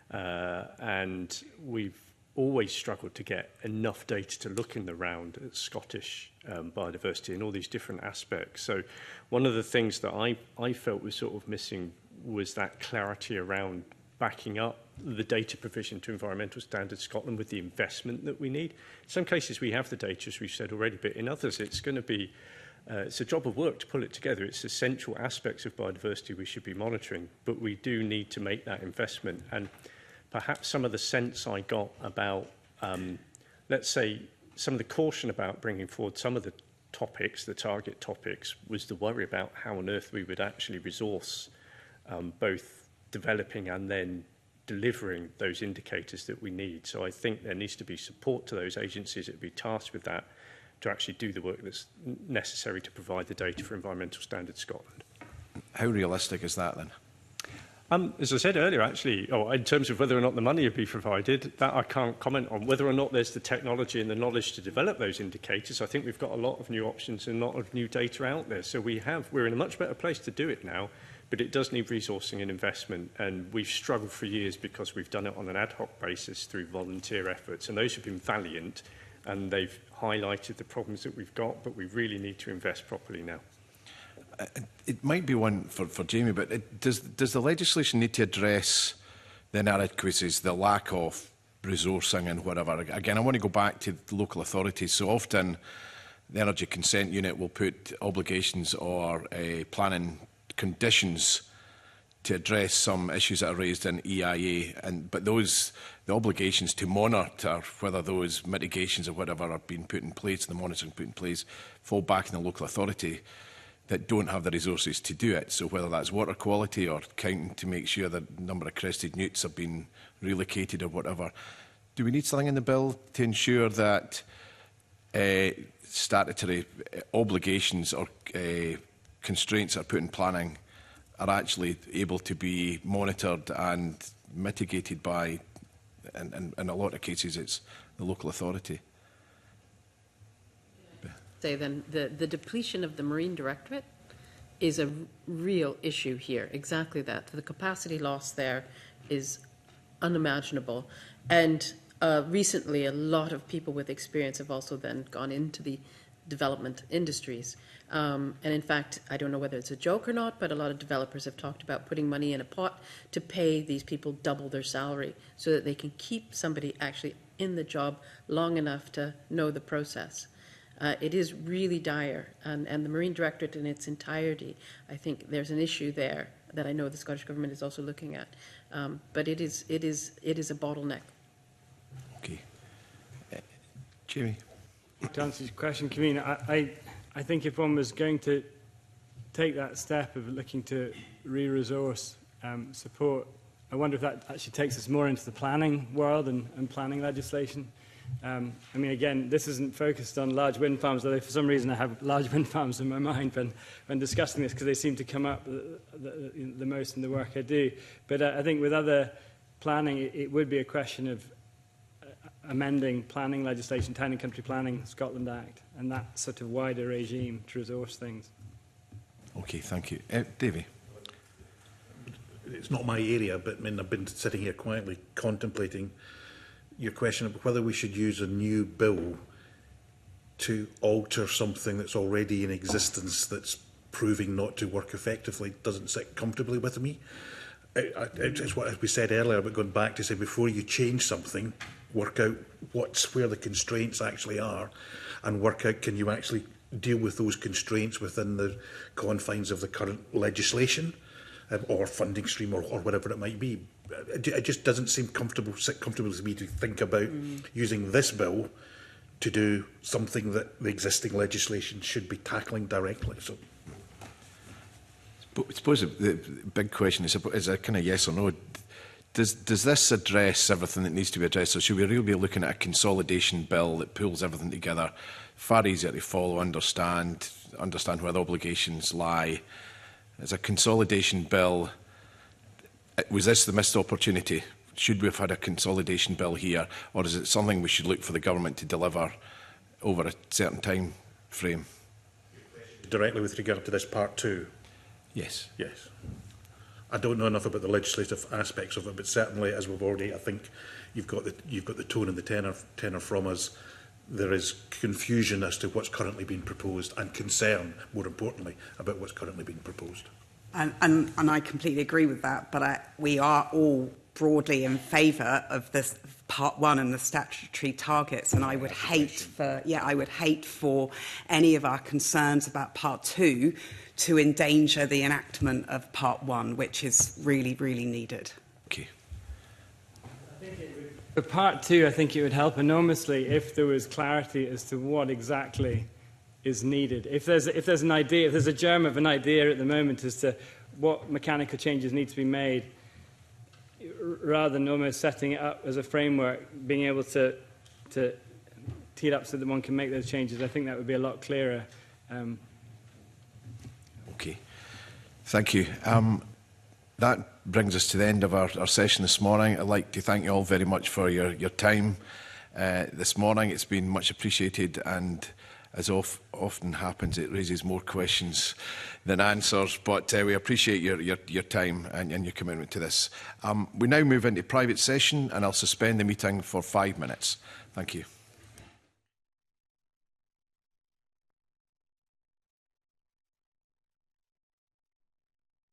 And we've always struggled to get enough data to look in the round at Scottish biodiversity and all these different aspects. So one of the things that I felt was sort of missing was that clarity around backing up the data provision to Environmental Standards Scotland with the investment that we need. In some cases we have the data, as we've said already, but in others it's going to be it's a job of work to pull it together. It's essential aspects of biodiversity we should be monitoring, but we do need to make that investment. And perhaps some of the sense I got about, let's say, some of the caution about bringing forward some of the topics, the target topics, was the worry about how on earth we would actually resource both developing and then delivering those indicators that we need. So I think there needs to be support to those agencies that would be tasked with that to actually do the work that's necessary to provide the data for Environmental Standards Scotland. How realistic is that then? As I said earlier, actually, in terms of whether or not the money would be provided, that I can't comment on. Whether or not there's the technology and the knowledge to develop those indicators, I think we've got a lot of new options and a lot of new data out there. So we're in a much better place to do it now, but it does need resourcing and investment. And we've struggled for years because we've done it on an ad hoc basis through volunteer efforts. And those have been valiant, and they've highlighted the problems that we've got, but we really need to invest properly now. It might be one for Jamie, but does the legislation need to address the inadequacies, the lack of resourcing and whatever? Again, I want to go back to the local authorities. So often the Energy Consent Unit will put obligations or planning conditions to address some issues that are raised in EIA, but the obligations to monitor whether those mitigations or whatever are being put in place, the monitoring put in place, fall back in the local authority that don't have the resources to do it. So whether that's water quality or counting to make sure that the number of crested newts have been relocated or whatever. Do we need something in the bill to ensure that statutory obligations or constraints that are put in planning are actually able to be monitored and mitigated by, in a lot of cases, it's the local authority? Say then, the depletion of the Marine Directorate is a real issue here. Exactly that. The capacity loss there is unimaginable. And recently, a lot of people with experience have also then gone into the development industries. And in fact, I don't know whether it's a joke or not, but a lot of developers have talked about putting money in a pot to pay these people double their salary so that they can keep somebody actually in the job long enough to know the process. It is really dire, and the Marine Directorate in its entirety, I think there's an issue there that I know the Scottish Government is also looking at. But it is a bottleneck. Okay. Jamie. To answer your question, Convener, I think if one was going to take that step of looking to re-resource support, I wonder if that actually takes us more into the planning world and planning legislation. I mean, again, this isn't focused on large wind farms, although for some reason I have large wind farms in my mind when discussing this, because they seem to come up the most in the work I do. But I think with other planning, it would be a question of amending planning legislation, Town and Country Planning, Scotland Act, and that sort of wider regime to resource things. Okay, thank you. Davy. It's not my area, but I mean, I've been sitting here quietly contemplating your question about whether we should use a new bill to alter something that's already in existence that's proving not to work effectively doesn't sit comfortably with me. It's what we said earlier about going back to say before you change something, work out where the constraints actually are and work out can you actually deal with those constraints within the confines of the current legislation or funding stream or whatever it might be. It just doesn't seem sit comfortable to me to think about using this bill to do something that the existing legislation should be tackling directly. So, I suppose the big question is a kind of yes or no. Does this address everything that needs to be addressed? So should we really be looking at a consolidation bill that pulls everything together, far easier to follow, understand where the obligations lie? As a consolidation bill, was this the missed opportunity? Should we have had a consolidation bill here, or is it something we should look for the government to deliver over a certain time frame? Directly with regard to this part 2? Yes. Yes. I don't know enough about the legislative aspects of it, but certainly, as we've already, I think you've got the tone and the tenor from us. There is confusion as to what's currently being proposed and concern, more importantly, about what's currently being proposed. And I completely agree with that, but we are all broadly in favour of this part 1 and the statutory targets, and I would hate for any of our concerns about part 2 to endanger the enactment of part 1, which is really, really needed. Okay. For part 2, I think it would help enormously if there was clarity as to what exactly is needed. If there's an idea, if there's a germ of an idea at the moment as to what mechanical changes need to be made, rather than almost setting it up as a framework, being able to tee it up so that one can make those changes, I think that would be a lot clearer. Okay. Thank you. That brings us to the end of our session this morning. I'd like to thank you all very much for your time this morning. It's been much appreciated, and as often happens, it raises more questions than answers, but we appreciate your time and your commitment to this. We now move into private session, and I'll suspend the meeting for 5 minutes. Thank you.